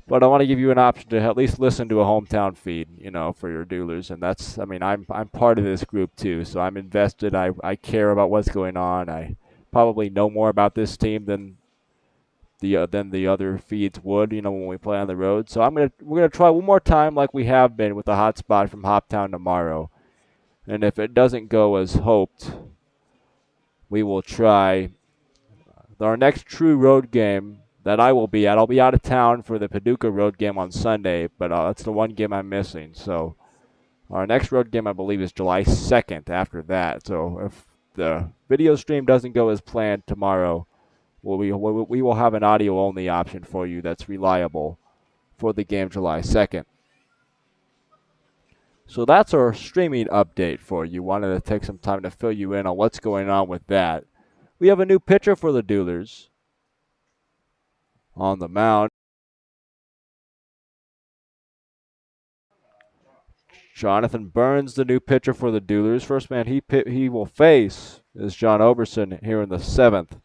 But I want to give you an option to at least listen to a hometown feed, you know, for your Duelers. And that's, I mean, I'm part of this group too, so I'm invested. I care about what's going on. I probably know more about this team than the other feeds would, you know, when we play on the road. So we're gonna try one more time like we have been with the hotspot from Hoptown tomorrow. And if it doesn't go as hoped, we will try our next true road game that I will be at. I'll be out of town for the Paducah road game on Sunday, but that's the one game I'm missing. So our next road game, I believe, is July 2nd after that. So if the video stream doesn't go as planned tomorrow, we will have an audio-only option for you that's reliable for the game July 2nd. So that's our streaming update for you. Wanted to take some time to fill you in on what's going on with that. We have a new pitcher for the Duelers on the mound. Jonathan Burns, the new pitcher for the Duelers. First man he will face is John Oberson here in the 7th.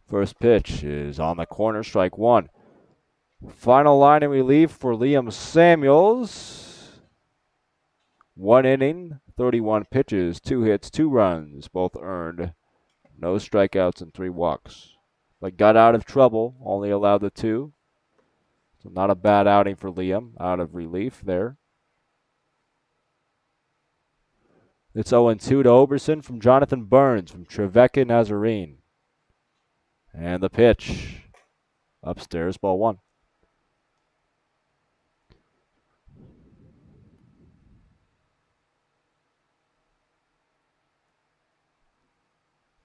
First pitch is on the corner, strike one. Final line in relief for Liam Samuels. 1 inning, 31 pitches, 2 hits, 2 runs, both earned. No strikeouts and 3 walks. But got out of trouble, only allowed the 2. So not a bad outing for Liam, out of relief there. It's 0-2 to Oberson from Jonathan Burns from Trevecca Nazarene. And the pitch. Upstairs, ball 1.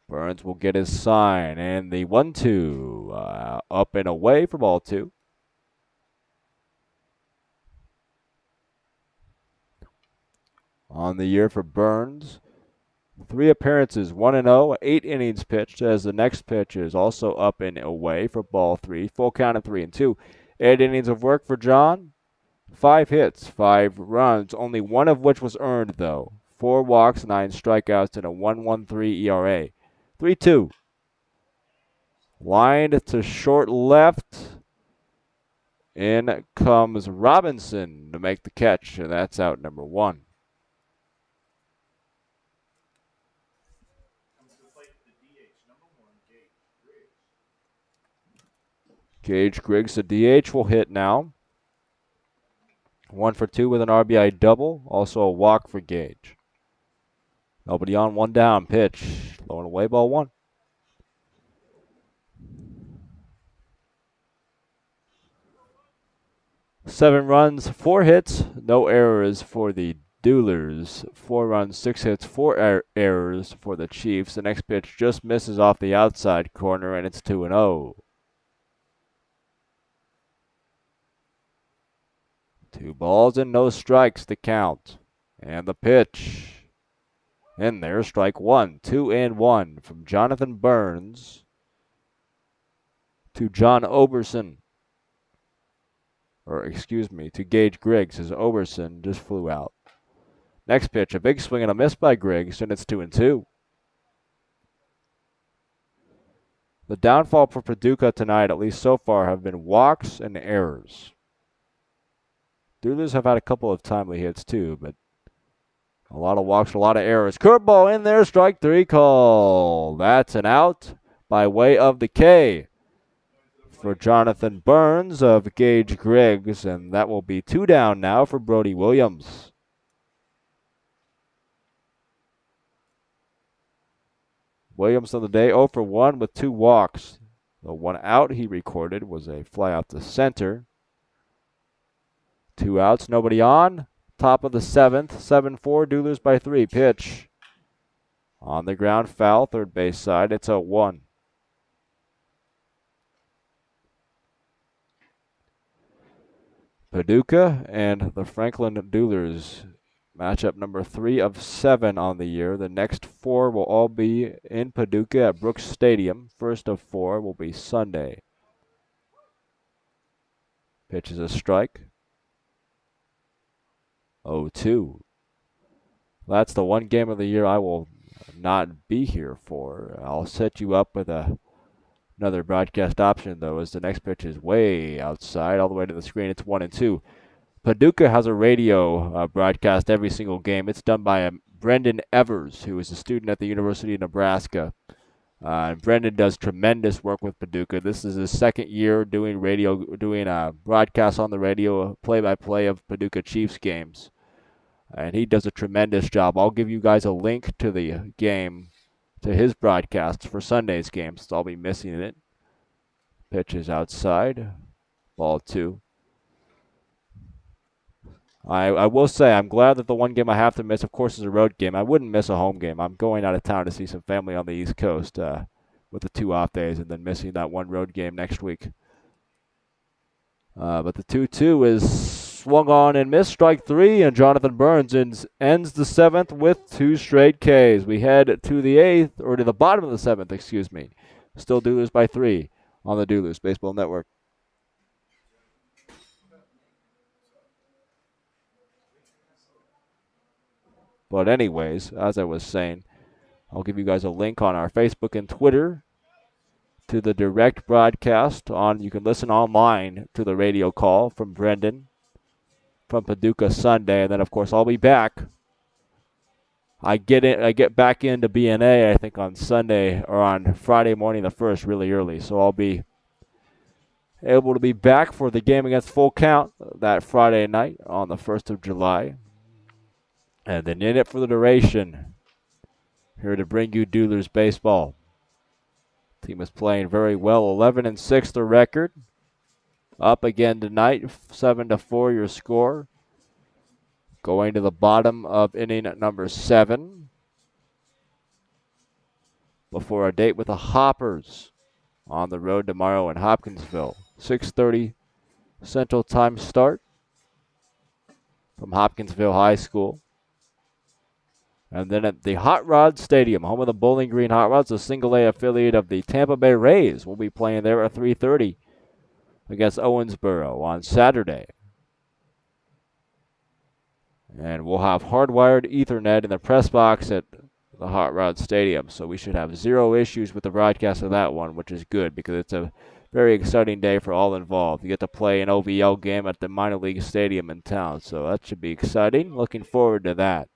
Burns will get his sign. And the 1-2 up and away for ball 2. On the year for Burns, 3 appearances, 1-0, 8 innings pitched, as the next pitch is also up and away for ball 3. Full count of 3-2. 8 innings of work for John. 5 hits, 5 runs, only 1 of which was earned, though. 4 walks, 9 strikeouts, and a 1.13 ERA. 3-2. Lined to short left. In comes Robinson to make the catch, and that's out number 1. Gage Griggs, the DH, will hit now. 1 for 2 with an RBI double. Also a walk for Gage. Nobody on, 1 down. Pitch. Low and away, ball 1. Seven runs, 4 hits, no errors for the Duelers. 4 runs, 6 hits, 4 errors for the Chiefs. The next pitch just misses off the outside corner, and it's 2-0. 2 balls and no strikes to count. And the pitch. In there, strike 1. 2-1 from Jonathan Burns to John Oberson. To Gage Griggs, as Oberson just flew out. Next pitch, a big swing and a miss by Griggs, and it's 2-2. The downfall for Paducah tonight, at least so far, have been walks and errors. Duelers have had a couple of timely hits too, but a lot of walks, a lot of errors. Curveball in there, strike 3 call. That's an out by way of the K for Jonathan Burns of Gage Griggs, and that will be 2 down now for Brody Williams. Williams on the day 0 for 1 with 2 walks. The 1 out he recorded was a fly out to center. 2 outs, nobody on. Top of the 7th, 7-4, Duelers by 3. Pitch. On the ground, foul, third base side. It's 0-1. Paducah and the Franklin Duelers Matchup number 3 of 7 on the year. The next 4 will all be in Paducah at Brooks Stadium. First of 4 will be Sunday. Pitch is a strike. 0-2. That's the one game of the year I will not be here for. I'll set you up with another broadcast option, though, as the next pitch is way outside, all the way to the screen. It's 1-2. Paducah has a radio broadcast every single game. It's done by Brendan Evers, who is a student at the University of Nebraska. And Brendan does tremendous work with Paducah. This is his second year doing broadcasts on the radio, play-by-play of Paducah Chiefs games. And he does a tremendous job. I'll give you guys a link to the game, to his broadcasts for Sunday's games. So I'll be missing it. Pitch is outside. Ball 2. I will say I'm glad that the one game I have to miss, of course, is a road game. I wouldn't miss a home game. I'm going out of town to see some family on the East Coast with the 2 off days and then missing that one road game next week. But the 2-2 is swung on and missed. Strike 3, and Jonathan Burns ends the 7th with 2 straight Ks. We head to the 8th, or to the bottom of the 7th, excuse me. Still Duelers by 3 on the Duelers Baseball Network. But anyways, as I was saying, I'll give you guys a link on our Facebook and Twitter to the direct broadcast. You can listen online to the radio call from Brendan from Paducah Sunday, and then of course I'll be back. I get back into BNA I think on Sunday or on Friday morning the 1st, really early. So I'll be able to be back for the game against Full Count that Friday night on the 1st of July. And then in it for the duration, here to bring you Duelers baseball. Team is playing very well. 11-6 the record. Up again tonight, 7-4 your score. Going to the bottom of inning number 7. Before a date with the Hoppers on the road tomorrow in Hopkinsville. 6:30 Central Time start from Hopkinsville High School. And then at the Hot Rod Stadium, home of the Bowling Green Hot Rods, a single-A affiliate of the Tampa Bay Rays, will be playing there at 3:30 against Owensboro on Saturday. And we'll have hardwired Ethernet in the press box at the Hot Rod Stadium, so we should have 0 issues with the broadcast of that one, which is good because it's a very exciting day for all involved. You get to play an OVL game at the minor league stadium in town, so that should be exciting. Looking forward to that.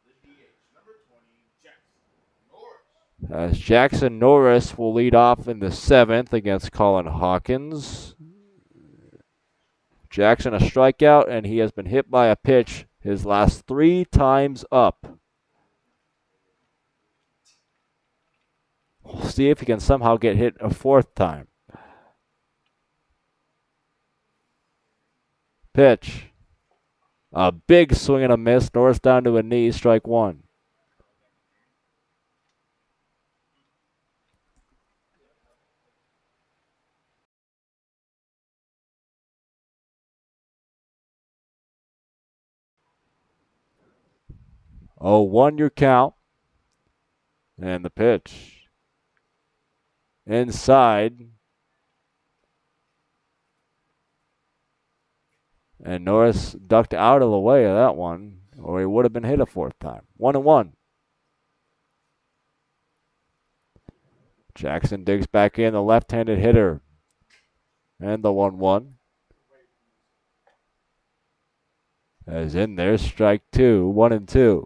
As Jackson Norris will lead off in the 7th against Colin Hawkins. Jackson a strikeout, and he has been hit by a pitch his last 3 times up. We'll see if he can somehow get hit a 4th time. Pitch. A big swing and a miss. Norris down to a knee, strike 1. Oh, 1 your count. And the pitch. Inside. And Norris ducked out of the way of that one, or he would have been hit a 4th time. 1-1. Jackson digs back in, the left-handed hitter. And the 1-1. As in there, strike 2, 1-2.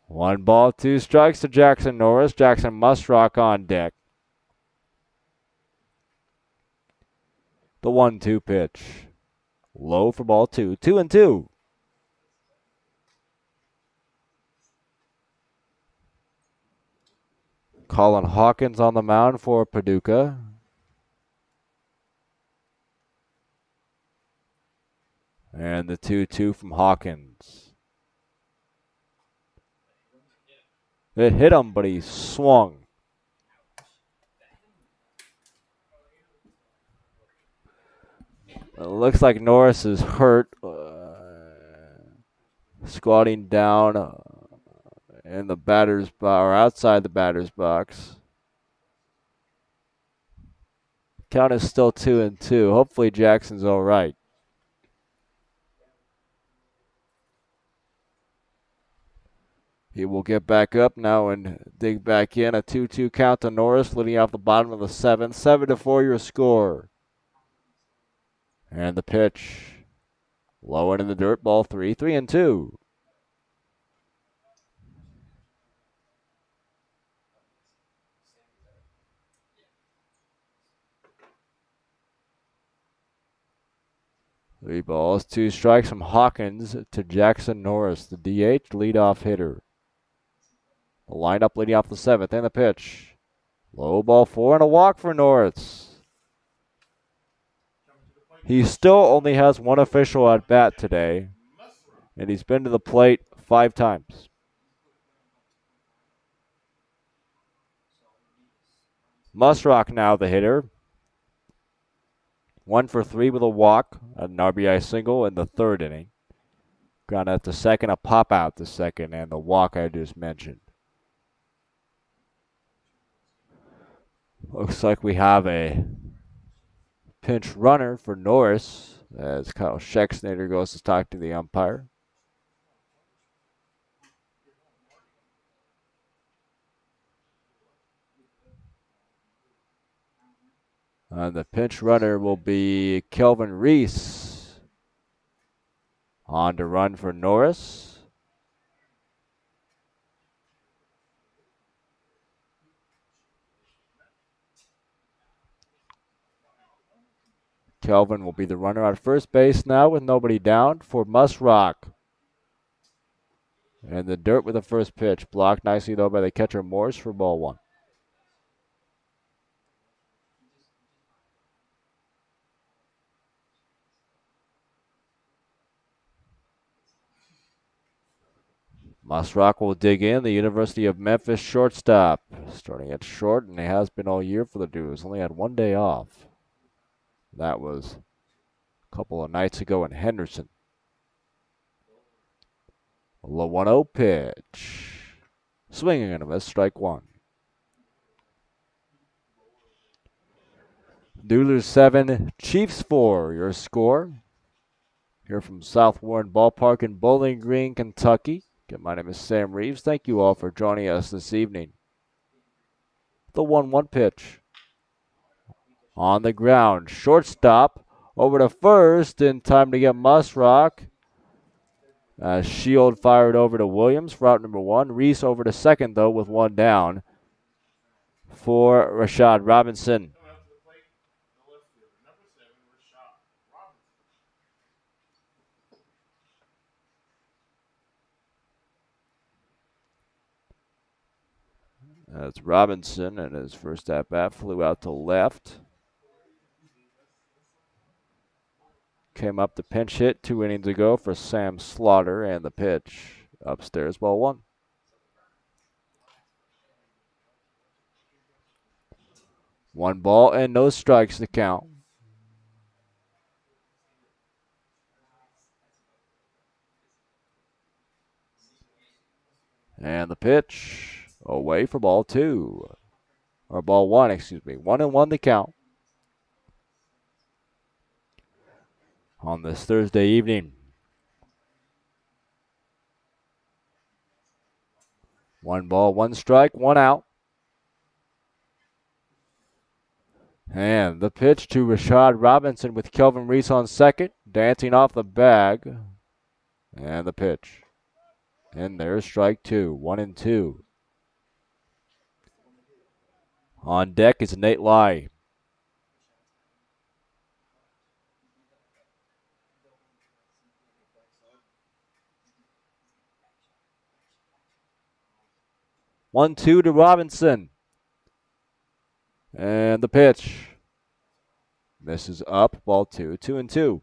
1 ball, 2 strikes to Jackson Norris. Jackson must rock on deck. The 1-2 pitch. Low for ball 2. 2-2. Colin Hawkins on the mound for Paducah. And the 2-2 from Hawkins. It hit him, but he swung. Looks like Norris is hurt. Squatting down in the batter's box, or outside the batter's box. Count is still 2-2. Hopefully Jackson's all right. He will get back up now and dig back in. A 2-2 count to Norris, leading off the bottom of the seventh. 7-4 your score. And the pitch. Low and in the dirt, ball 3, 3-2. Three balls, 2 strikes from Hawkins to Jackson Norris, the DH leadoff hitter. The lineup leading off the seventh, and the pitch. Low ball 4 and a walk for Norris. He still only has one official at bat today, and he's been to the plate 5 times. Musrock now the hitter. 1 for 3 with a walk, an RBI single in the third inning. Ground out to second, a pop out to second, and the walk I just mentioned. Looks like we have a pinch runner for Norris as Kyle Schexnayder goes to talk to the umpire. The pinch runner will be Kelvin Reese. On to run for Norris. Kelvin will be the runner on first base now with nobody down for Musrock. And the dirt with the first pitch. Blocked nicely though by the catcher Morris for ball 1. Musrock will dig in, the University of Memphis shortstop. Starting at short, and he has been all year for the Duelers. Only had 1 day off. That was a couple of nights ago in Henderson. A low 1-0 pitch. Swinging and a miss, strike 1. Duelers 7, Chiefs 4, your score. Here from South Warren Ballpark in Bowling Green, Kentucky. Again, my name is Sam Reeves. Thank you all for joining us this evening. The 1-1 pitch. On the ground, shortstop over to first in time to get Musrock. Shield fired over to Williams for out number 1. Reese over to second though with 1 down for Rashad Robinson. That's Robinson, and his first at-bat flew out to left. Came up to pinch hit 2 innings ago for Sam Slaughter, and the pitch upstairs, ball 1. One ball and no strikes to count. And the pitch away for ball 2. Or ball 1, excuse me. 1-1 the count. On this Thursday evening. 1 ball, 1 strike, 1 out. And the pitch to Rashad Robinson with Kelvin Reese on second. Dancing off the bag. And the pitch. And there's strike 2, 1-2. On deck is Nate Lye. One, 2 to Robinson. And the pitch. Misses up. Ball 2. 2-2.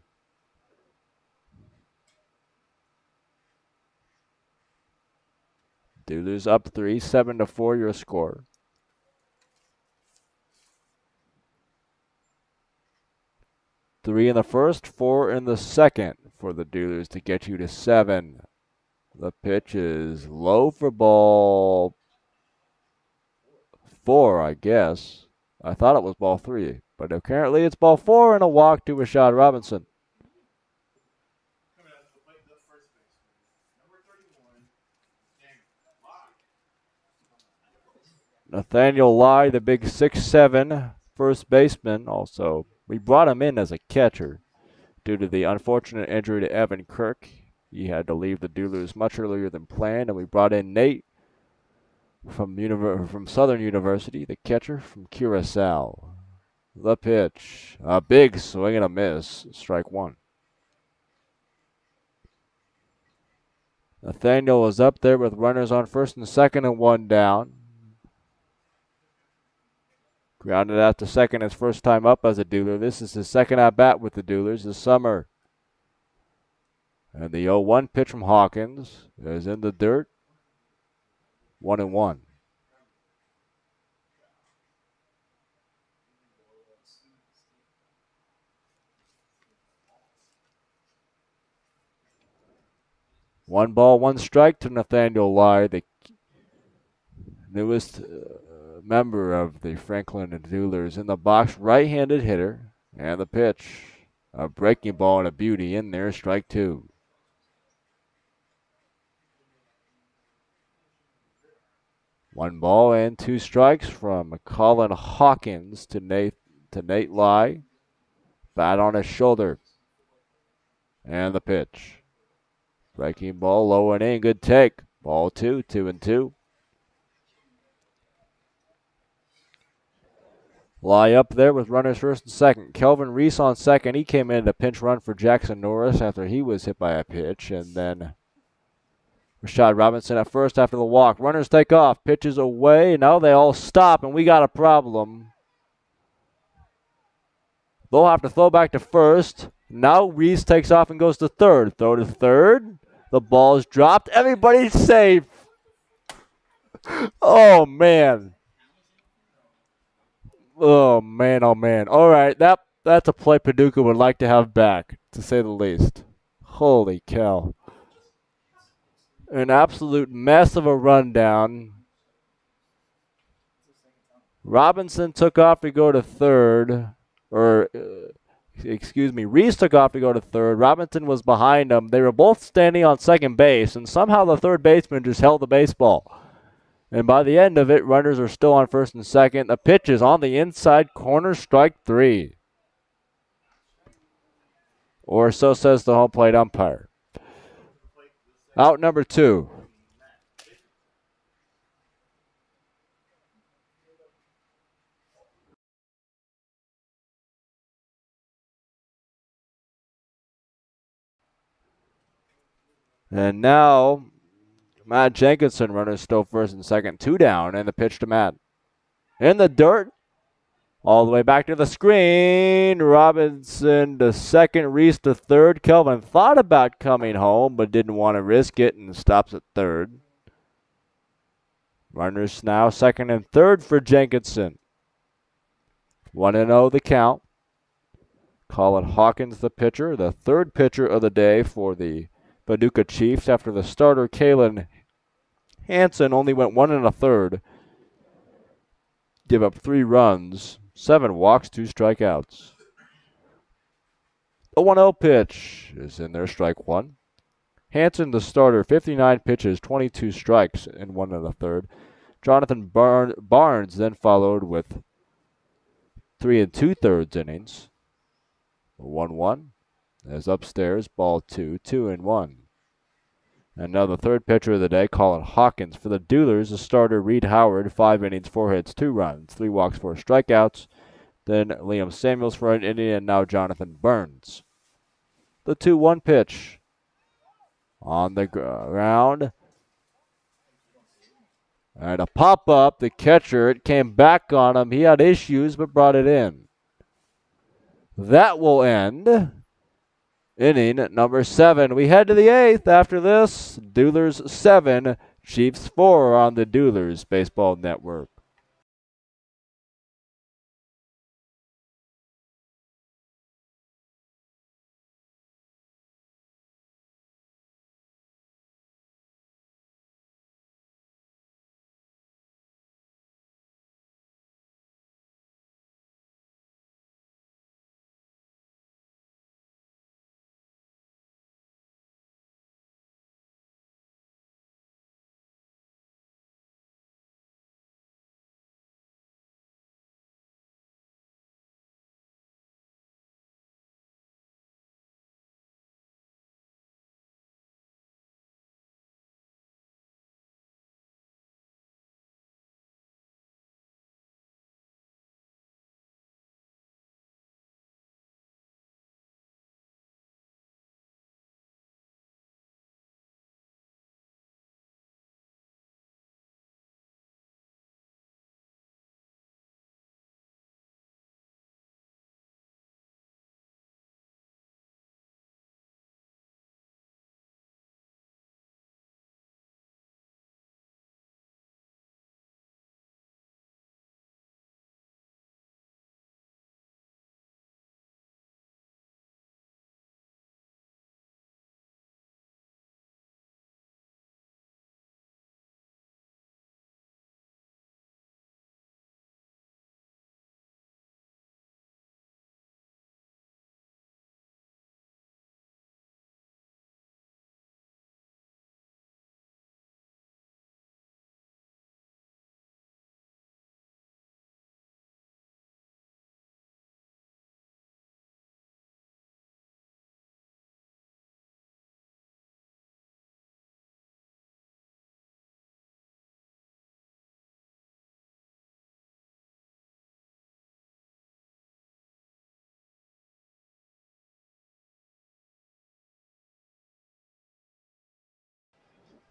Duelers up 3. 7-4 your score. 3 in the first, 4 in the second for the Duelers to get you to 7. The pitch is low for ball 4, I guess. I thought it was ball 3, but apparently it's ball 4 and a walk to Rashad Robinson. Coming out to the plate, the first baseman, number 31, Nathaniel Lye, the big 6'7" first baseman. Also, we brought him in as a catcher due to the unfortunate injury to Evan Kirk. He had to leave the Duelers much earlier than planned, and we brought in Nate from Southern University, the catcher from Curacao. The pitch, a big swing and a miss, strike 1. Nathaniel was up there with runners on first and second and 1 down. Grounded out to second his first time up as a Dueler. This is his second at-bat with the Duelers this summer. And the 0-1 pitch from Hawkins is in the dirt. 1-1. One ball, one strike to Nathaniel Lye, the newest member of the Franklin Duelers. In the box, right-handed hitter. And the pitch, a breaking ball and a beauty in there, strike 2. One ball and 2 strikes from Kalyn Hawkins to Nate Lye. Bat on his shoulder. And the pitch. Breaking ball, low and in, good take. Ball 2, 2-2. Lye up there with runners first and second. Kelvin Reese on second. He came in to pinch run for Jackson Norris after he was hit by a pitch. And then Rashad Robinson at first after the walk. Runners take off. Pitches away. Now they all stop, and we got a problem. They'll have to throw back to first. Now Reese takes off and goes to third. Throw to third. The ball's dropped. Everybody's safe. Oh, man. Oh, man, oh, man. All right, that's a play Paducah would like to have back, to say the least. Holy cow. An absolute mess of a rundown. Robinson took off to go to third. Reese took off to go to third. Robinson was behind him. They were both standing on second base, and somehow the third baseman just held the baseball. And by the end of it, runners are still on first and second. The pitch is on the inside corner, strike 3. Or so says the home plate umpire. Out number 2. And now, Matt Jenkinson, runners still first and second, 2 down, and the pitch to Matt. In the dirt, all the way back to the screen. Robinson to second, Reese to third. Kelvin thought about coming home, but didn't want to risk it and stops at third. Runners now second and third for Jenkinson. 1-0 the count. Kalyn Hawkins the pitcher, the third pitcher of the day for the Paducah Chiefs after the starter Kalyn Hampson only went 1 1/3. Give up 3 runs, 7 walks, 2 strikeouts. The 1-0 pitch is in there, strike 1. Hampson, the starter, 59 pitches, 22 strikes in 1 1/3. Jonathan Barnes then followed with 3 2/3 innings. 1-1 is upstairs, ball 2, 2-1. And now the third pitcher of the day, Kalyn Hawkins. For the Duelers, the starter, Reed Howard, 5 innings, 4 hits, 2 runs, 3 walks, 4 strikeouts. Then Liam Samuels for an inning, and now Jonathan Burns. The 2-1 pitch on the ground. And a pop-up, the catcher, it came back on him. He had issues, but brought it in. That will end inning number 7. We head to the 8th after this. Duelers 7, Chiefs 4 on the Duelers Baseball Network.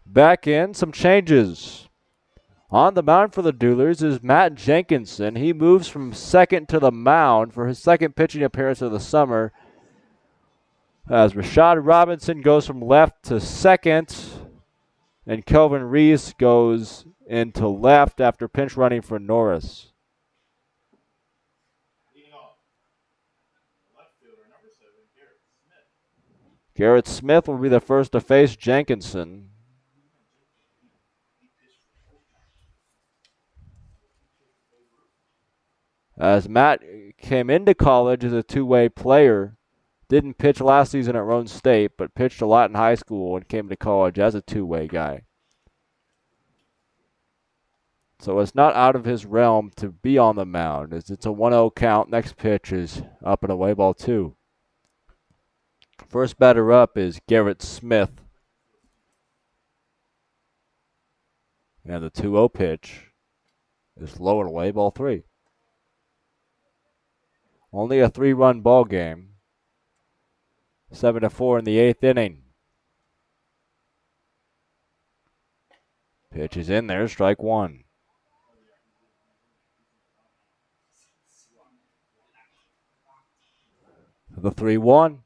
Back in, some changes. On the mound for the Duelers is Matt Jenkinson. He moves from second to the mound for his second pitching appearance of the summer, as Rashad Robinson goes from left to second, and Kelvin Reese goes into left after pinch running for Norris. Leading off, left fielder number 7, Garrett Smith. Garrett Smith will be the first to face Jenkinson. As Matt came into college as a two-way player, didn't pitch last season at Roane State, but pitched a lot in high school and came to college as a two-way guy. So it's not out of his realm to be on the mound, as it's a 1-0 count. Next pitch is up and away, ball 2. First batter up is Garrett Smith. And the 2-0 pitch is low and away, ball 3. Only a 3-run ball game. 7-4 in the 8th inning. Pitch is in there, strike 1. The 3-1.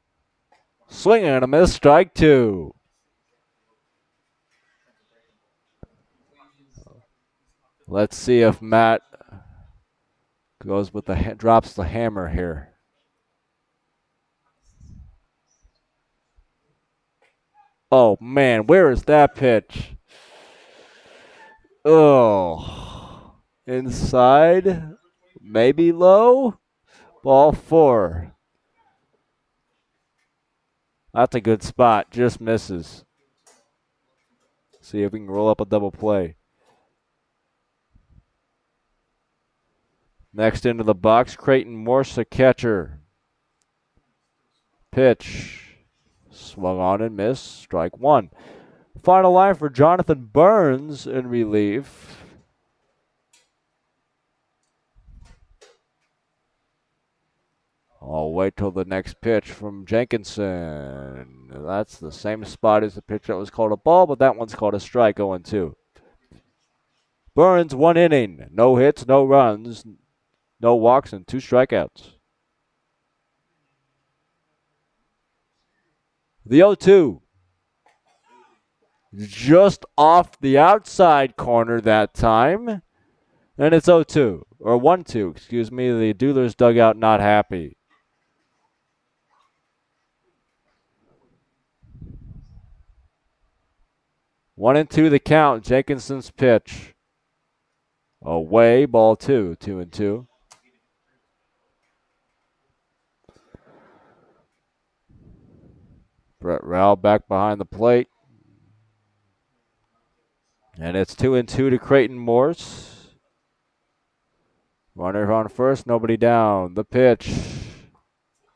Swing and a miss, strike 2. Let's see if Matt goes with drops the hammer here. Oh man, where is that pitch? Oh, inside, maybe low, ball 4. That's a good spot, just misses. See if we can roll up a double play. Next into the box, Creighton Morse, a catcher. Pitch. Swung on and missed. Strike 1. Final line for Jonathan Burns in relief. I'll wait till the next pitch from Jenkinson. That's the same spot as the pitch that was called a ball, but that one's called a strike, 0-2. Burns, 1 inning. No hits, no runs, no walks, and 2 strikeouts. The 0-2. Just off the outside corner that time. And it's 0-2. Or 1-2, excuse me. The Duelers dugout not happy. One and 2 the count. Jenkinson's pitch. Away, ball 2. 2-2. Brett Rowell back behind the plate. And it's 2-2 to Creighton Morse. Runner on first, nobody down. The pitch.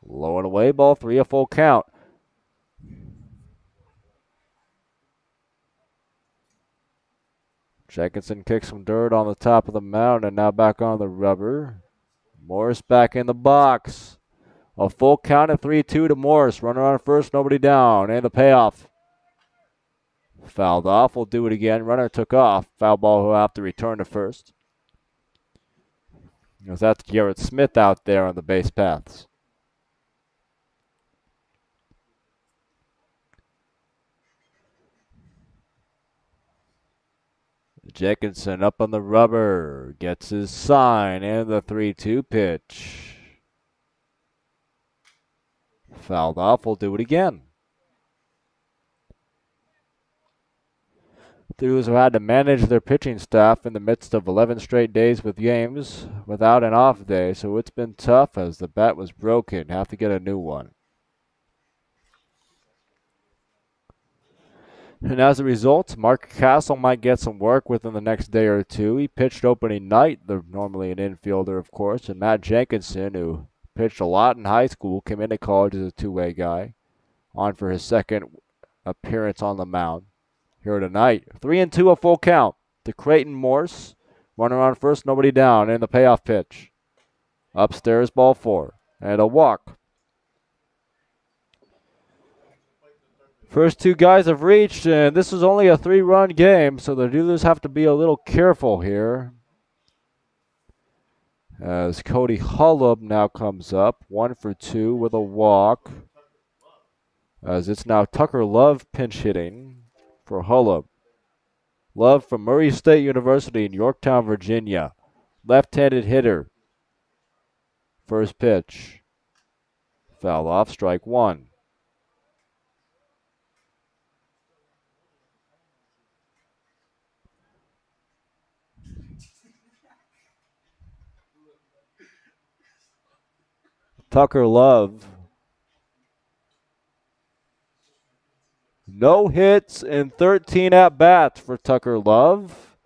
Low and away, ball 3, a full count. Jenkinson kicks some dirt on the top of the mound and now back on the rubber. Morris back in the box. A full count at 3-2 to Morris. Runner on first, nobody down. And the payoff. Fouled off. We'll do it again. Runner took off. Foul ball will have to return to first. That's Garrett Smith out there on the base paths. Jenkinson up on the rubber. Gets his sign and the 3-2 pitch. Fouled off. We'll do it again. Duelers have had to manage their pitching staff in the midst of 11 straight days with games without an off day, so it's been tough as the bat was broken. Have to get a new one. And as a result, Mark Castle might get some work within the next day or two. He pitched opening night, normally an infielder, of course, and Matt Jenkinson, who pitched a lot in high school, came into college as a two-way guy, on for his second appearance on the mound here tonight. 3-2, a full count to Creighton Morse. Runner on first, nobody down, and the payoff pitch. Upstairs, ball 4, and a walk. First two guys have reached, and this is only a 3-run game, so the Duelers have to be a little careful here. As Cody Hullub now comes up, 1 for 2 with a walk. As it's now Tucker Love pinch hitting for Hullub. Love from Murray State University in Yorktown, Virginia. Left-handed hitter. First pitch. Foul off, strike 1. Tucker Love. No hits and 13 at-bats for Tucker Love.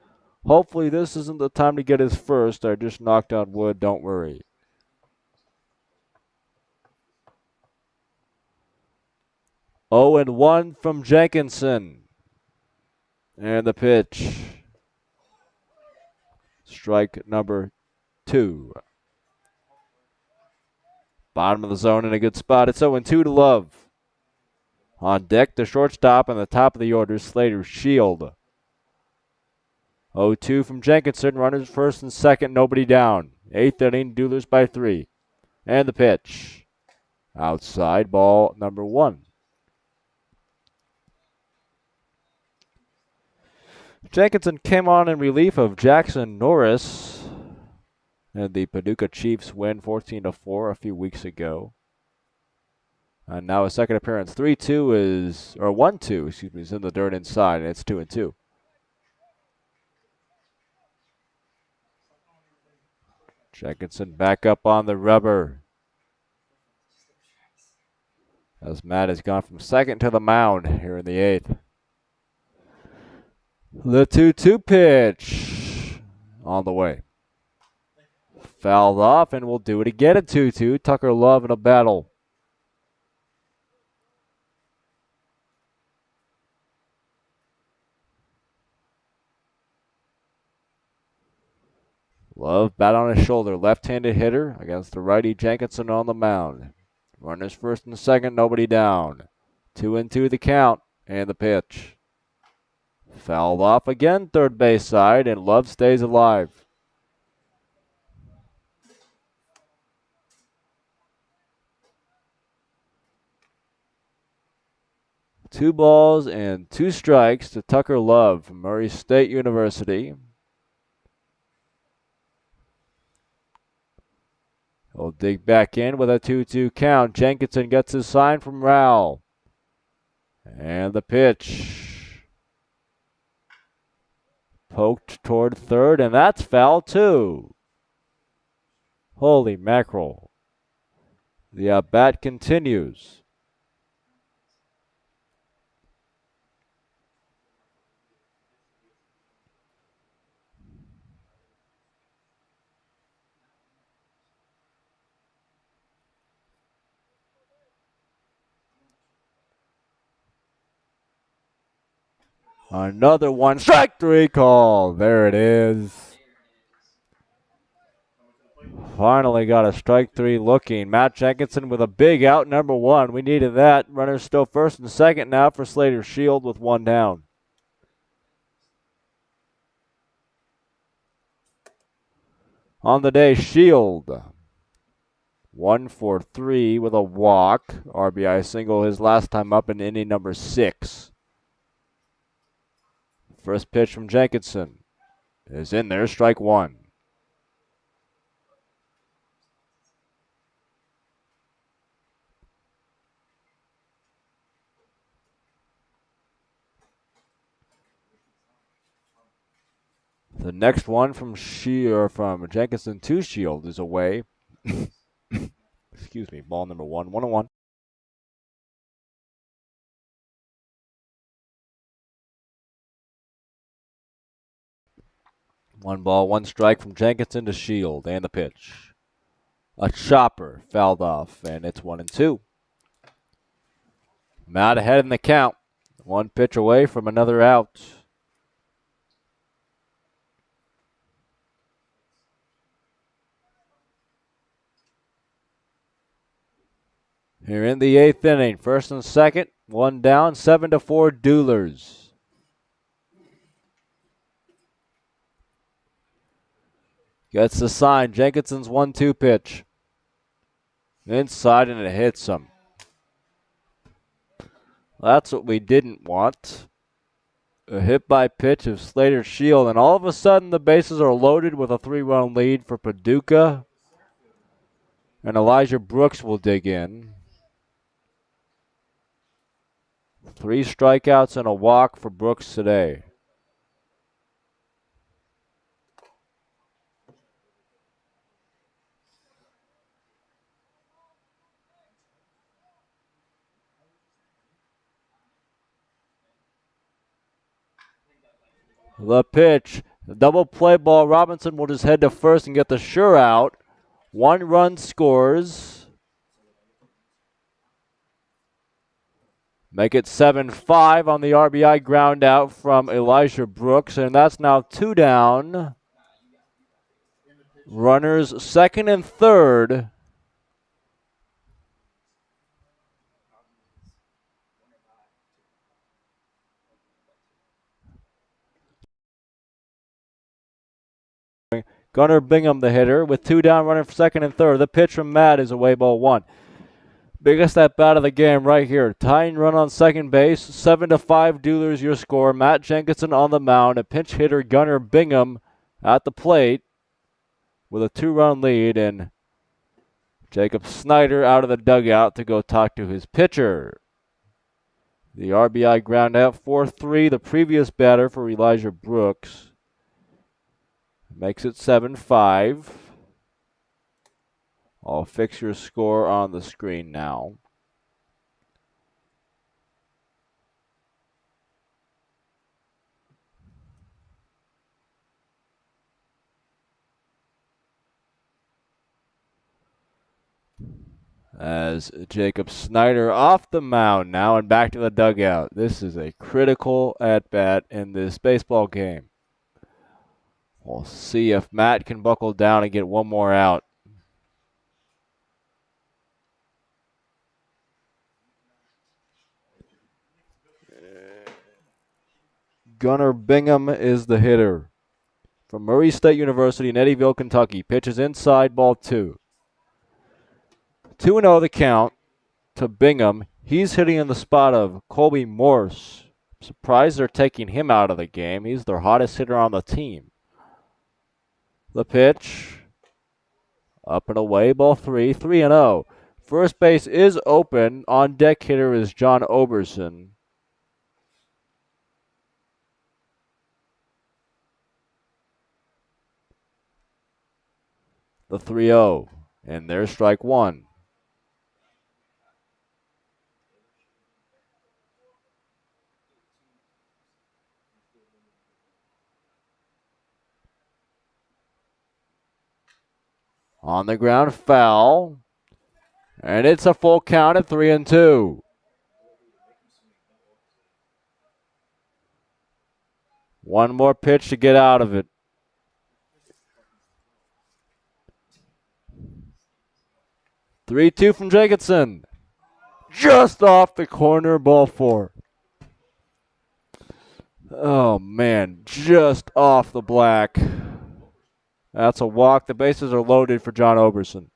Hopefully this isn't the time to get his first. I just knocked on wood, don't worry. Oh, and 1 from Jenkinson. And the pitch. Strike number 2. Bottom of the zone in a good spot. It's 0-2 to Love. On deck, the shortstop and the top of the order, Slater Shield. 0-2 from Jenkinson. Runners first and second, nobody down. 8th inning, Duelers by 3. And the pitch. Outside, ball number 1. Jenkinson came on in relief of Jackson Norris. And the Paducah Chiefs win 14-4 a few weeks ago. And now a second appearance. 1-2 is in the dirt inside, and it's 2-2. Jenkinson back up on the rubber. As Matt has gone from second to the mound here in the 8th. The 2-2 pitch on the way. Fouled off, and we'll do it again at 2-2. Tucker Love in a battle. Love bat on his shoulder. Left-handed hitter against the righty Jenkinson on the mound. Runners first and second, nobody down. 2-2 the count, and the pitch. Fouled off again, third base side, and Love stays alive. Two balls and 2 strikes to Tucker Love from Murray State University. He'll dig back in with a 2-2 count. Jenkinson gets his sign from Rowell. And the pitch. Poked toward third, and that's foul too. Holy mackerel. The at-bat continues. Another one. Strike 3 call. There it is. Finally got a strike 3 looking. Matt Jenkinson with a big out, number 1. We needed that. Runners still first and second now for Slater Shield with 1 down. On the day, Shield. 1 for 3 with a walk. RBI single his last time up in inning number 6. First pitch from Jenkinson is in there, strike 1. The next one from Jenkinson to Shield is away. Excuse me, ball number 1, 1-1. One ball, 1 strike from Jenkinson to Shield, and the pitch. A chopper fouled off, and it's 1-2. Matt ahead in the count. 1 pitch away from another out. Here in the 8th inning, first and second, One down, 7-4 Duelers. Gets the sign. Jenkinson's 1-2 pitch. Inside, and it hits him. That's what we didn't want. A hit by pitch of Slater Shield, and all of a sudden the bases are loaded with a 3-run lead for Paducah. And Elijah Brooks will dig in. 3 strikeouts and a walk for Brooks today. The pitch, the double play ball. Robinson will just head to first and get the sure out. 1 run scores. Make it 7-5 on the RBI ground out from Elijah Brooks, and that's now 2 down. Runners second and third. Gunnar Bingham, the hitter, with 2 down, running for second and third. The pitch from Matt is away, ball 1. Biggest at bat of the game right here. Tying run on second base. 7-5 Duelers, your score. Matt Jenkinson on the mound. A pinch hitter, Gunnar Bingham, at the plate with a 2-run lead. And Jacob Snyder out of the dugout to go talk to his pitcher. The RBI ground out, 4-3. The previous batter for Elijah Brooks. Makes it 7-5. I'll fix your score on the screen now. As Jacob Snyder off the mound now and back to the dugout. This is a critical at-bat in this baseball game. We'll see if Matt can buckle down and get one more out. Gunnar Bingham is the hitter from Murray State University in Eddyville, Kentucky. Pitches inside, ball 2. 2-0 the count to Bingham. He's hitting in the spot of Colby Morris. I'm surprised they're taking him out of the game. He's their hottest hitter on the team. The pitch, up and away, ball 3, 3-0. First base is open. On deck hitter is John Oberson. The 3-0, and there's strike 1. On the ground, foul. And it's a full count at 3-2. One more pitch to get out of it. 3-2 from Jenkinson. Just off the corner, ball 4. Oh, man, just off the black. That's a walk. The bases are loaded for John Oberson.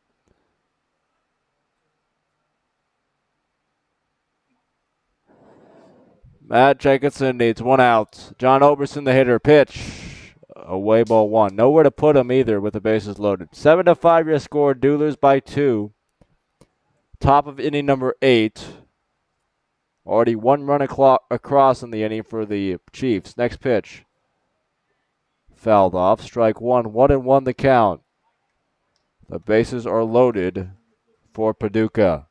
Matt Jenkinson needs 1 out. John Oberson, the hitter. Pitch. Away, ball 1. Nowhere to put him either with the bases loaded. 7-5 your score. Duelers by 2. Top of inning number 8. Already 1 run across in the inning for the Chiefs. Next pitch. Fouled off. Strike 1. 1-1 the count. The bases are loaded for Paducah.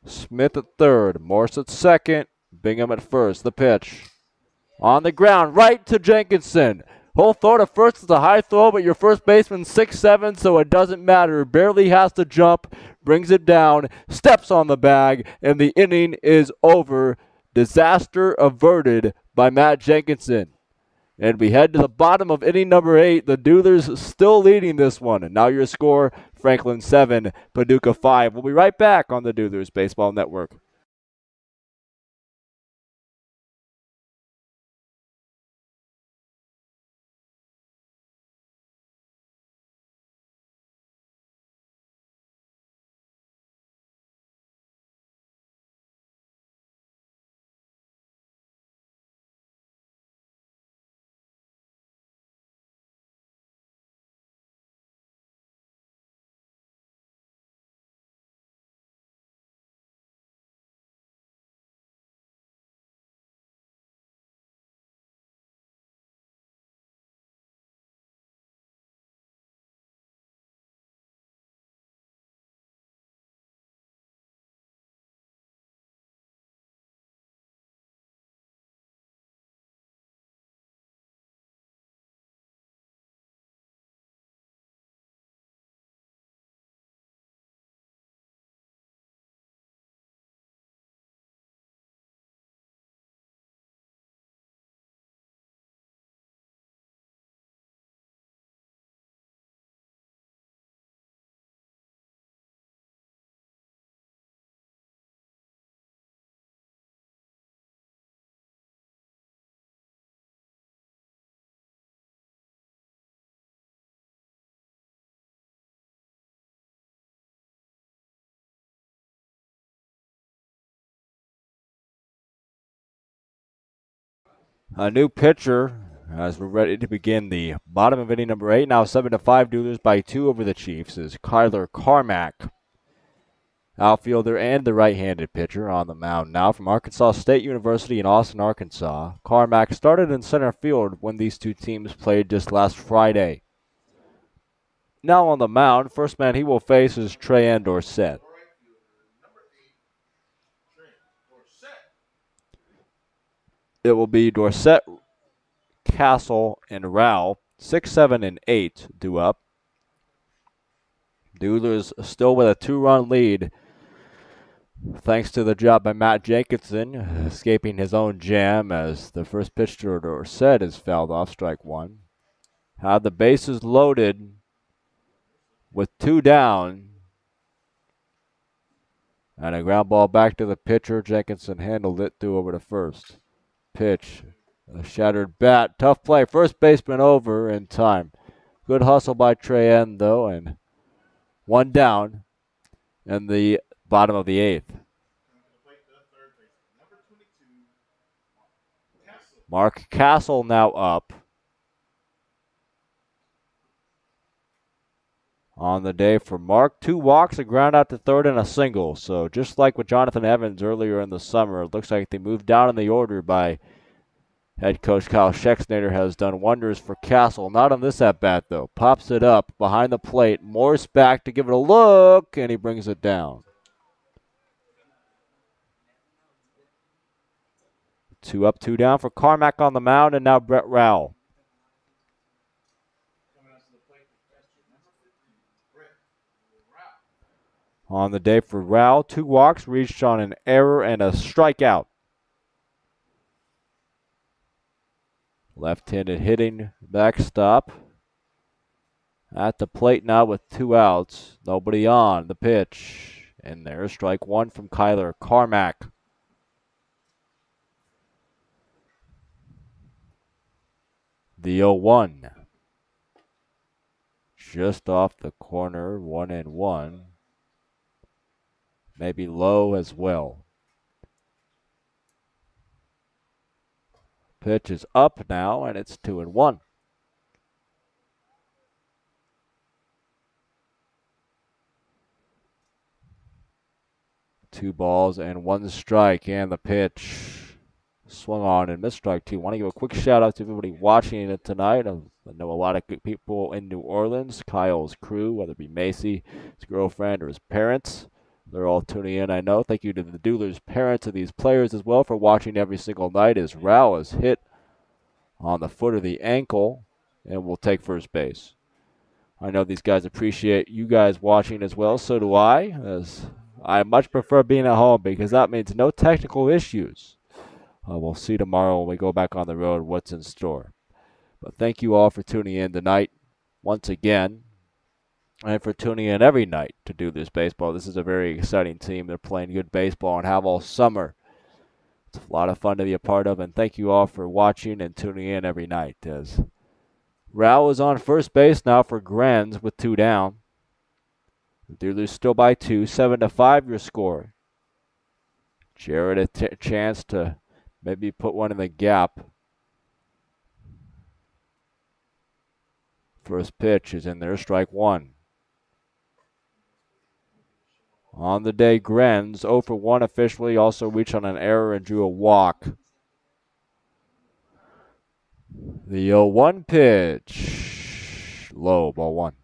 Smith at third. Morris at second. Bingham at first. The pitch. On the ground. Right to Jenkinson. Whole throw to first is a high throw, but your first baseman 6'7", so it doesn't matter. Barely has to jump, brings it down, steps on the bag, and the inning is over. Disaster averted by Matt Jenkinson. And we head to the bottom of inning number 8. The Duelers still leading this one. And now your score, Franklin 7, Paducah 5. We'll be right back on the Duelers Baseball Network. A new pitcher as we're ready to begin the bottom of inning number 8. Now 7-5 Duelers by 2 over the Chiefs is Kyler Carmack, outfielder and the right-handed pitcher on the mound now from Arkansas State University in Austin, Arkansas. Carmack started in center field when these two teams played just last Friday. Now on the mound, first man he will face is Trey Dorsett. It will be Dorsett, Castle, and Rao. 6, 7, and 8 due up. Duelers still with a 2-run lead thanks to the job by Matt Jenkinson, escaping his own jam as the first pitch to Dorsett is fouled off, strike 1. Had the bases loaded with 2 down. And a ground ball back to the pitcher. Jenkinson handled it, threw over to first. Pitch, a shattered bat, tough play. First baseman over in time. Good hustle by Trey though, and 1 down in the bottom of the 8th. Mark Castle now up. On the day for Mark, 2 walks, a ground out to third, and a single. So just like with Jonathan Evans earlier in the summer, it looks like they moved down in the order by head coach Kyle Schexnayder. Has done wonders for Castle. Not on this at-bat, though. Pops it up behind the plate. Morris back to give it a look, and he brings it down. 2 up, 2 down for Carmack on the mound, and now Brett Rowell. On the day for Rowell, 2 walks, reached on an error and a strikeout. Left-handed hitting backstop. At the plate now with 2 outs. Nobody on. The pitch. And there's strike 1 from Kyler Carmack. The 0-1. Just off the corner, 1-1. Maybe low as well. Pitch is up now, and it's 2-1. Two balls and 1 strike, and the pitch swung on and missed strike 2. Want to give a quick shout out to everybody watching it tonight. I know a lot of good people in New Orleans. Kyle's crew, whether it be Macy, his girlfriend, or his parents. They're all tuning in, I know. Thank you to the Duelers' parents of these players as well for watching every single night as Rao is hit on the foot or the ankle and will take first base. I know these guys appreciate you guys watching as well. So do I, as I much prefer being at home because that means no technical issues. We'll see tomorrow when we go back on the road what's in store. But thank you all for tuning in tonight once again, and for tuning in every night to Duelers Baseball. This is a very exciting team. They're playing good baseball and have all summer. It's a lot of fun to be a part of, and thank you all for watching and tuning in every night. As Rao is on first base now for Grenz with 2 down. The Duelers still by 2, 7-5 your score. Jared a chance to maybe put one in the gap. First pitch is in there, strike 1. On the day, Grenz 0 for 1 officially, also reached on an error and drew a walk. The 0-1 pitch. Low, ball 1.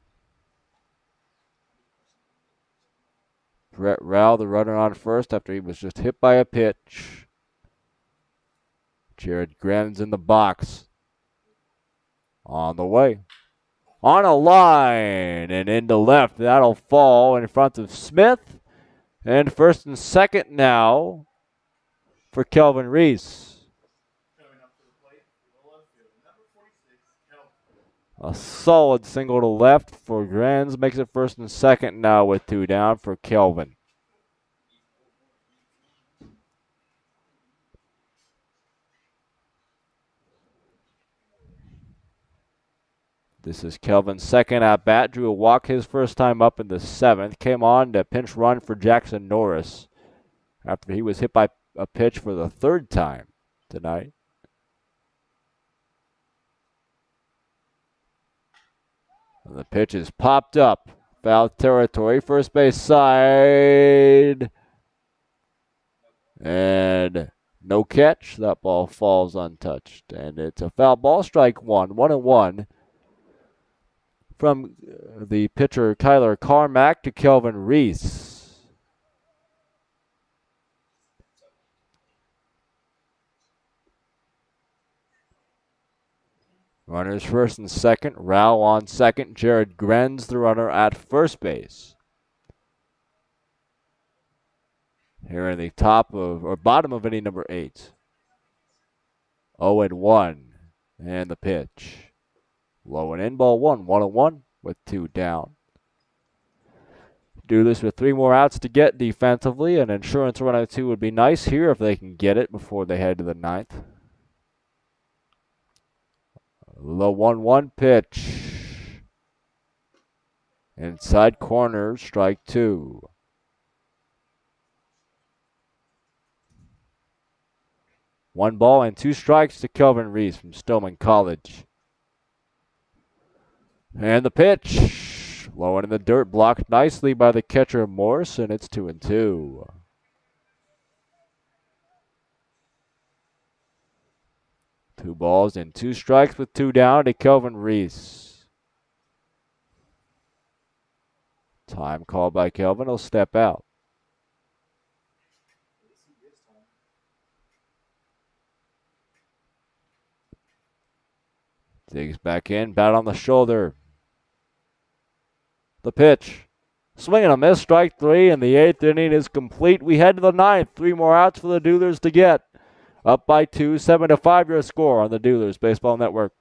Brett Rao, the runner on first after he was just hit by a pitch. Jared Grenz in the box. On the way. On a line and into left. That'll fall in front of Smith. And first and second now for Kelvin Reese. Coming up to the plate, the left field, number 46, Kelvin. A solid single to left for Grenz. Makes it first and second now with 2 down for Kelvin. This is Kelvin's second at bat. Drew a walk his first time up in the 7th. Came on to pinch run for Jackson Norris after he was hit by a pitch for the 3rd time tonight. And the pitch is popped up. Foul territory. First base side. And no catch. That ball falls untouched. And it's a foul ball. Strike 1. 1-1. From the pitcher Tyler Carmack to Kelvin Reese. Runners first and second. Rao on second. Jared Grenz, the runner at first base. Here in the top of, or bottom of inning number 8. 0-1. And the pitch. Low and in, ball 1. 1-1 with 2 down. Do this with 3 more outs to get defensively. An insurance run out 2 would be nice here if they can get it before they head to the 9th. Low 1-1 pitch. Inside corner, strike 2. One ball and 2 strikes to Kelvin Reese from Stillman College. And the pitch. Low and in the dirt, blocked nicely by the catcher Morris, and it's 2-2. Two balls and 2 strikes with 2 down to Kelvin Reese. Time called by Kelvin. He'll step out. Digs back in, bat on the shoulder. The pitch. Swing and a miss, strike 3, and the 8th inning is complete. We head to the 9th. 3 more outs for the Duelers to get. Up by 2, 7-5 your score on the Duelers Baseball Network.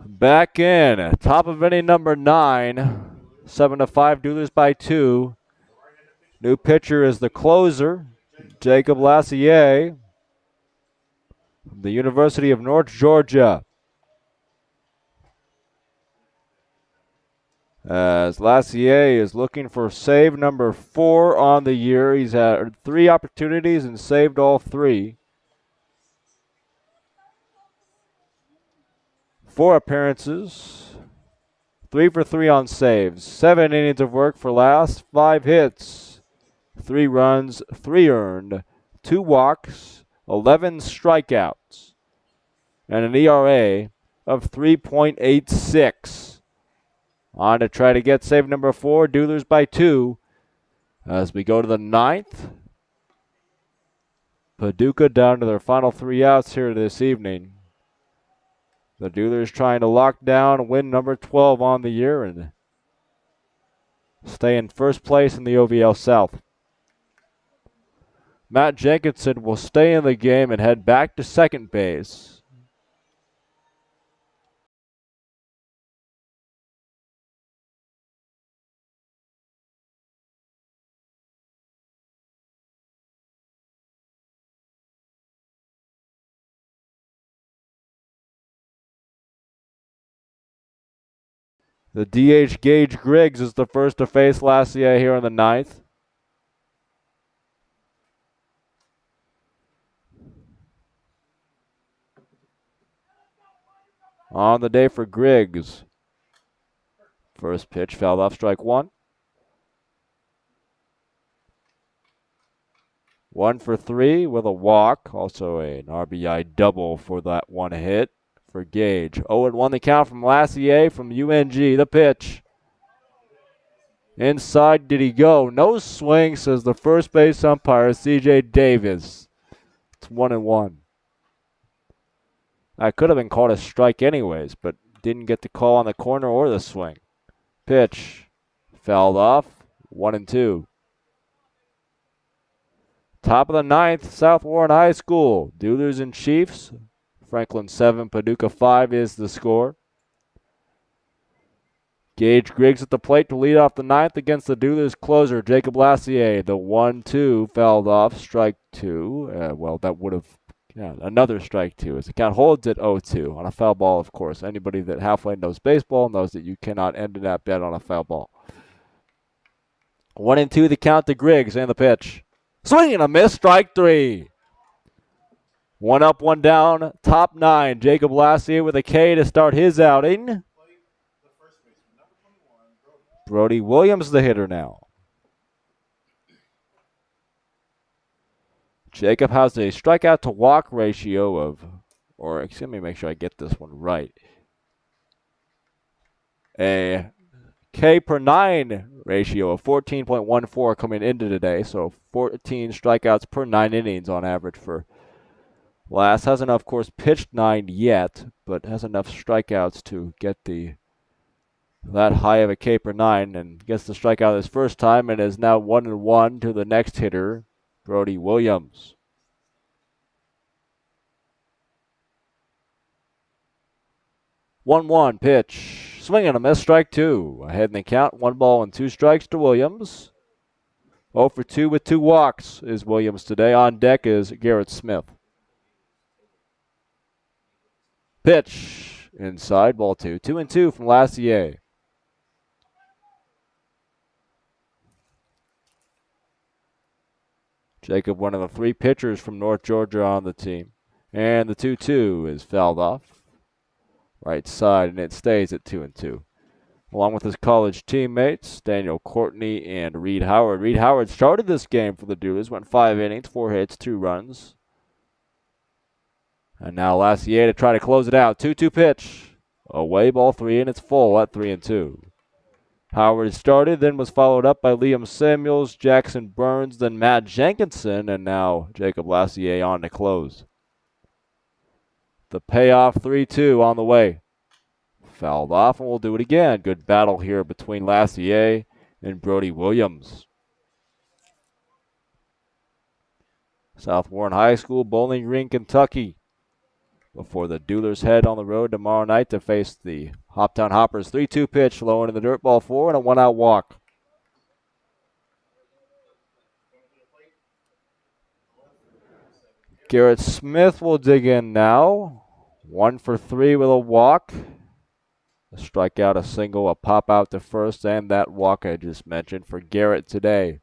Back in, top of inning number 9, 7-5, Duelers by 2. New pitcher is the closer, Jacob Lassier. from the University of North Georgia. As Lassier is looking for save number 4 on the year. He's had 3 opportunities and saved all 3. 4 appearances, 3 for 3 on saves, 7 innings of work for Lass, 5 hits, 3 runs, 3 earned, 2 walks, 11 strikeouts, and an ERA of 3.86. On to try to get save number 4, Duelers by 2 as we go to the 9th. Paducah down to their final 3 outs here this evening. The Duelers trying to lock down win number 12 on the year and stay in first place in the OVL South. Matt Jenkinson will stay in the game and head back to second base. The DH Gage Griggs is the first to face Lassier here in the 9th. On the day for Griggs. First pitch fouled off, strike 1. 1 for 3 with a walk. Also an RBI double for that one hit for Gage. 0-1 the count from Lassier from UNG. The pitch. Inside, did he go? No swing, says the first base umpire, C.J. Davis. It's 1-1. That could have been called a strike anyways, but didn't get the call on the corner or the swing. Pitch. Fouled off. 1-2. Top of the 9th, South Warren High School. Duelers and Chiefs. Franklin 7, Paducah 5 is the score. Gage Griggs at the plate to lead off the 9th against the Duelers closer, Jacob Lassier. The 1-2 fouled off, strike 2. Well, that would have, another strike 2. As the count holds at 0-2 on a foul ball, of course. Anybody that halfway knows baseball knows that you cannot end an at-bat on a foul ball. 1-2 the count to Griggs and the pitch. Swing and a miss, strike 3. 1 up, 1 down, top 9. Jacob Lassier with a K to start his outing. Brody Williams the hitter now. Jacob has a strikeout to walk ratio of, let me make sure I get this one right. A K per 9 ratio of 14.14 coming into today. So 14 strikeouts per 9 innings on average for Lass. Hasn't, of course, pitched 9 yet, but has enough strikeouts to get that high of a K per 9 and gets the strikeout his first time and is now 1-1 to the next hitter, Brody Williams. One pitch. Swing and a miss, strike 2. Ahead in the count, 1 ball and 2 strikes to Williams. 0 for 2 with 2 walks is Williams today. On deck is Garrett Smith. Pitch. Inside, ball 2. 2-2 from Lassier. Jacob, one of the 3 pitchers from North Georgia on the team. And the 2-2 is fouled off. Right side, and it stays at 2-2. Along with his college teammates, Daniel Courtney and Reed Howard. Reed Howard started this game for the Duelers, went 5 innings, 4 hits, 2 runs. And now Lassier to try to close it out. 2-2 pitch. Away, ball 3, and it's full at 3-2. Howard started, then was followed up by Liam Samuels, Jackson Burns, then Matt Jenkinson, and now Jacob Lassier on to close. The payoff 3-2 on the way. Fouled off, and we'll do it again. Good battle here between Lassier and Brody Williams. South Warren High School, Bowling Green, Kentucky. Before the Duelers head on the road tomorrow night to face the Hoptown Hoppers. 3-2 pitch, low into the dirt, ball 4, and a 1-out walk. Garrett Smith will dig in now. 1 for 3 with a walk. A strikeout, a single, a pop out to first, and that walk I just mentioned for Garrett today.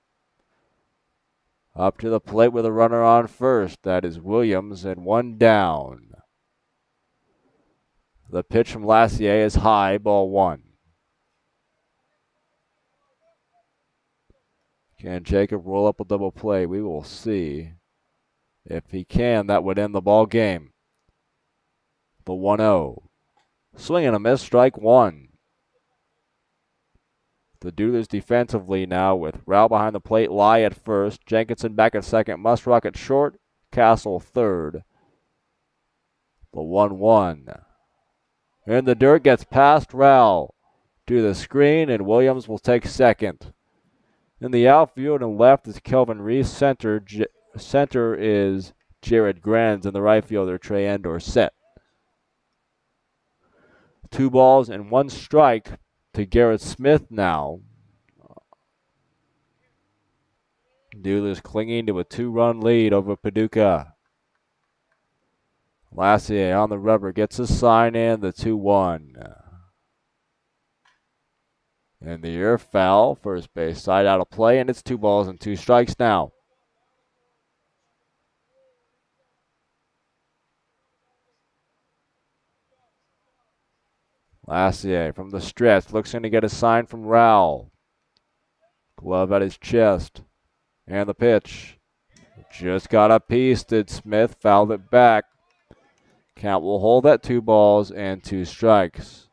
Up to the plate with a runner on first. That is Williams, and 1 down. The pitch from Lassier is high, ball 1. Can Jacob roll up a double play? We will see. If he can, that would end the ball game. The 1-0. Swing and a miss, strike 1. The Duelers defensively now with Rao behind the plate, Lye at first, Jenkinson back at second, Musrock at short, Castle third. The 1-1. In the dirt, gets past Rao to the screen, and Williams will take second. In the outfield and left is Kelvin Reese. Center is Jared Granz, and the right fielder Trey Endor set. 2 balls and 1 strike to Garrett Smith now. Duelers clinging to a 2-run lead over Paducah. Lassier on the rubber gets a sign in, the 2-1. In the air, foul, first base side out of play, and it's 2 balls and 2 strikes now. Lassier from the stretch looks in to get a sign from Rao. Glove at his chest. And the pitch. Just got a piece, did Smith, fouled it back. Count will hold at 2 balls and 2 strikes.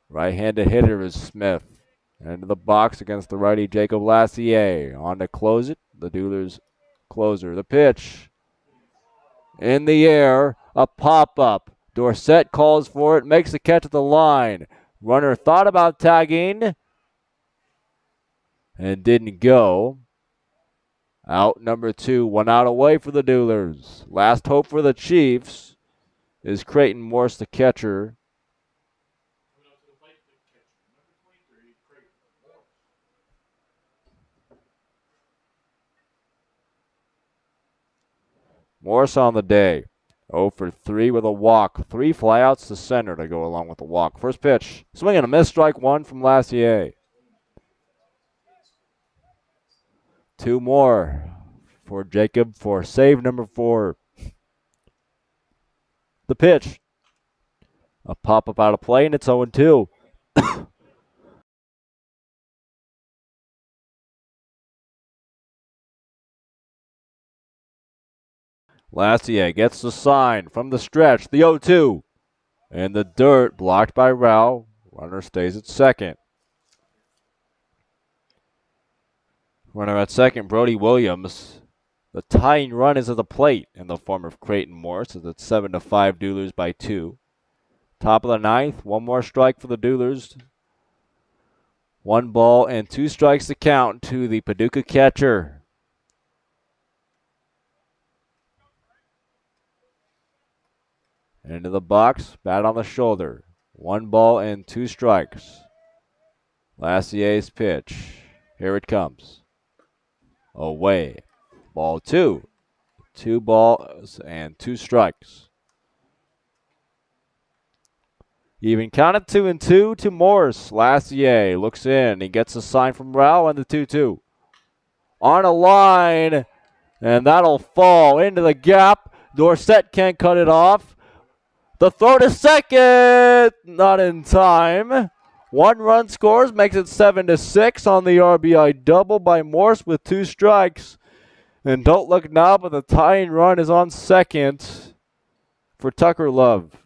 Right-handed hitter is Smith. Into the box against the righty Jacob Lassier. On to close it, the Duelers closer. The pitch. In the air, a pop-up. Dorsett calls for it, makes the catch at the line. Runner thought about tagging and didn't go. Out number 2, 1 out away for the Duelers. Last hope for the Chiefs is Creighton Morse, the catcher. Morris on the day. 0 for 3 with a walk. 3 flyouts to center to go along with the walk. First pitch. Swing and a miss, strike 1 from Lassier. 2 more for Jacob for save number 4. The pitch. A pop-up out of play, and it's 0-2. Lassier gets the sign from the stretch, the 0-2. In the dirt, blocked by Rao. Runner stays at second. Runner at second, Brody Williams. The tying run is at the plate in the form of Creighton Morse, as it's 7-5 Duelers by 2. Top of the 9th, 1 more strike for the Duelers. 1 ball and 2 strikes to count to the Paducah catcher. Into the box, bat on the shoulder. 1 ball and 2 strikes. Lassier's pitch. Here it comes. Away. Ball 2. 2 balls and 2 strikes. Even counted 2-2 to Morris. Lassier looks in. He gets a sign from Rao and the 2-2. On a line, and that'll fall into the gap. Dorsett can't cut it off. The throw to second, not in time. 1 run scores, makes it 7-6 on the RBI double by Morse with 2 strikes. And don't look now, but the tying run is on second for Tucker Love.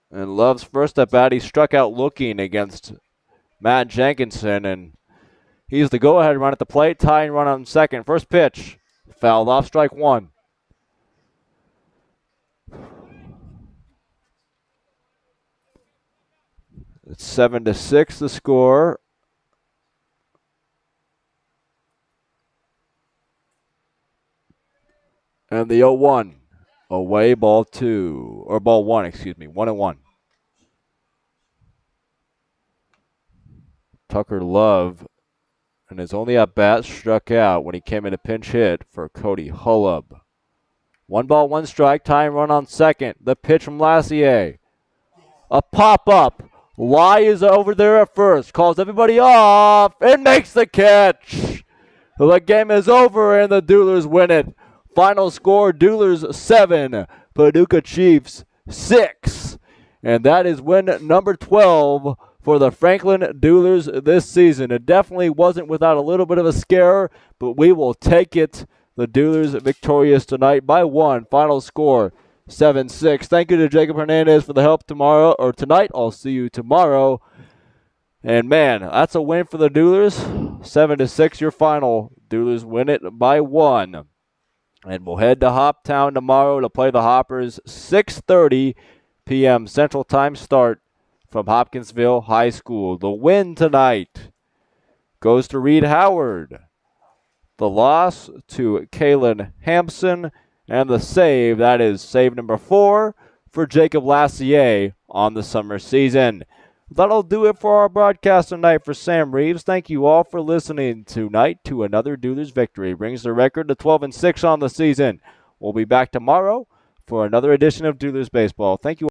And Love's first at bat, he struck out looking against Matt Jenkinson, and he's the go-ahead run at the plate. Tying run on second. First pitch, fouled off, strike 1. It's 7-6 the score. And the 0-1. Away ball 2. Or ball 1, excuse me. 1-1. Tucker Love, and his only at-bat, struck out when he came in a pinch hit for Cody Hullub. 1 ball, 1 strike, tying run on second. The pitch from Lassier. A pop-up. Lye is over there at first, calls everybody off, and makes the catch. The game is over, and the Duelers win it. Final score, Duelers 7, Paducah Chiefs 6. And that is win number 12 for the Franklin Duelers this season. It definitely wasn't without a little bit of a scare, but we will take it. The Duelers victorious tonight by 1. Final score, 7-6. Thank you to Jacob Hernandez for the help tonight. I'll see you tomorrow. And man, that's a win for the Duelers. 7-6 your final. Duelers win it by 1. And we'll head to Hoptown tomorrow to play the Hoppers. 6:30 p.m. Central Time start from Hopkinsville High School. The win tonight goes to Reed Howard. The loss to Kalyn Hampson. And the save, that is save number 4 for Jacob Lassier on the summer season. That'll do it for our broadcast tonight for Sam Reeves. Thank you all for listening tonight to another Duelers victory. Brings the record to 12-6 on the season. We'll be back tomorrow for another edition of Duelers Baseball. Thank you.